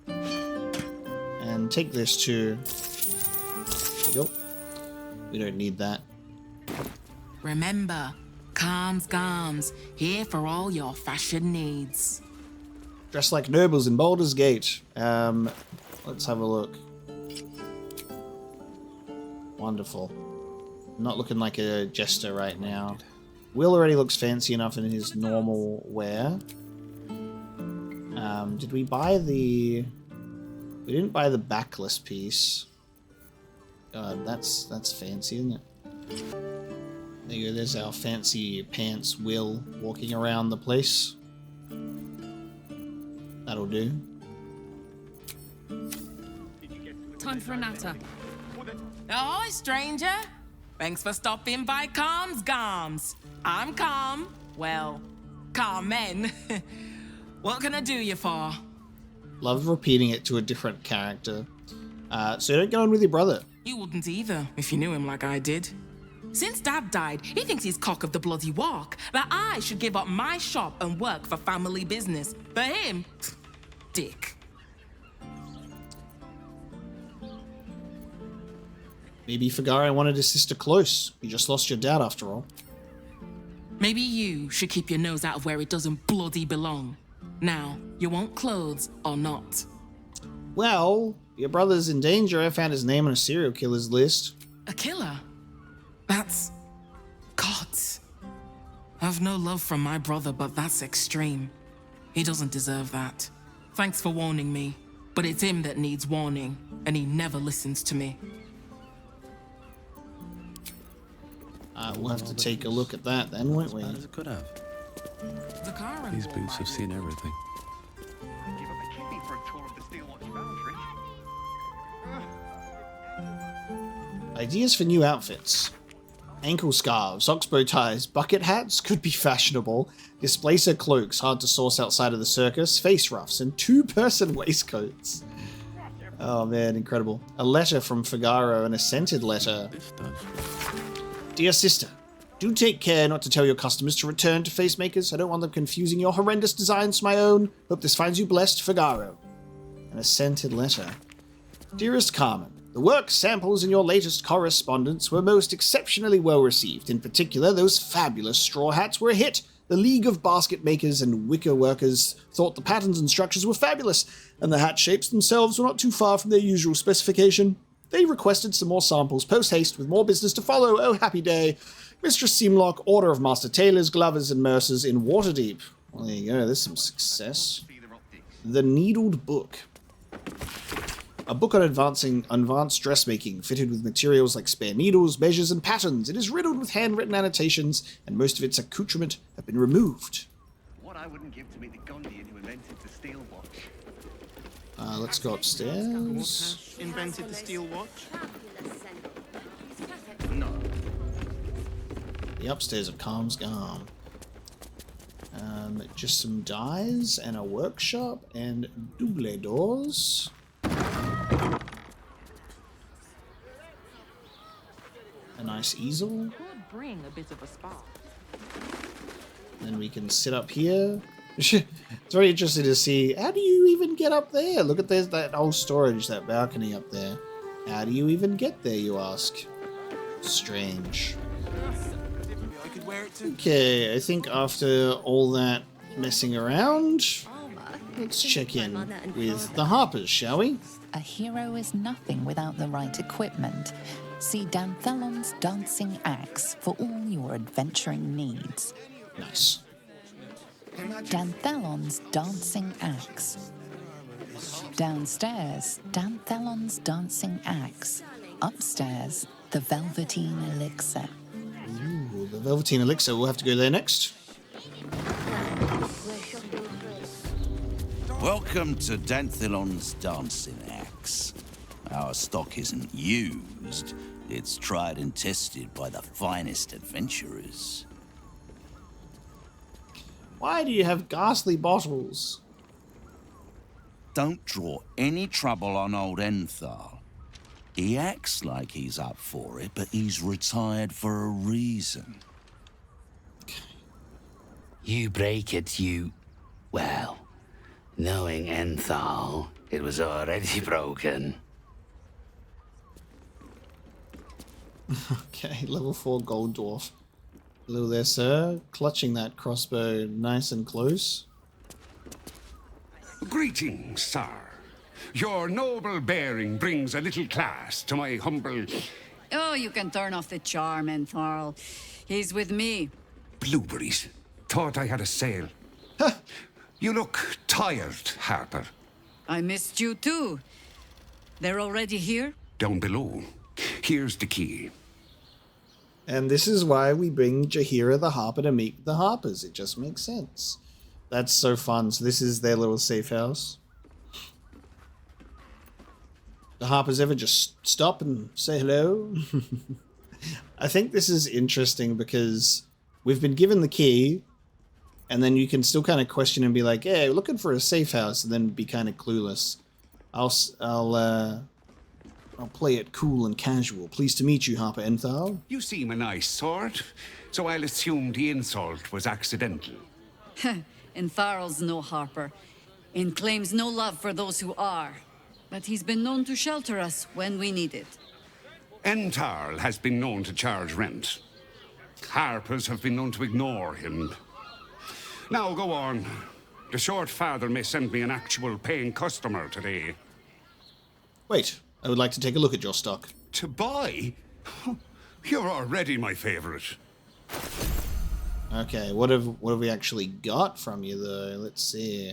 And take this too. There you go. We don't need that. Remember, Calm's Garms, here for all your fashion needs. Dressed like nobles in Baldur's Gate. Let's have a look. Wonderful. Not looking like a jester right now. Will already looks fancy enough in his normal wear. Did we buy the... We didn't buy the backless piece. God, that's fancy, isn't it? There you go, there's our fancy pants Will walking around the place. That'll do. Time for a natter. Oh, stranger. Thanks for stopping by Calm's Garms. I'm Calm. Well, Carmen. What can I do you for? Love repeating it to a different character. So you don't get on with your brother. You wouldn't either, if you knew him like I did. Since Dad died, he thinks he's cock of the bloody walk, that I should give up my shop and work for family business. For him, dick. Maybe Figaro wanted his sister close. You just lost your dad after all. Maybe you should keep your nose out of where it doesn't bloody belong. Now, you want clothes or not? Well, your brother's in danger. I found his name on a serial killer's list. A killer? That's... God. I've no love from my brother, but that's extreme. He doesn't deserve that. Thanks for warning me, but it's him that needs warning, and he never listens to me. We'll have to take a look at that then, won't we? As it could have. The car These boots have seen everything. Ideas for new outfits. Ankle scarves, oxbow ties, bucket hats could be fashionable. Displacer cloaks, hard to source outside of the circus. Face ruffs and two-person waistcoats. Oh man, incredible. A letter from Figaro and a scented letter. Dear sister, do take care not to tell your customers to return to facemakers. I don't want them confusing your horrendous designs to my own. Hope this finds you blessed, Figaro. And a scented letter. Dearest Carmen, the work samples in your latest correspondence were most exceptionally well received. In particular, those fabulous straw hats were a hit. The League of Basket Makers and Wicker Workers thought the patterns and structures were fabulous, and the hat shapes themselves were not too far from their usual specification. They requested some more samples post-haste with more business to follow. Oh, happy day. Mistress Seamlock, Order of Master Tailors, Glovers, and Mercers in Waterdeep. Well, there you go. There's some success. The Needled Book. A book on advanced dressmaking, fitted with materials like spare needles, measures, and patterns. It is riddled with handwritten annotations, and most of its accoutrement have been removed. What I wouldn't give to meet the Gondian who invented the steel watch. Let's go upstairs. Invented the steel watch? No. The upstairs of Calm's Garm. Just some dyes and a workshop and double doors. A nice easel. Could bring a bit of a spark. Then we can sit up here. It's very interesting to see, how do you even get up there? Look at there's that old storage, that balcony up there. How do you even get there, you ask? Strange. Okay, I think after all that messing around, let's check in with the Harpers, shall we? A hero is nothing without the right equipment. See Danthelon's dancing axe for all your adventuring needs. Nice. Danthelon's dancing axe. Downstairs, Danthelon's dancing axe. Upstairs, the Velveteen elixir. Ooh, the Velveteen elixir. We'll have to go there next. Welcome to Danthelon's dancing axe. Our stock isn't used. It's tried and tested by the finest adventurers. Why do you have ghastly bottles? Don't draw any trouble on old Enthal. He acts like he's up for it, but he's retired for a reason. You break it, you... Well, knowing Enthal, it was already broken. Okay, level 4 gold dwarf. Hello there, sir. Clutching that crossbow nice and close. Greetings, sir. Your noble bearing brings a little class to my humble... Oh, you can turn off the charm, Entharl. He's with me. Blueberries. Thought I had a sale. You look tired, Harper. I missed you too. They're already here? Down below. Here's the key. And this is why we bring Jaheira the Harper to meet the Harpers. It just makes sense. That's so fun. So this is their little safe house. The Harpers ever just stop and say hello? I think this is interesting because we've been given the key, and then you can still kind of question and be like, hey, we're looking for a safe house, and then be kind of clueless. I'll play it cool and casual. Pleased to meet you, Harper Enthal. You seem a nice sort, so I'll assume the insult was accidental. Entharl's no Harper, and claims no love for those who are. But he's been known to shelter us when we need it. Enthal has been known to charge rent. Harpers have been known to ignore him. Now go on. The short father may send me an actual paying customer today. Wait, I would like to take a look at your stock. To buy? You're already my favorite. Okay, what have we actually got from you, though? Let's see.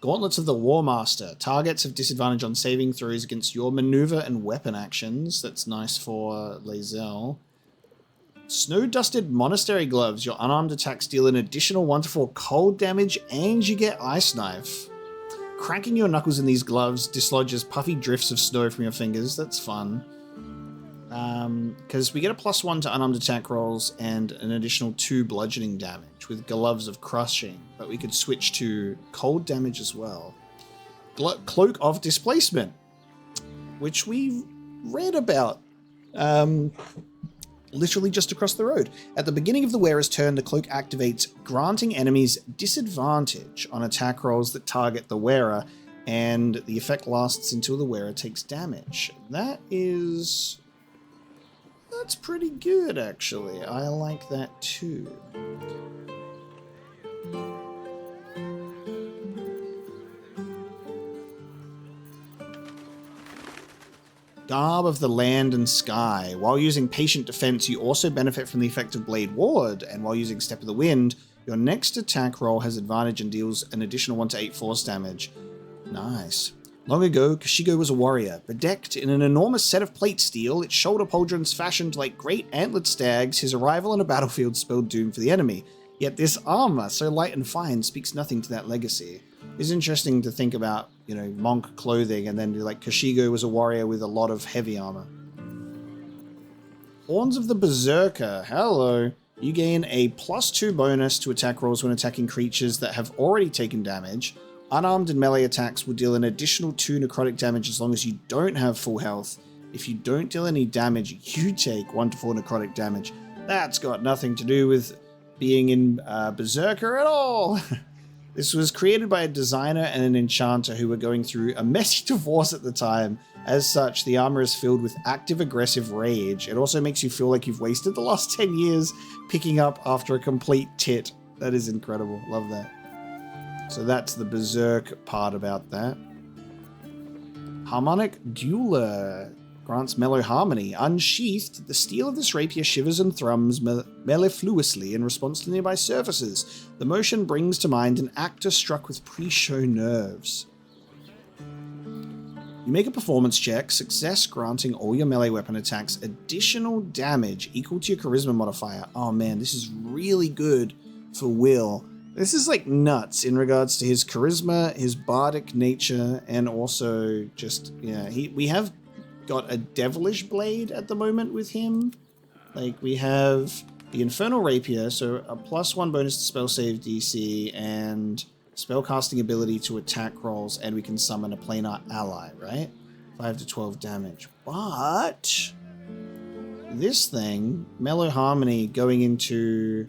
Gauntlets of the War Master. Targets have disadvantage on saving throws against your maneuver and weapon actions. That's nice for Lae'zel. Snow-dusted Monastery Gloves. Your unarmed attacks deal an additional 1 to 4 cold damage, and you get Ice Knife. Cracking your knuckles in these gloves dislodges puffy drifts of snow from your fingers. That's fun. Because we get a +1 to unarmed attack rolls and an additional 2 bludgeoning damage with Gloves of Crushing, but we could switch to cold damage as well. Cloak of Displacement, which we read about literally just across the road. At the beginning of the wearer's turn, the cloak activates, granting enemies disadvantage on attack rolls that target the wearer, and the effect lasts until the wearer takes damage. That's pretty good, actually. I like that too. Garb of the Land and Sky. While using Patient Defense, you also benefit from the effect of Blade Ward, and while using Step of the Wind, your next attack roll has advantage and deals an additional 1 to 8 force damage. Nice. Long ago, Kashigo was a warrior, bedecked in an enormous set of plate steel, its shoulder pauldrons fashioned like great antlered stags. His arrival on a battlefield spelled doom for the enemy. Yet this armor, so light and fine, speaks nothing to that legacy. It's interesting to think about, monk clothing, and then be like, Kashigo was a warrior with a lot of heavy armor. Horns of the Berserker. Hello. You gain a +2 bonus to attack rolls when attacking creatures that have already taken damage. Unarmed and melee attacks will deal an additional 2 necrotic damage as long as you don't have full health. If you don't deal any damage, you take 1 to 4 necrotic damage. That's got nothing to do with being in Berserker at all. This was created by a designer and an enchanter who were going through a messy divorce at the time. As such, the armor is filled with active aggressive rage. It also makes you feel like you've wasted the last 10 years picking up after a complete tit. That is incredible. Love that. So that's the berserk part about that. Harmonic Dueler grants mellow harmony. Unsheathed, the steel of this rapier shivers and thrums mellifluously in response to nearby surfaces. The motion brings to mind an actor struck with pre-show nerves. You make a performance check, success granting all your melee weapon attacks additional damage equal to your charisma modifier. Oh man, this is really good for Will. This is like nuts in regards to his charisma, his bardic nature, and also just, yeah, we have got a devilish blade at the moment with him. Like, we have the Infernal Rapier, so a +1 bonus to spell save DC and spellcasting ability to attack rolls, and we can summon a planar ally, right? 5 to 12 damage. But this thing, Mellow Harmony, going into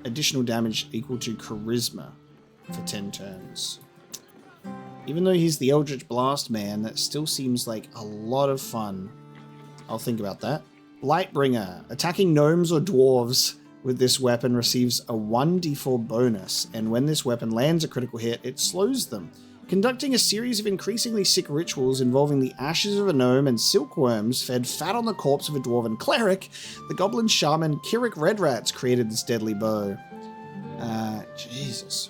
additional damage equal to charisma for 10 turns. Even though he's the Eldritch Blast man, that still seems like a lot of fun. I'll think about that. Lightbringer. Attacking gnomes or dwarves with this weapon receives a 1d4 bonus, and when this weapon lands a critical hit, it slows them. Conducting a series of increasingly sick rituals involving the ashes of a gnome and silkworms fed fat on the corpse of a dwarven cleric, the goblin shaman Kirik Redrats created this deadly bow. Jesus.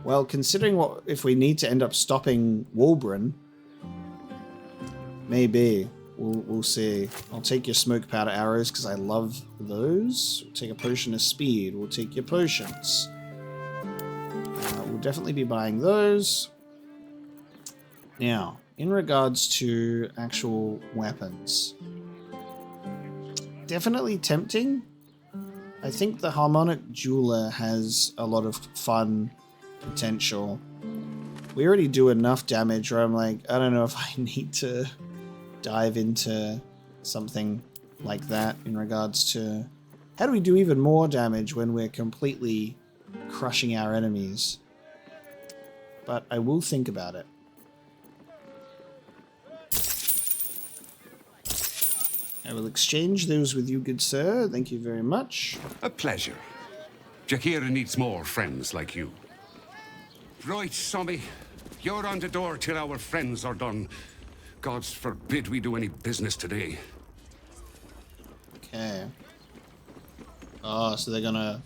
Well, considering what if we need to end up stopping Wulbren, maybe. We'll see. I'll take your smoke powder arrows because I love those. We'll take a potion of speed. We'll take your potions. We'll definitely be buying those. Now, in regards to actual weapons, definitely tempting. I think the Harmonic Jeweler has a lot of fun potential. We already do enough damage where I'm like, I don't know if I need to dive into something like that in regards to how do we do even more damage when we're completely crushing our enemies. But I will think about it. I will exchange those with you, good sir. Thank you very much. A pleasure. Jaheira needs more friends like you. Right, Sommy. You're on the door till our friends are done. Gods forbid we do any business today. Okay. Oh, so they're gonna...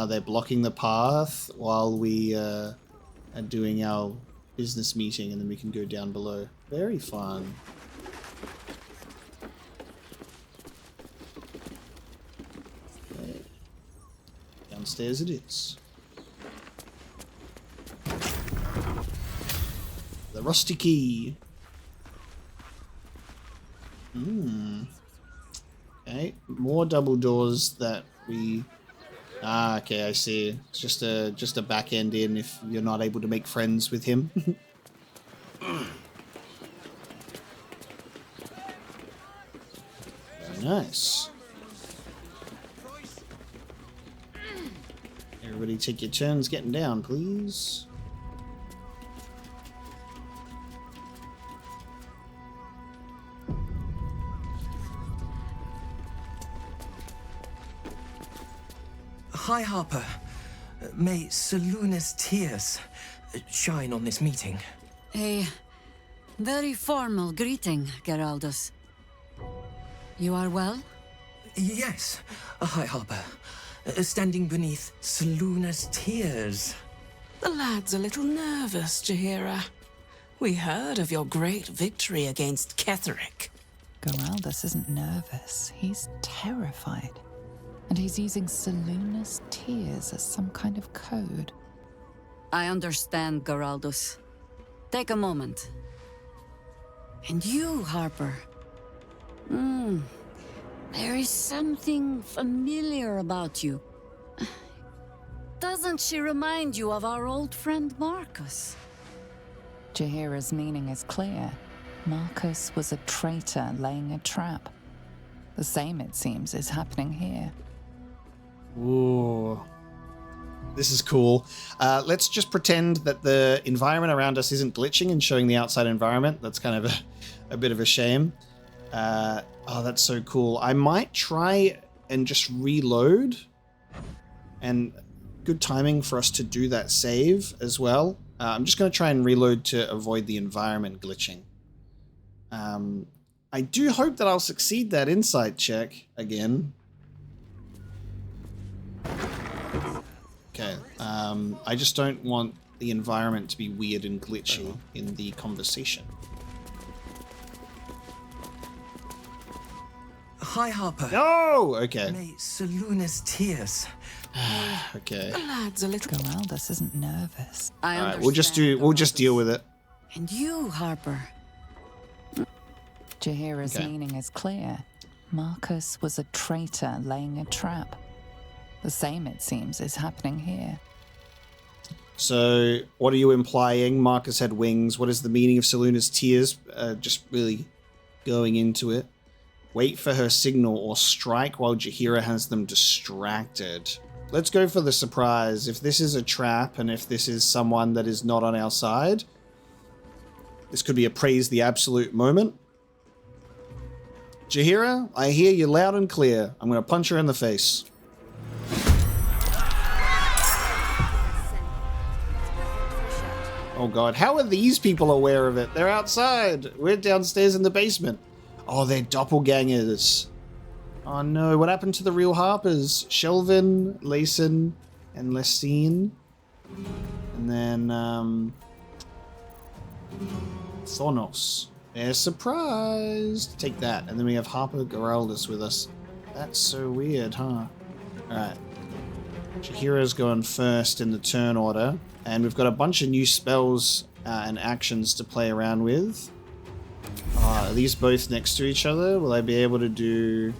they're blocking the path while we are doing our business meeting, and then we can go down below. Very fun. Okay. Downstairs it is. The rusty key. Okay, more double doors that we... okay, I see. It's just a back end in if you're not able to make friends with him. Very nice. Everybody take your turns getting down, please. Hi, Harper. May Seluna's tears shine on this meeting. A very formal greeting, Geraldus. You are well? Yes. Hi, Harper. Standing beneath Seluna's tears. The lad's a little nervous, Jaheira. We heard of your great victory against Ketheric. Geraldus isn't nervous. He's terrified. And he's using Seluna's tears as some kind of code. I understand, Geraldus. Take a moment. And you, Harper. There is something familiar about you. Doesn't she remind you of our old friend Marcus? Jaheira's meaning is clear. Marcus was a traitor laying a trap. The same, it seems, is happening here. Ooh. This is cool. Let's just pretend that the environment around us isn't glitching and showing the outside environment. That's kind of a bit of a shame. Oh, that's so cool. I might try and just reload. And good timing for us to do that save as well. I'm just going to try and reload to avoid the environment glitching. I do hope that I'll succeed that insight check again. Okay, I just don't want the environment to be weird and glitchy in the conversation. Hi, Harper. No! Okay. May Saluna's tears. Okay. The lad's a little... Geraldus isn't nervous. I Alright, we'll just deal with it. And you, Harper. Jaheira's meaning is clear. Marcus was a traitor laying a trap. The same, it seems, is happening here. So, what are you implying? Marcus had wings. What is the meaning of Saluna's tears? Just really going into it. Wait for her signal or strike while Jaheira has them distracted. Let's go for the surprise. If this is a trap and if this is someone that is not on our side, this could be a praise the absolute moment. Jaheira, I hear you loud and clear. I'm going to punch her in the face. Oh god, how are these people aware of it? They're outside. We're downstairs in the basement. Oh, they're doppelgangers. Oh no, what happened to the real Harpers? Shelvin, Layson, and Lessine. And then, Thonos. They're surprised. Take that. And then we have Harper Geraldus with us. That's so weird, huh? Alright. Jaheira's going first in the turn order. And we've got a bunch of new spells and actions to play around with. Are these both next to each other? Will I be able to do...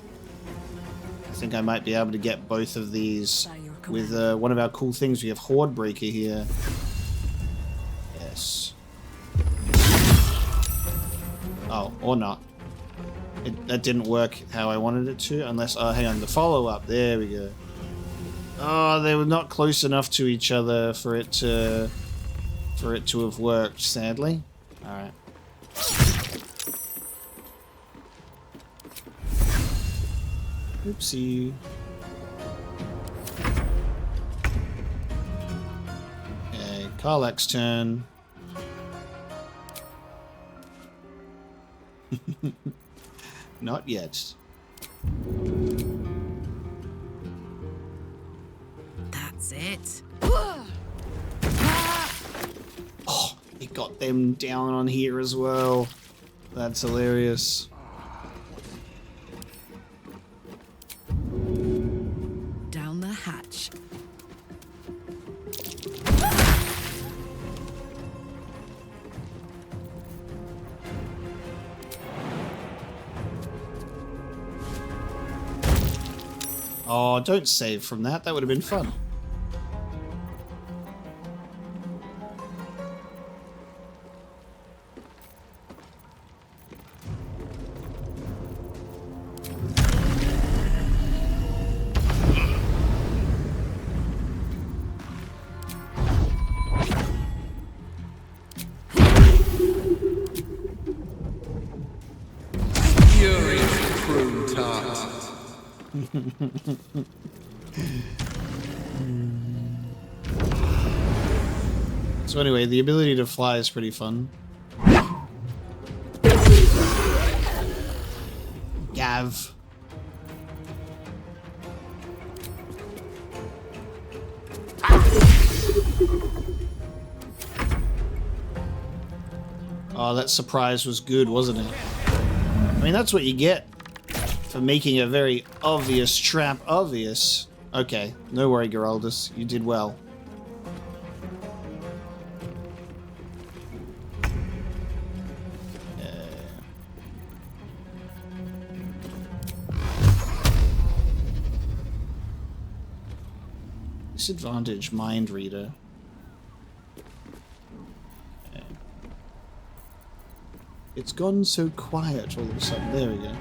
I think I might be able to get both of these with one of our cool things. We have Horde Breaker here. Yes. Oh, or not. That didn't work how I wanted it to, unless... Oh, hang on, the follow-up. There we go. Oh, they were not close enough to each other for it to have worked, sadly. Alright. Oopsie. Okay, Karlak's turn. Not yet. That's it. Oh, it got them down on here as well. That's hilarious. Down the hatch. Oh, don't save from that. That would have been fun. So anyway, the ability to fly is pretty fun. Gav. Oh, that surprise was good, wasn't it? I mean, that's what you get for making a very obvious trap obvious. Okay, no worry, Geraldus. You did well. Disadvantage Mind Reader. Okay. It's gone so quiet all of a sudden. There we go.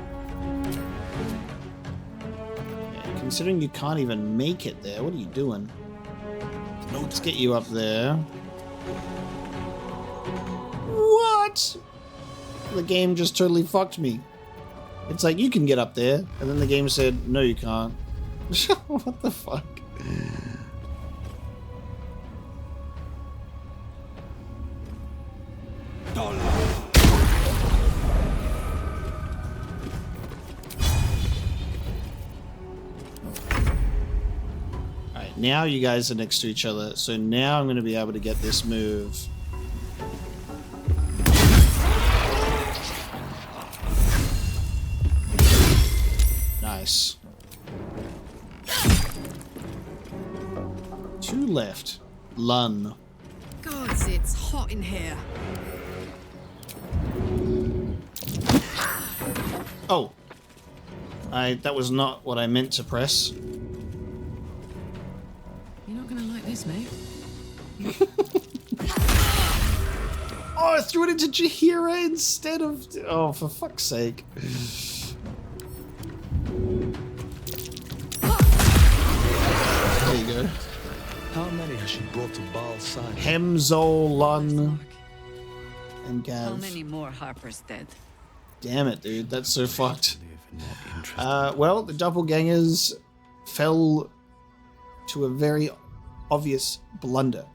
Okay, considering you can't even make it there, what are you doing? Let's get you up there. What? The game just totally fucked me. It's like, you can get up there, and then the game said, no, you can't. What the fuck? Alright, now you guys are next to each other, so now I'm going to be able to get this move. Nice. 2 left. Lun. Gods, it's hot in here. Oh. That was not what I meant to press. You're not gonna like this, mate. Oh, I threw it into Jaheira instead of... Oh, for fuck's sake. There you go. How many has she brought to Baal's side? Hemzol, Lun, and Gav. How many more Harpers dead? Damn it, dude. That's so fucked. Well, the doppelgangers fell to a very obvious blunder.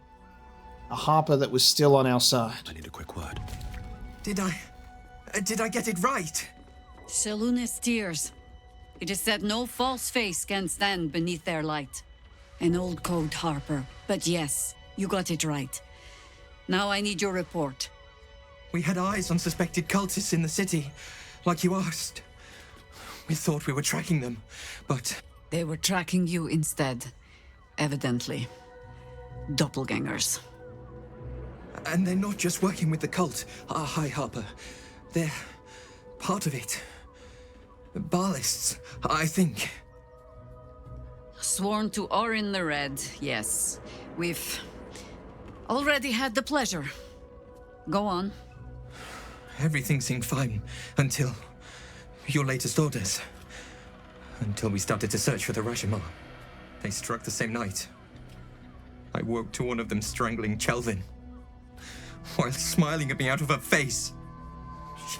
A Harper that was still on our side. I need a quick word. Did I get it right? Shaluna's tears. It is said no false face can stand beneath their light. An old code, Harper. But yes, you got it right. Now I need your report. We had eyes on suspected cultists in the city, like you asked. We thought we were tracking them, but... They were tracking you instead. Evidently. Doppelgangers. And they're not just working with the cult, High Harper. They're part of it. Baalists, I think. Sworn to Orin the Red, yes. We've already had the pleasure. Go on. Everything seemed fine until your latest orders. Until we started to search for the Rashomon. They struck the same night. I woke to one of them strangling Chelvin, while smiling at me out of her face.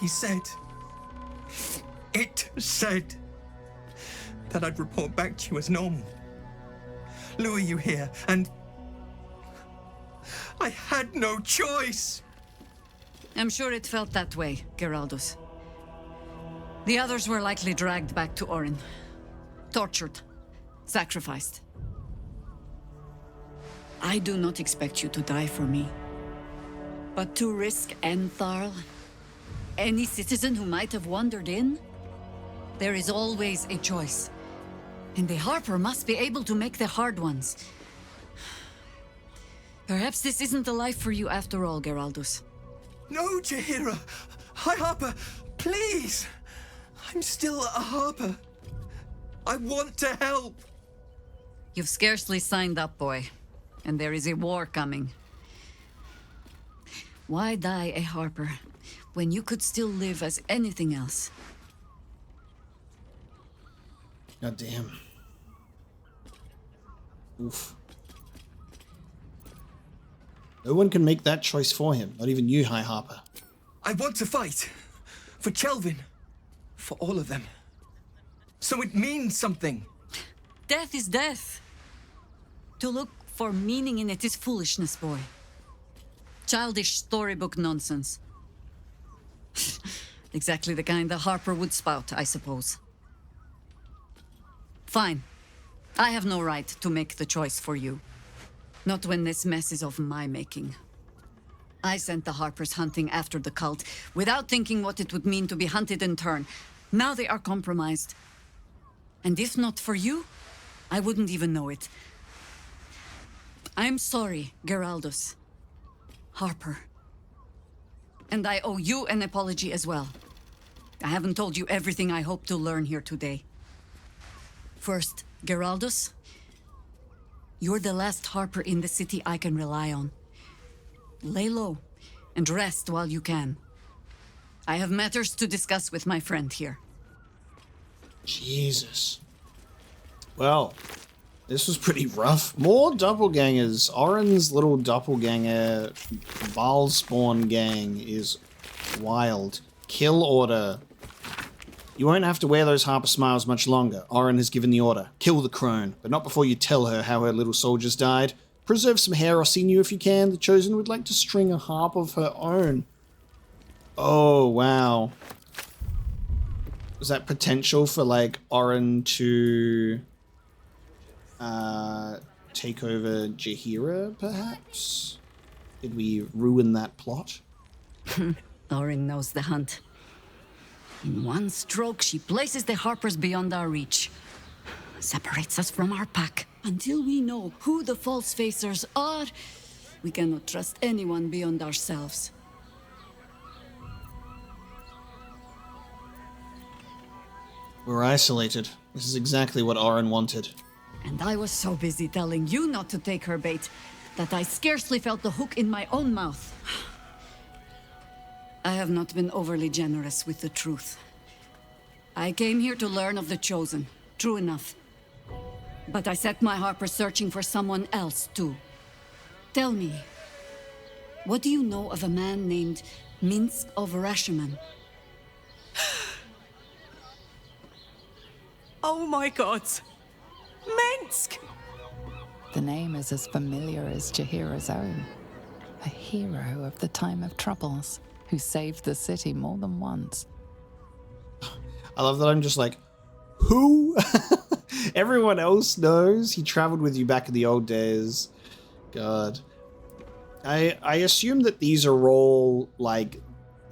She said... It said... that I'd report back to you as normal. Lure you here, and... I had no choice! I'm sure it felt that way, Geraldus. The others were likely dragged back to Orin. Tortured. Sacrificed. I do not expect you to die for me. But to risk Entharl, any citizen who might have wandered in, there is always a choice. And the Harper must be able to make the hard ones. Perhaps this isn't the life for you after all, Geraldus. No, Jaheira! High Harper, please! I'm still a Harper. I want to help! You've scarcely signed up, boy. And there is a war coming. Why die a Harper when you could still live as anything else? God damn. Oof. No one can make that choice for him, not even you, High Harper. I want to fight. For Chelvin. For all of them. So it means something. Death is death. To look for meaning in it is foolishness, boy. Childish storybook nonsense. Exactly the kind the Harper would spout, I suppose. Fine. I have no right to make the choice for you. Not when this mess is of my making. I sent the Harpers hunting after the cult, without thinking what it would mean to be hunted in turn. Now they are compromised. And if not for you, I wouldn't even know it. I'm sorry, Geraldus. Harper. And I owe you an apology as well. I haven't told you everything I hope to learn here today. First, Geraldus, you're the last Harper in the city I can rely on. Lay low and rest while you can. I have matters to discuss with my friend here. Jesus. Well, This was pretty rough. More doppelgangers. Oren's little doppelganger Baal spawn gang is wild. Kill order. You won't have to wear those Harper smiles much longer. Oren has given the order. Kill the crone, but not before you tell her how her little soldiers died. Preserve some hair or sinew if you can. The Chosen would like to string a harp of her own. Oh, wow. Is that potential for, like, Oren to take over Jaheira, perhaps? Did we ruin that plot? Oren knows the hunt. In one stroke, she places the Harpers beyond our reach. Separates us from our pack. Until we know who the false facers are, we cannot trust anyone beyond ourselves. We're isolated. This is exactly what Oren wanted. And I was so busy telling you not to take her bait that I scarcely felt the hook in my own mouth. I have not been overly generous with the truth. I came here to learn of the Chosen, true enough. But I set my Harper searching for someone else, too. Tell me, what do you know of a man named Minsk of Rashomon? Oh my god! Minsk! The name is as familiar as Jaheira's own. A hero of the time of troubles, who saved the city more than once. I love that I'm just like, who? Everyone else knows. He traveled with you back in the old days. God. I assume that these are all, like,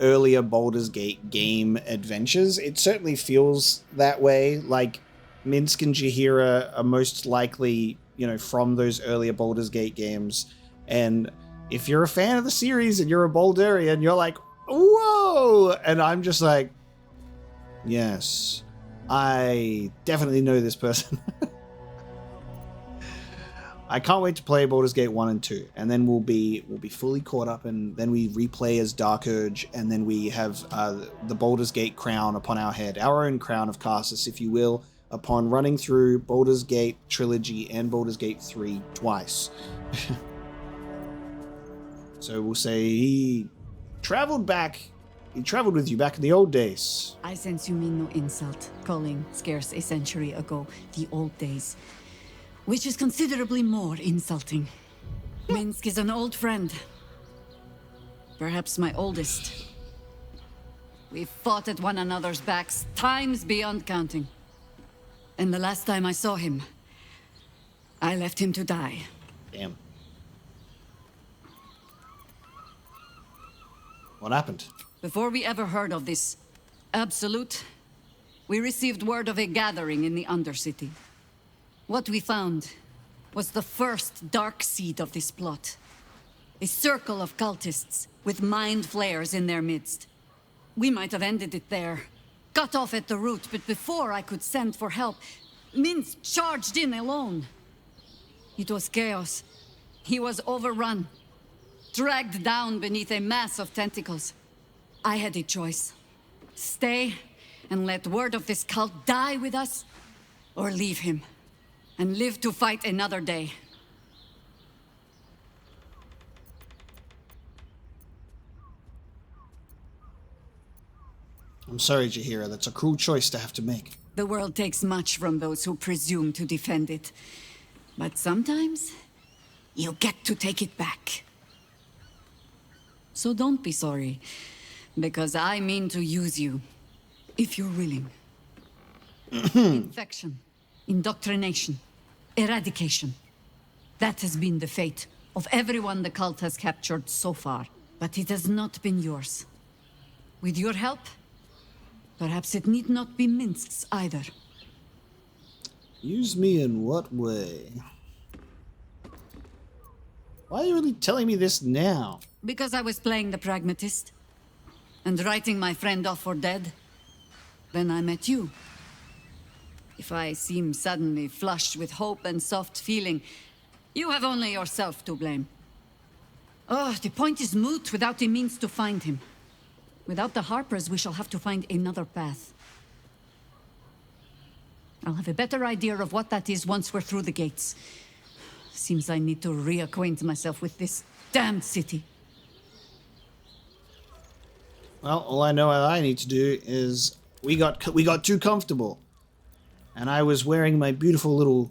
earlier Baldur's Gate game adventures. It certainly feels that way. Like, Minsk and Jaheira are most likely, you know, from those earlier Baldur's Gate games. And if you're a fan of the series and you're a Baldurian, you're like, whoa! And I'm just like, yes, I definitely know this person. I can't wait to play Baldur's Gate 1 and 2, and then we'll be fully caught up, and then we replay as Dark Urge, and then we have the Baldur's Gate crown upon our head, our own crown of Karsus, if you will, upon running through Baldur's Gate Trilogy and Baldur's Gate 3 twice. So we'll say he traveled with you back in the old days. I sense you mean no insult, calling scarce a century ago the old days, which is considerably more insulting. Minsk is an old friend. Perhaps my oldest. We've fought at one another's backs times beyond counting. And the last time I saw him, I left him to die. Damn. What happened? Before we ever heard of this Absolute, we received word of a gathering in the Undercity. What we found was the first dark seed of this plot. A circle of cultists with mind flayers in their midst. We might have ended it there, cut off at the root, but before I could send for help, Minsk charged in alone. It was chaos. He was overrun, dragged down beneath a mass of tentacles. I had a choice. Stay and let word of this cult die with us, or leave him and live to fight another day. I'm sorry, Jaheira, that's a cruel choice to have to make. The world takes much from those who presume to defend it. But sometimes, you get to take it back. So don't be sorry, because I mean to use you, if you're willing. Infection, indoctrination, eradication. That has been the fate of everyone the cult has captured so far. But it has not been yours. With your help, perhaps it need not be Minsk's either. Use me in what way? Why are you really telling me this now? Because I was playing the pragmatist and writing my friend off for dead. Then I met you. If I seem suddenly flushed with hope and soft feeling, you have only yourself to blame. Oh, the point is moot without a means to find him. Without the Harpers, we shall have to find another path. I'll have a better idea of what that is once we're through the gates. Seems I need to reacquaint myself with this damned city. Well, all I know I need to do is we got too comfortable, and I was wearing my beautiful little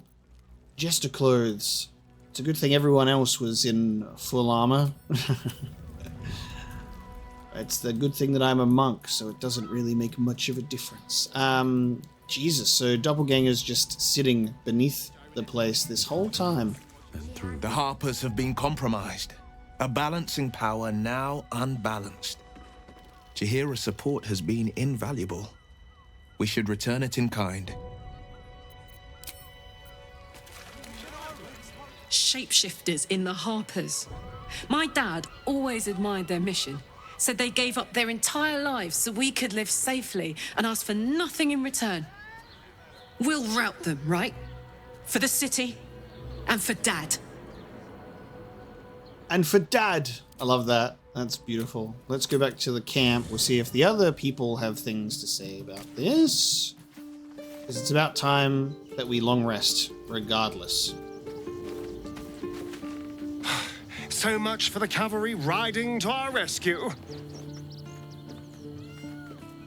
jester clothes. It's a good thing everyone else was in full armor. It's the good thing that I'm a monk, so it doesn't really make much of a difference. Jesus, so Doppelganger's just sitting beneath the place this whole time. The Harpers have been compromised. A balancing power now unbalanced. Jaheira's support has been invaluable. We should return it in kind. Shapeshifters in the Harpers. My dad always admired their mission. Said they gave up their entire lives so we could live safely and asked for nothing in return. We'll rout them, right? For the city and for Dad. And for Dad! I love that. That's beautiful. Let's go back to the camp. We'll see if the other people have things to say about this. Because it's about time that we long rest, regardless. So much for the cavalry riding to our rescue.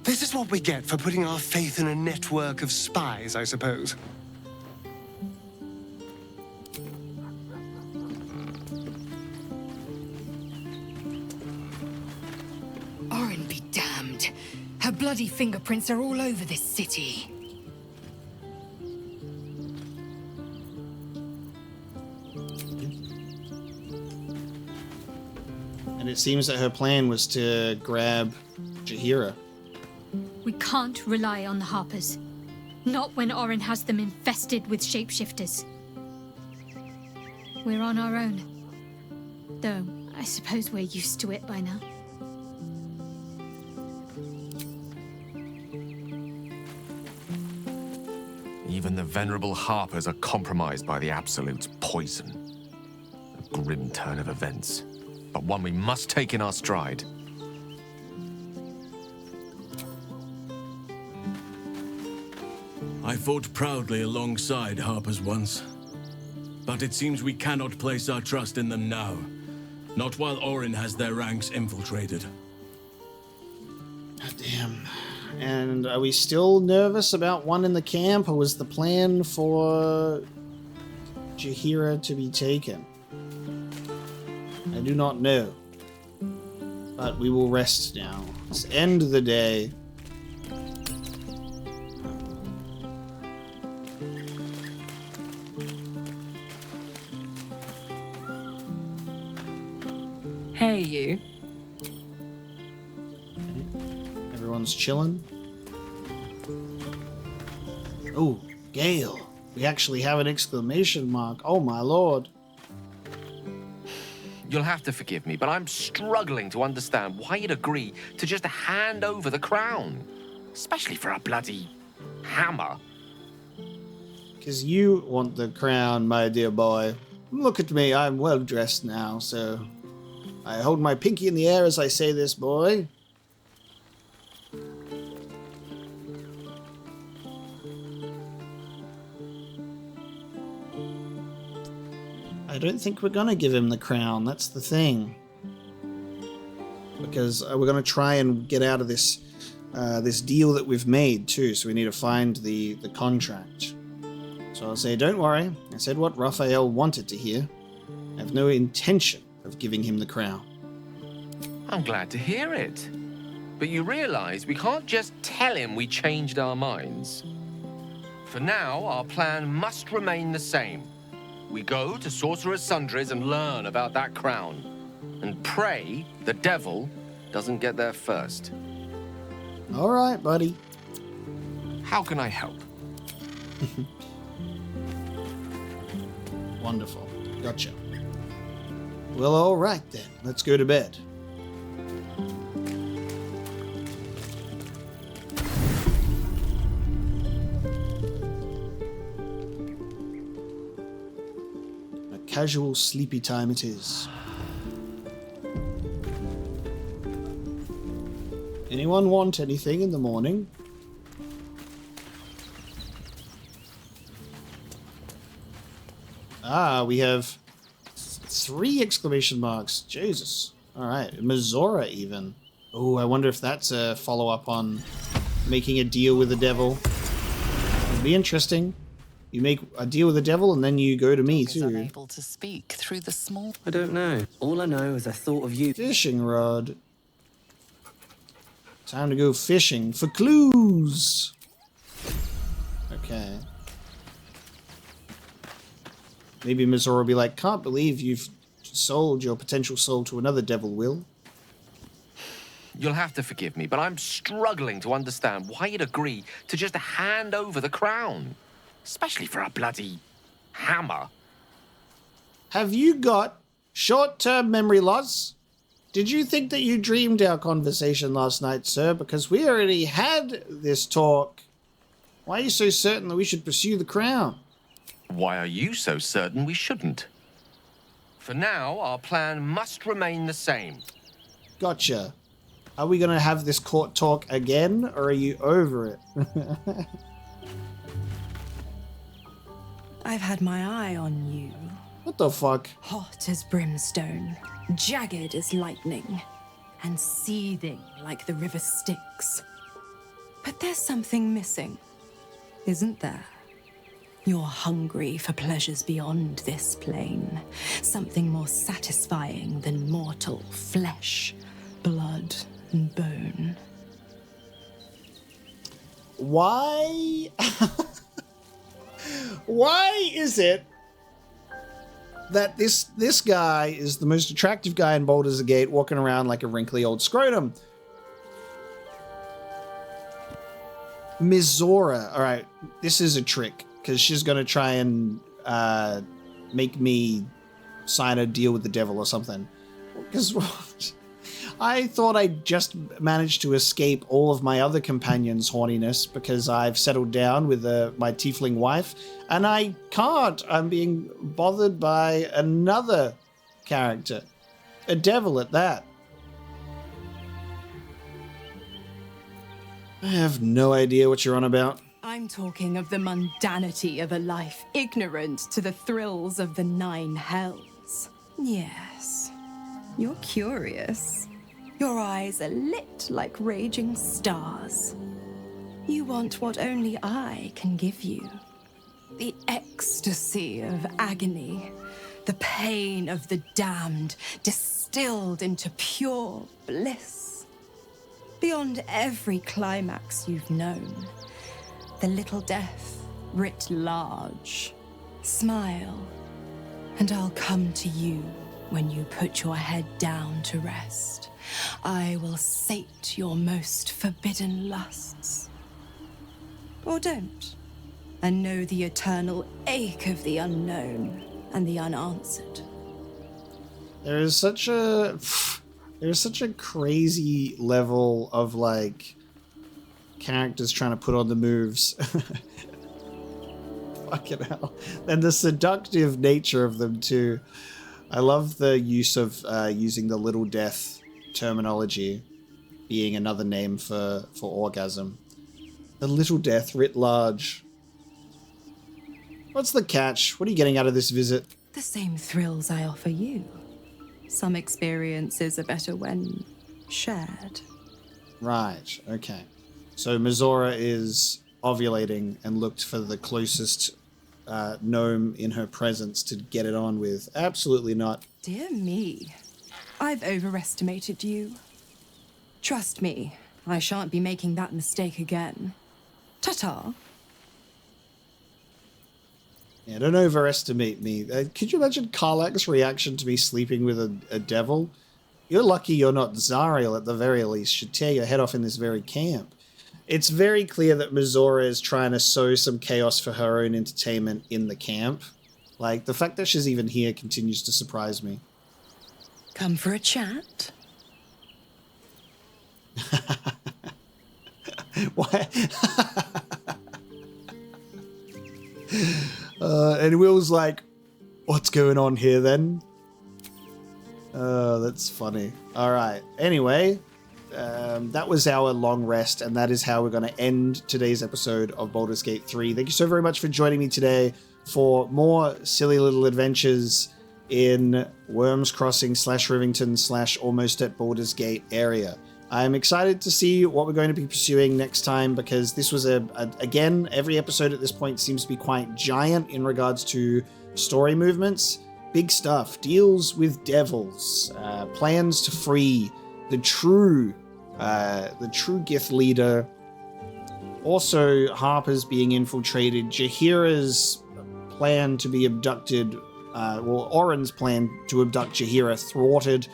This is what we get for putting our faith in a network of spies, I suppose. Orin be damned. Her bloody fingerprints are all over this city. And it seems that her plan was to grab Jaheira. We can't rely on the Harpers. Not when Orin has them infested with shapeshifters. We're on our own. Though, I suppose we're used to it by now. Even the venerable Harpers are compromised by the Absolute's poison. A grim turn of events, but one we must take in our stride. I fought proudly alongside Harpers once, but it seems we cannot place our trust in them now. Not while Orin has their ranks infiltrated. God damn. And are we still nervous about one in the camp, or was the plan for Jaheira to be taken? I do not know. But we will rest now. It's the end of the day. Hey, you. Everyone's chilling. Oh, Gale. We actually have an exclamation mark. Oh, my lord. You'll have to forgive me, but I'm struggling to understand why you'd agree to just hand over the crown. Especially for a bloody hammer. Because you want the crown, my dear boy. Look at me, I'm well dressed now, so I hold my pinky in the air as I say this, boy. I don't think we're gonna give him the crown, that's the thing. Because we're gonna try and get out of this this deal that we've made too, so we need to find the contract. So I'll say, don't worry, I said what Raphael wanted to hear. I have no intention of giving him the crown. I'm glad to hear it. But you realize we can't just tell him we changed our minds. For now, our plan must remain the same. We go to Sorcerer's Sundries and learn about that crown. And pray the devil doesn't get there first. All right, buddy. How can I help? Wonderful. Gotcha. Well, all right then. Let's go to bed. A casual sleepy time it is. Anyone want anything in the morning? Ah, we have 3 exclamation marks. Jesus. All right. Mizora even. Oh, I wonder if that's a follow-up on making a deal with the devil. It'd be interesting. You make a deal with the devil and then you go to me too. Unable to speak through the small. I don't know. All I know is I thought of you. Fishing rod. Time to go fishing for clues. Okay. Maybe Mizora will be like, can't believe you've sold your potential soul to another devil, Will. You'll have to forgive me, but I'm struggling to understand why you'd agree to just hand over the crown. Especially for a bloody hammer. Have you got short-term memory loss? Did you think that you dreamed our conversation last night, sir? Because we already had this talk. Why are you so certain that we should pursue the crown? Why are you so certain we shouldn't? For now, our plan must remain the same. Gotcha. Are we going to have this court talk again, or are you over it? I've had my eye on you. What the fuck? Hot as brimstone, jagged as lightning, and seething like the river Styx. But there's something missing, isn't there? You're hungry for pleasures beyond this plane. Something more satisfying than mortal flesh, blood, and bone. Why? Why is it that this guy is the most attractive guy in Baldur's Gate, walking around like a wrinkly old scrotum? Mizora. All right, this is a trick because she's gonna try and make me sign a deal with the devil or something. Because I thought I just managed to escape all of my other companions' horniness because I've settled down with my tiefling wife, and I can't. I'm being bothered by another character, a devil at that. I have no idea what you're on about. I'm talking of the mundanity of a life ignorant to the thrills of the 9 hells. Yes, you're curious. Your eyes are lit like raging stars. You want what only I can give you. The ecstasy of agony, the pain of the damned, distilled into pure bliss. Beyond every climax you've known, the little death writ large. Smile, and I'll come to you when you put your head down to rest. I will sate your most forbidden lusts. Or don't, and know the eternal ache of the unknown and the unanswered. There's such a crazy level of like characters trying to put on the moves. Fucking hell. And the seductive nature of them too. I love the use of using the little death terminology being another name for orgasm. The little death writ large. What's the catch? What are you getting out of this visit? The same thrills I offer you. Some experiences are better when shared. Right, okay. So Mizora is ovulating and looked for the closest gnome in her presence to get it on with. Absolutely not. Dear me, I've overestimated you. Trust me, I shan't be making that mistake again. Ta-ta. Yeah, don't overestimate me. Could you imagine Karlak's reaction to me sleeping with a devil? You're lucky you're not Zariel at the very least. Should tear your head off in this very camp. It's very clear that Mizora is trying to sow some chaos for her own entertainment in the camp. Like, the fact that she's even here continues to surprise me. Come for a chat? Why? And Will's like, what's going on here then? Oh, that's funny. All right. Anyway, that was our long rest, and that is how we're going to end today's episode of Baldur's Gate 3. Thank you so very much for joining me today for more silly little adventures in Worms Crossing / Rivington / almost at Baldur's Gate area. I'm excited to see what we're going to be pursuing next time, because this was again, every episode at this point seems to be quite giant in regards to story movements. Big stuff, deals with devils, plans to free the true Gith leader. Also, Harper's being infiltrated, Jaheira's plan to be abducted, Orin's plan to abduct Jaheira thwarted,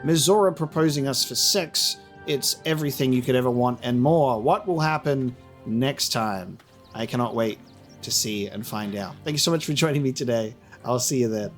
Mizora proposing us for sex. It's everything you could ever want and more. What will happen next time? I cannot wait to see and find out. Thank you so much for joining me today. I'll see you then.